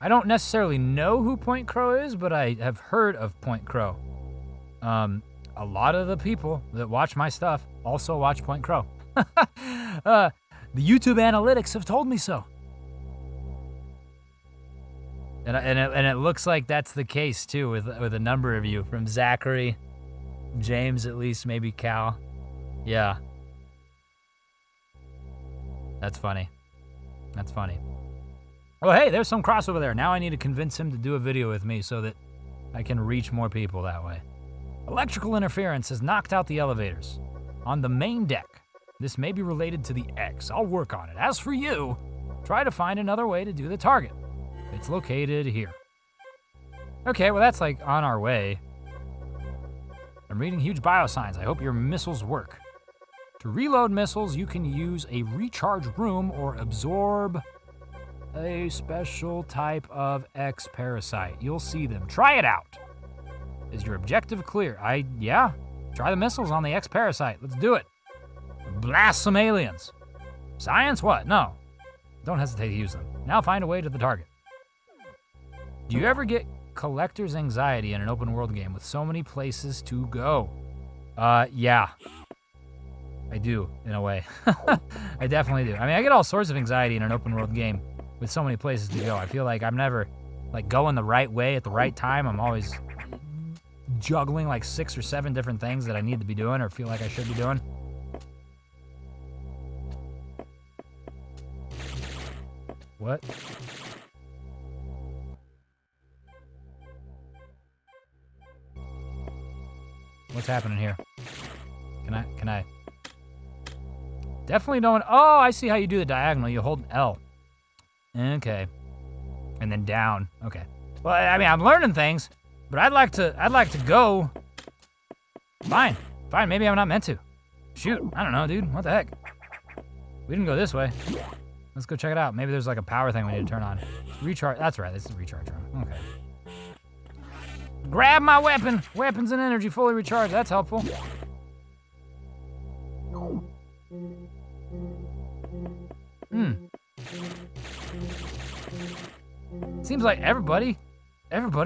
I don't necessarily know who Point Crow is, but I have heard of Point Crow. A lot of the people that watch my stuff also watch Point Crow. The YouTube analytics have told me so. And it looks like that's the case too with a number of you, from Zachary, James at least, maybe Cal. Yeah. That's funny. That's funny. Oh, hey, there's some crossover there. Now I need to convince him to do a video with me so that I can reach more people that way. Electrical interference has knocked out the elevators. On the main deck, this may be related to the X. I'll work on it. As for you, try to find another way to do the target. It's located here. Okay, well that's like on our way. I'm reading huge biosigns. I hope your missiles work. To reload missiles, you can use a recharge room or absorb a special type of X parasite. You'll see them. Try it out. Is your objective clear? Yeah. Try the missiles on the X parasite. Let's do it. Blast some aliens. Science? What? No. Don't hesitate to use them. Now find a way to the target. Do you ever get collector's anxiety in an open world game with so many places to go? Yeah. I do, in a way. I definitely do. I mean, I get all sorts of anxiety in an open world game with so many places to go. I feel like I'm never like going the right way at the right time. I'm always juggling like 6 or 7 different things that I need to be doing or feel like I should be doing. What? What's happening here? Can I? Definitely don't. Oh, I see how you do the diagonal. You hold L. Okay. And then down. Okay. Well, I mean, I'm learning things. But I'd like to go. Fine, maybe I'm not meant to. Shoot, I don't know, dude, what the heck? We didn't go this way. Let's go check it out. Maybe there's like a power thing we need to turn on. Recharge, that's right, this is a recharge room, okay. Grab my weapon. Weapons and energy fully recharged, that's helpful. Seems like everybody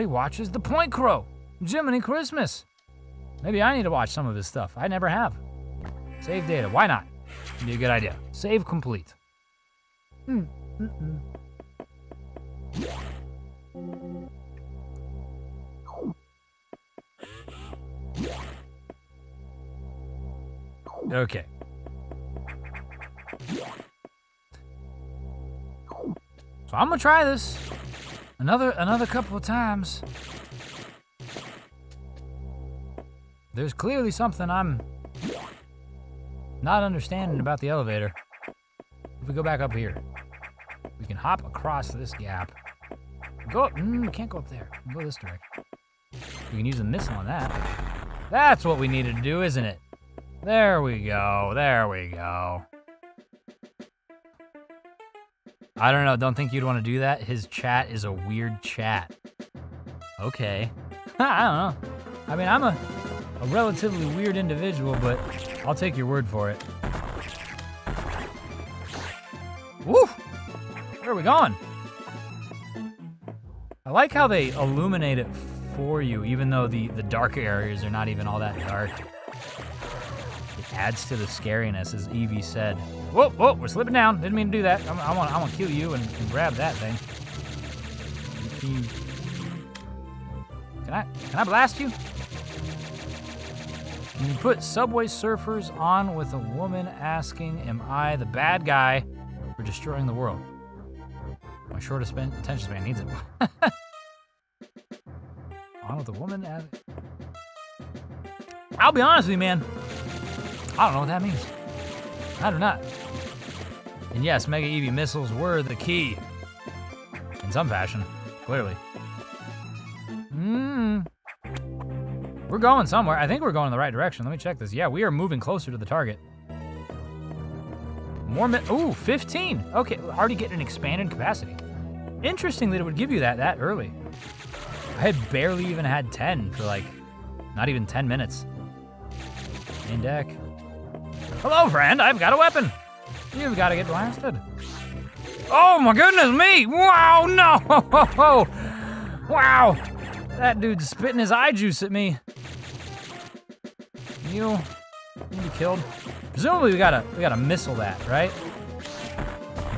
watches the Point Crow. Jiminy Christmas. Maybe I need to watch some of his stuff. I never have. Save data, why not? Be a good idea. Save complete. Okay. So I'm gonna try this another couple of times. There's clearly something I'm not understanding about the elevator. If we go back up here, we can hop across this gap. Go up, we can't go up there. We can go this direction. We can use a missile on that. That's what we needed to do, isn't it? There we go, there we go. I don't know, don't think you'd want to do that? His chat is a weird chat. Okay. I don't know. I mean, I'm a relatively weird individual, but I'll take your word for it. Woo! Where are we going? I like how they illuminate it for you, even though the darker areas are not even all that dark. It adds to the scariness, as Evie said. Whoa, whoa, we're slipping down. Didn't mean to do that. I want to kill you and grab that thing. Can I blast you? Can you put Subway Surfers on with a woman asking, am I the bad guy for destroying the world? My shortest attention span needs it. On with a woman asking. I'll be honest with you, man. I don't know what that means. I do not. And yes, Mega EV missiles were the key. In some fashion, clearly. We're going somewhere. I think we're going in the right direction. Let me check this. Yeah, we are moving closer to the target. More ooh, 15. Okay, already getting an expanded capacity. Interesting that it would give you that early. I had barely even had 10 for like, not even 10 minutes. Main deck. Hello, friend, I've got a weapon. You've got to get blasted. Oh my goodness me! Wow, no! Wow! That dude's spitting his eye juice at me. You need to be killed. Presumably we gotta missile that, right?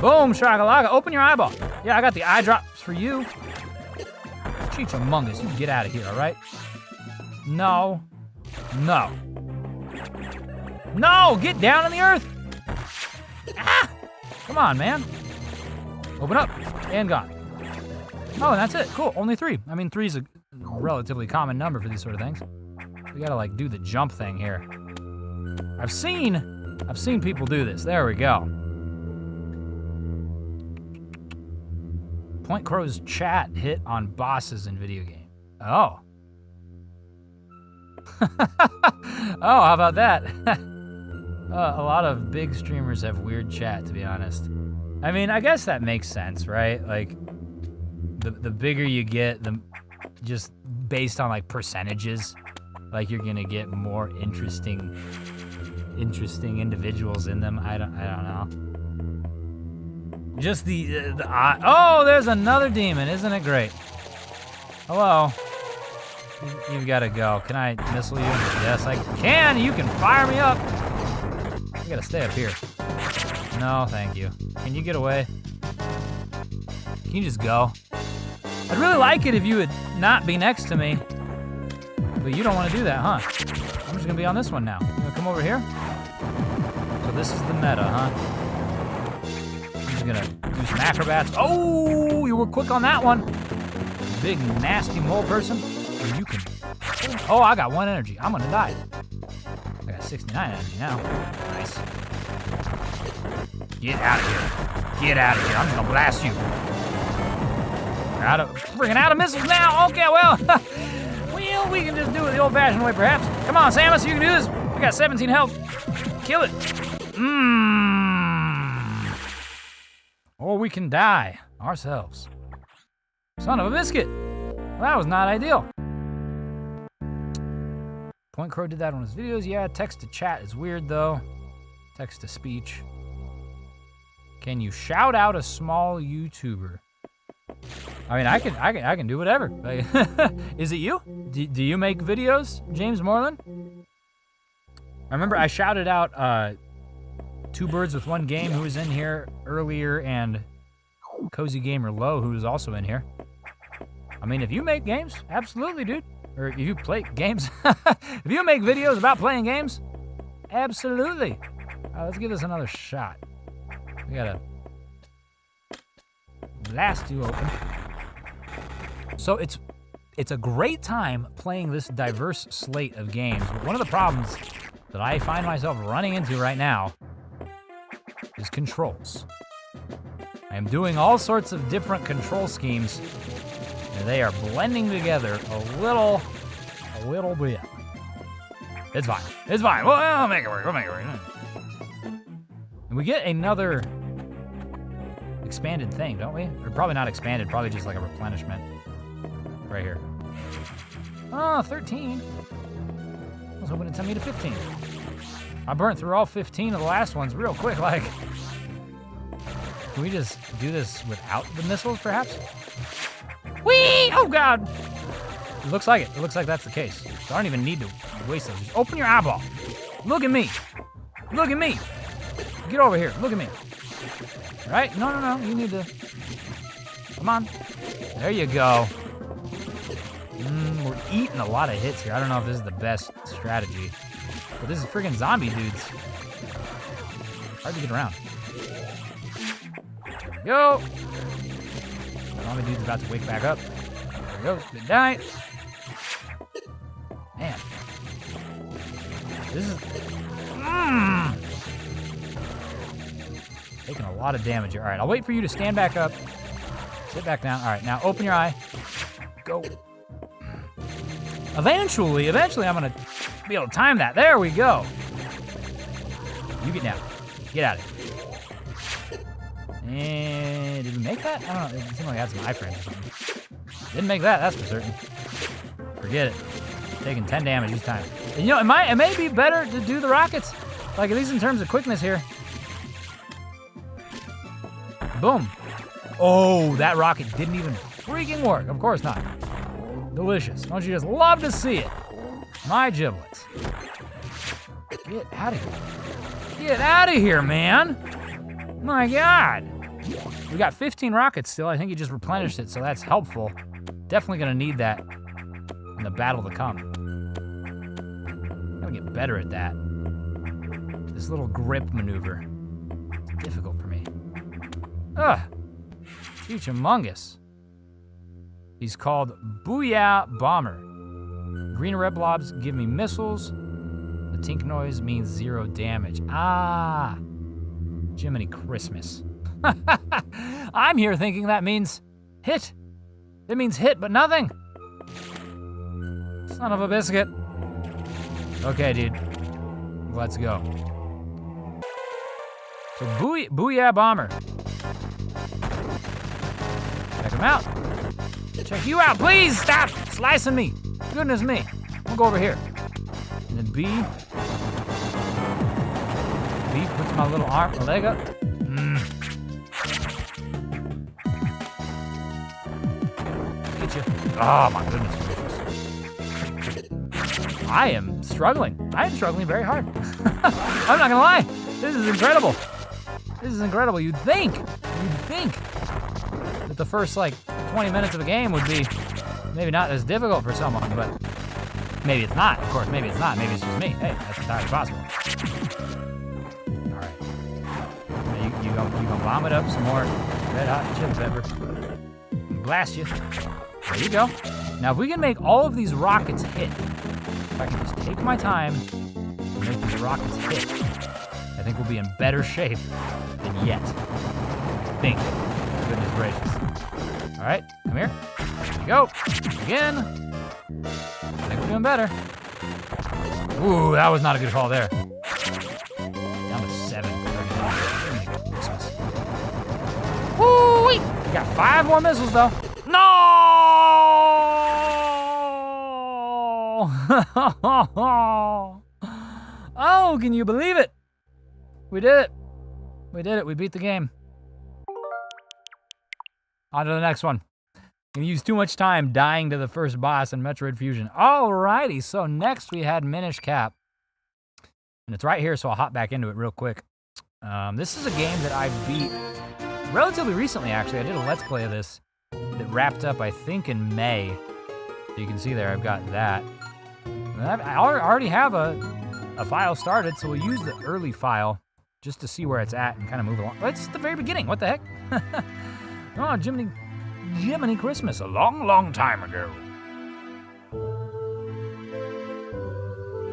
Boom, shakalaka, open your eyeball. Yeah, I got the eye drops for you. Cheechamungus, you get out of here, all right? No. No. No, get down on the earth. Ah! Come on, man. Open up, and gone. Oh, and that's it, cool, only 3. I mean, 3 is a relatively common number for these sort of things. We gotta like do the jump thing here. I've seen people do this, there we go. Point Crow's chat hit on bosses in video game. Oh. Oh, how about that? A lot of big streamers have weird chat, to be honest. I mean, I guess that makes sense, right? Like, the bigger you get, the just based on like percentages, like you're gonna get more interesting individuals in them. I don't know. Just the oh, there's another demon, isn't it great? Hello. You've got to go. Can I missile you? Yes, I can. You can fire me up. I gotta stay up here. No, thank you. Can you get away? Can you just go? I'd really like it if you would not be next to me. But you don't want to do that, huh? I'm just gonna be on this one now. You wanna come over here? So this is the meta, huh? I'm just gonna do some acrobats. Oh, you were quick on that one. Big, nasty mole person. Or you can... Oh, I got 1 energy. I'm gonna die. I got 69 energy now. Nice. Get out of here. Get out of here. I'm just gonna blast you. Freaking out of missiles now. Okay, well, Well, we can just do it the old-fashioned way, perhaps. Come on, Samus, you can do this. We got 17 health. Kill it. Or we can die ourselves. Son of a biscuit. Well, that was not ideal. Point Crow did that on his videos. Yeah, text to chat is weird, though. Text to speech. Can you shout out a small YouTuber? I mean, I can do whatever. Is it you? Do you make videos, James Moreland? I remember I shouted out Two Birds with One Game, who was in here earlier, and Cozy Gamer Low, who was also in here. I mean, if you make games, absolutely, dude. Or if you play games, if you make videos about playing games, absolutely. Let's give this another shot. We gotta blast you open. So it's a great time playing this diverse slate of games. But one of the problems that I find myself running into right now is controls. I am doing all sorts of different control schemes, and they are blending together a little bit. It's fine. It's fine. We'll make it work. We'll make it work. And we get another expanded thing, don't we? Or probably not expanded, probably just like a replenishment. Right here. Oh, 13. I was hoping it'd send me to 15. I burnt through all 15 of the last ones real quick, like. Can we just do this without the missiles, perhaps? Whee! Oh, God! It looks like it. It looks like that's the case. So I don't even need to waste those. Just open your eyeball. Look at me. Look at me. Get over here. Look at me. All right? No. You need to... Come on. There you go. We're eating a lot of hits here. I don't know if this is the best strategy. But this is freaking zombie dudes. Hard to get around. There we go. Zombie dude's about to wake back up. There we go. Good night. Man. This is... Taking a lot of damage here. All right, I'll wait for you to stand back up. Sit back down. All right, now open your eye. Go. Eventually, I'm gonna be able to time that. There we go. You get down. Get out of here. And did we make that? I don't know. It seemed like I had some iframes or something. Didn't make that, that's for certain. Forget it. Taking 10 damage each time. And you know, it may be better to do the rockets. Like, at least in terms of quickness here. Boom. Oh, that rocket didn't even freaking work. Of course not. Delicious. Don't you just love to see it? My giblets. Get out of here. Get out of here, man. My God. We got 15 rockets still. I think he just replenished it, so that's helpful. Definitely gonna need that in the battle to come. I'm gonna get better at that. This little grip maneuver. It's difficult for me. Ugh. Huge humongous. He's called Booyah Bomber. Green red blobs give me missiles. The tink noise means 0 damage. Ah. Jiminy Christmas. I'm here thinking that means hit. It means hit, but nothing. Son of a biscuit. Okay, dude. Let's go. So Booyah Bomber. Check him out. Check you out, please. Stop slicing me. Goodness me. We'll go over here. And then B puts my little arm, my leg up. Get you. Oh my goodness gracious. I am struggling very hard. I'm not gonna lie. This is incredible. This is incredible. You'd think that the first like 20 minutes of a game would be maybe not as difficult for someone, but maybe it's not. Of course, maybe it's not. Maybe it's just me. Hey, that's entirely possible. All right. Now you gonna vomit up some more red hot chili pepper. Blast you. There you go. Now, if we can make all of these rockets hit, if I can just take my time and make these rockets hit, I think we'll be in better shape than yet. I think. Goodness gracious. All right, come here. Here we go. Again. think we're doing better. Ooh, that was not a good call there. Down to 7. Christmas. Woo-wee! We got 5 more missiles, though. No! Oh, can you believe it? We did it. We did it. We beat the game. On to the next one. You used too much time dying to the first boss in Metroid Fusion. Alrighty, so next we had Minish Cap. And it's right here, so I'll hop back into it real quick. This is a game that I beat relatively recently, actually. I did a Let's Play of this that wrapped up, I think, in May. So you can see there, I've got that. And I already have a file started, so we'll use the early file just to see where it's at and kind of move along. It's the very beginning, what the heck? Oh, Jiminy Christmas, a long, long time ago.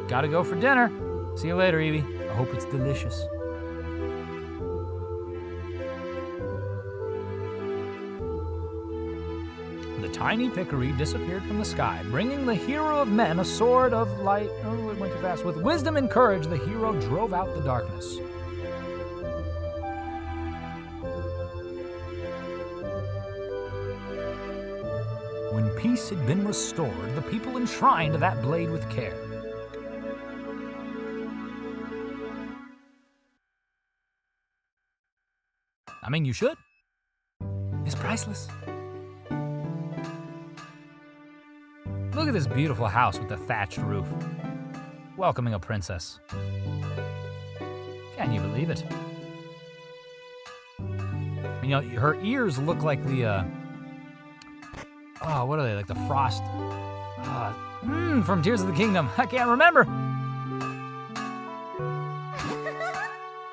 Gotta go for dinner. See you later, Evie. I hope it's delicious. The tiny Pickery disappeared from the sky, bringing the hero of men a sword of light. Oh, it went too fast. With wisdom and courage, the hero drove out the darkness. When peace had been restored, the people enshrined that blade with care. I mean, you should. It's priceless. Look at this beautiful house with the thatched roof, welcoming a princess. Can you believe it? You know, her ears look like the, oh, what are they, like the frost? From Tears of the Kingdom. I can't remember.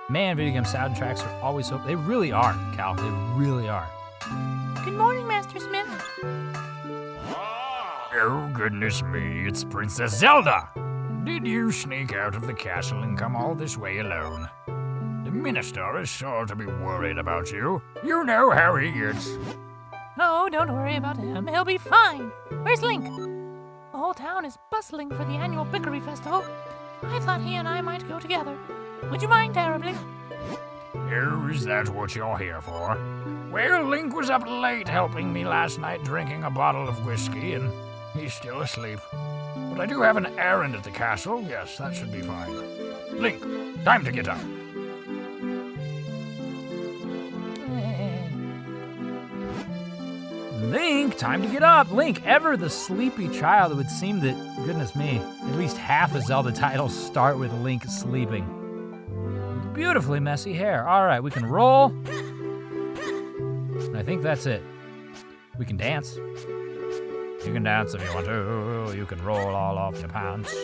Man, video game soundtracks are always so... They really are, Cal. They really are. Good morning, Master Smith. Oh, goodness me, it's Princess Zelda. Did you sneak out of the castle and come all this way alone? The minister is sure to be worried about you. You know how he gets. Oh, don't worry about him. He'll be fine. Where's Link? The whole town is bustling for the annual Pickery Festival. I thought he and I might go together. Would you mind terribly? Oh, is that what you're here for? Well, Link was up late helping me last night drinking a bottle of whiskey, and he's still asleep. But I do have an errand at the castle. Yes, that should be fine. Link, time to get up. Link, time to get up. Link, ever the sleepy child. It would seem that, goodness me, at least half of Zelda titles start with Link sleeping. With beautifully messy hair. All right, we can roll. And I think that's it. We can dance. You can dance if you want to. You can roll all off your pants.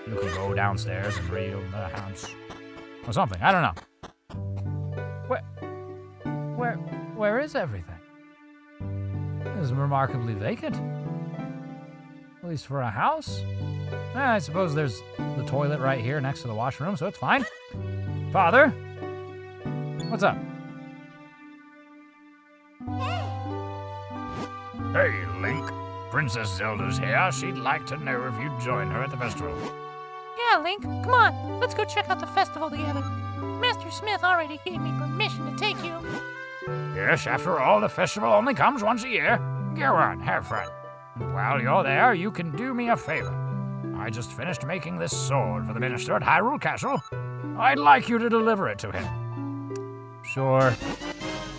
You can go downstairs and reel the house. Or something, I don't know. Where is everything? It is remarkably vacant. At least for a house. I suppose there's the toilet right here next to the washroom, so it's fine. Father? What's up? Hey, Link. Princess Zelda's here. She'd like to know if you'd join her at the festival. Yeah, Link, come on. Let's go check out the festival together. Master Smith already gave me permission to take you. Yes, after all, the festival only comes once a year. Go on, have fun. And while you're there, you can do me a favor. I just finished making this sword for the minister at Hyrule Castle. I'd like you to deliver it to him. Sure.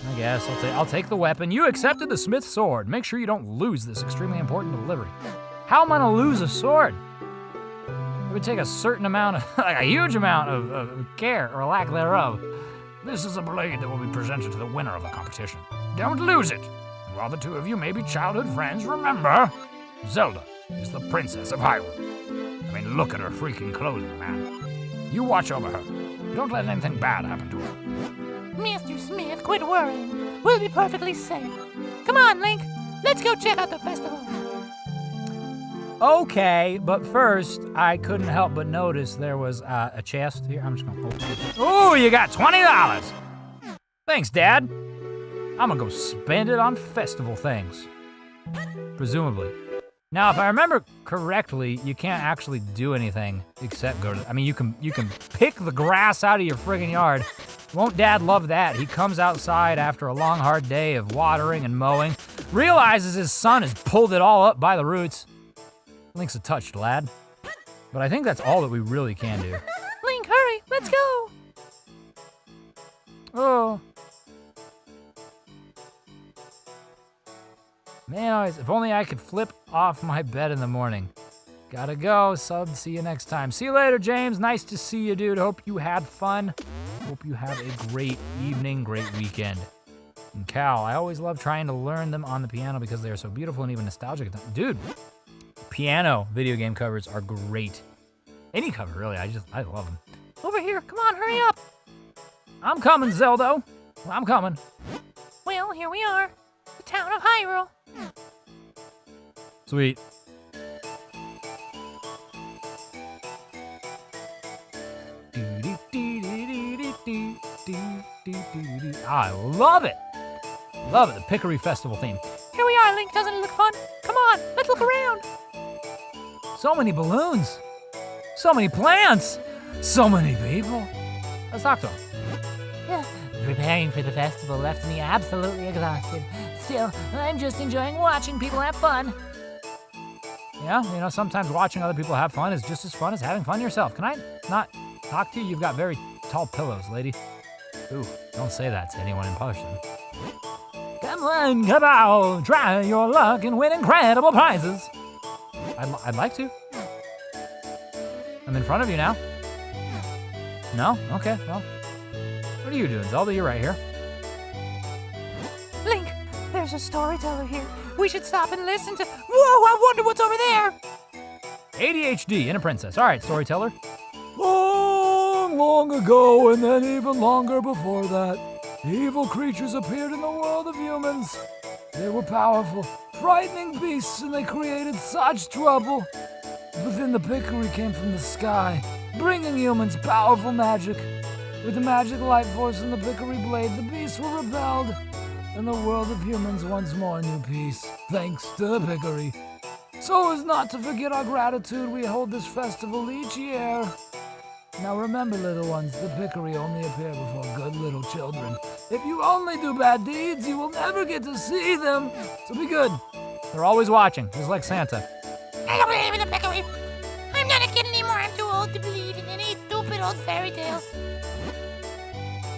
I guess I'll take the weapon. You accepted the Smith sword. Make sure you don't lose this extremely important delivery. How am I gonna lose a sword? It would take a certain amount of, like a huge amount of care or lack thereof. This is a blade that will be presented to the winner of the competition. Don't lose it. And while the two of you may be childhood friends, remember, Zelda is the princess of Hyrule. I mean, look at her freaking clothing, man. You watch over her. Don't let anything bad happen to her. Master Smith, quit worrying. We'll be perfectly safe. Come on, Link. Let's go check out the festival. Okay, but first, I couldn't help but notice there was a chest here. I'm just gonna open it. Ooh, you got $20. Thanks, Dad. I'm gonna go spend it on festival things. Presumably. Now, if I remember correctly, you can't actually do anything except go to, I mean, you can pick the grass out of your friggin' yard. Won't Dad love that? He comes outside after a long, hard day of watering and mowing, realizes his son has pulled it all up by the roots. Link's a touched lad. But I think that's all that we really can do. Link, hurry, let's go. Oh. Man, if only I could flip off my bed in the morning. Gotta go, sub. See you next time. See you later, James. Nice to see you, dude. Hope you had fun. Hope you have a great evening, great weekend. And Cal, I always love trying to learn them on the piano because they are so beautiful and even nostalgic. Dude, piano video game covers are great. Any cover, really. I love them. Over here, come on, hurry up. I'm coming, Zeldo. I'm coming. Well, here we are, the town of Hyrule. Sweet. I love it. Love it, the Pickery Festival theme. Here we are, Link. Doesn't it look fun? Come on, let's look around. So many balloons. So many plants. So many people. Let's talk to them. Preparing for the festival left me absolutely exhausted. Still, I'm just enjoying watching people have fun. Yeah, you know, sometimes watching other people have fun is just as fun as having fun yourself. Can I not talk to you? You've got very tall pillows, lady. Ooh, don't say that to anyone in public. Come on, come out, try your luck and win incredible prizes. I'd like to. I'm in front of you now. No? Okay, well. What are you doing, Zelda? You're right here. Link, there's a storyteller here. We should stop and listen to... Whoa, I wonder what's over there. ADHD and a princess. All right, storyteller. Long, long ago, and then even longer before that, evil creatures appeared in the world of humans. They were powerful, frightening beasts, and they created such trouble. But then the Pickery came from the sky, bringing humans powerful magic. With the magic light force and the Pickery blade, the beasts were repelled, and the world of humans once more knew peace, thanks to the Pickery. So as not to forget our gratitude, we hold this festival each year. Now remember, little ones, the Pickery only appear before good little children. If you only do bad deeds, you will never get to see them. So be good. They're always watching, just like Santa. I don't believe in the Pickery. I'm not a kid anymore. I'm too old to believe in any stupid old fairy tales.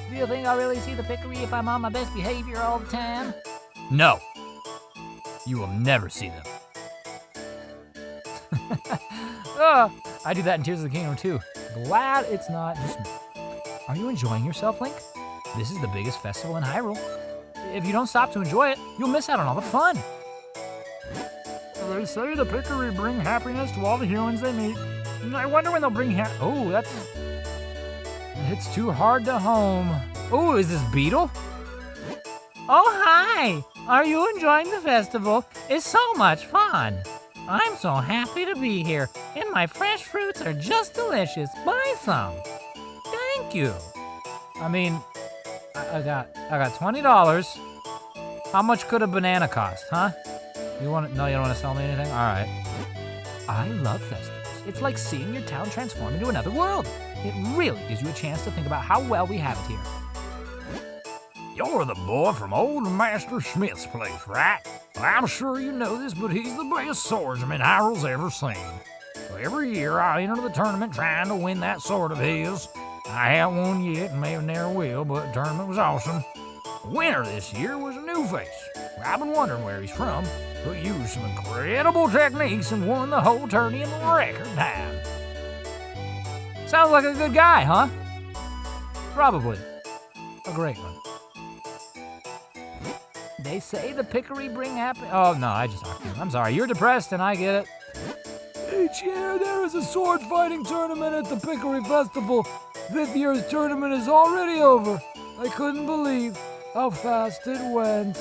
Do you think I'll really see the Pickery if I'm on my best behavior all the time? No. You will never see them. I do that in Tears of the Kingdom too. Glad it's not just me. Are you enjoying yourself, Link? This is the biggest festival in Hyrule. If you don't stop to enjoy it, you'll miss out on all the fun. They say the Pickery bring happiness to all the humans they meet. I wonder when they'll bring Oh, that's... It hits too hard to home. Oh, is this Beetle? Oh, hi! Are you enjoying the festival? It's so much fun. I'm so happy to be here, and my fresh fruits are just delicious. Buy some. Thank you. I mean, I got $20. How much could a banana cost, huh? You don't want to sell me anything? All right. I love festivals. It's like seeing your town transform into another world. It really gives you a chance to think about how well we have it here. You're the boy from old Master Smith's place, right? Well, I'm sure you know this, but he's the best swordsman Hyrule's ever seen. So every year I enter the tournament trying to win that sword of his. I haven't won yet and may never will, but the tournament was awesome. The winner this year was a new face. I've been wondering where he's from, but used some incredible techniques and won the whole tourney in record time. Sounds like a good guy, huh? Probably. A great one. They say the Pickery bring happiness. Oh, no, I just talked to you. I'm sorry. You're depressed, and I get it. Each year there is a sword fighting tournament at the Pickery Festival. This year's tournament is already over. I couldn't believe how fast it went.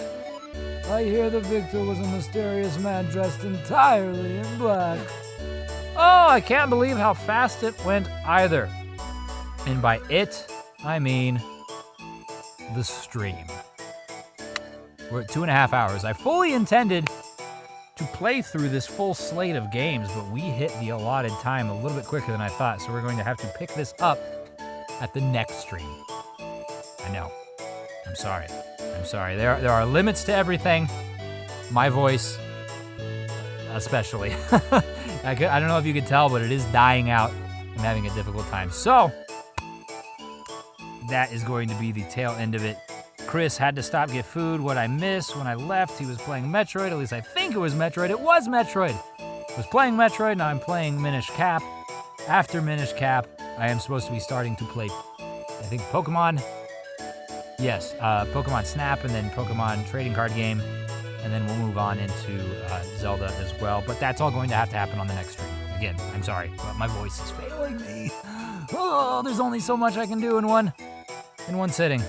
I hear the victor was a mysterious man dressed entirely in black. Oh, I can't believe how fast it went either. And by it, I mean the stream. We're at 2.5 hours. I fully intended to play through this full slate of games, but we hit the allotted time a little bit quicker than I thought, so we're going to have to pick this up at the next stream. I know. I'm sorry. I'm sorry. There are limits to everything. My voice, especially. I don't know if you could tell, but it is dying out. I'm having a difficult time. So, that is going to be the tail end of it. Chris had to stop get food. What I missed when I left, he was playing Metroid. At least I think it was Metroid. It was Metroid. I was playing Metroid, now I'm playing Minish Cap. After Minish Cap, I am supposed to be starting to play, I think, Pokemon. Yes, Pokemon Snap, and then Pokemon Trading Card Game. And then we'll move on into Zelda as well. But that's all going to have to happen on the next stream. Again, I'm sorry, but my voice is failing me. Oh, there's only so much I can do in one sitting.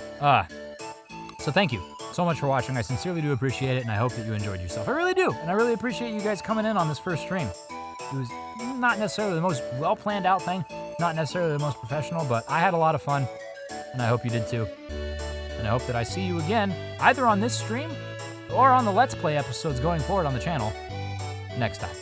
So thank you so much for watching. I sincerely do appreciate it, and I hope that you enjoyed yourself. I really do, and I really appreciate you guys coming in on this first stream. It was not necessarily the most well-planned out thing, not necessarily the most professional, but I had a lot of fun, and I hope you did too. And I hope that I see you again, either on this stream or on the Let's Play episodes going forward on the channel next time.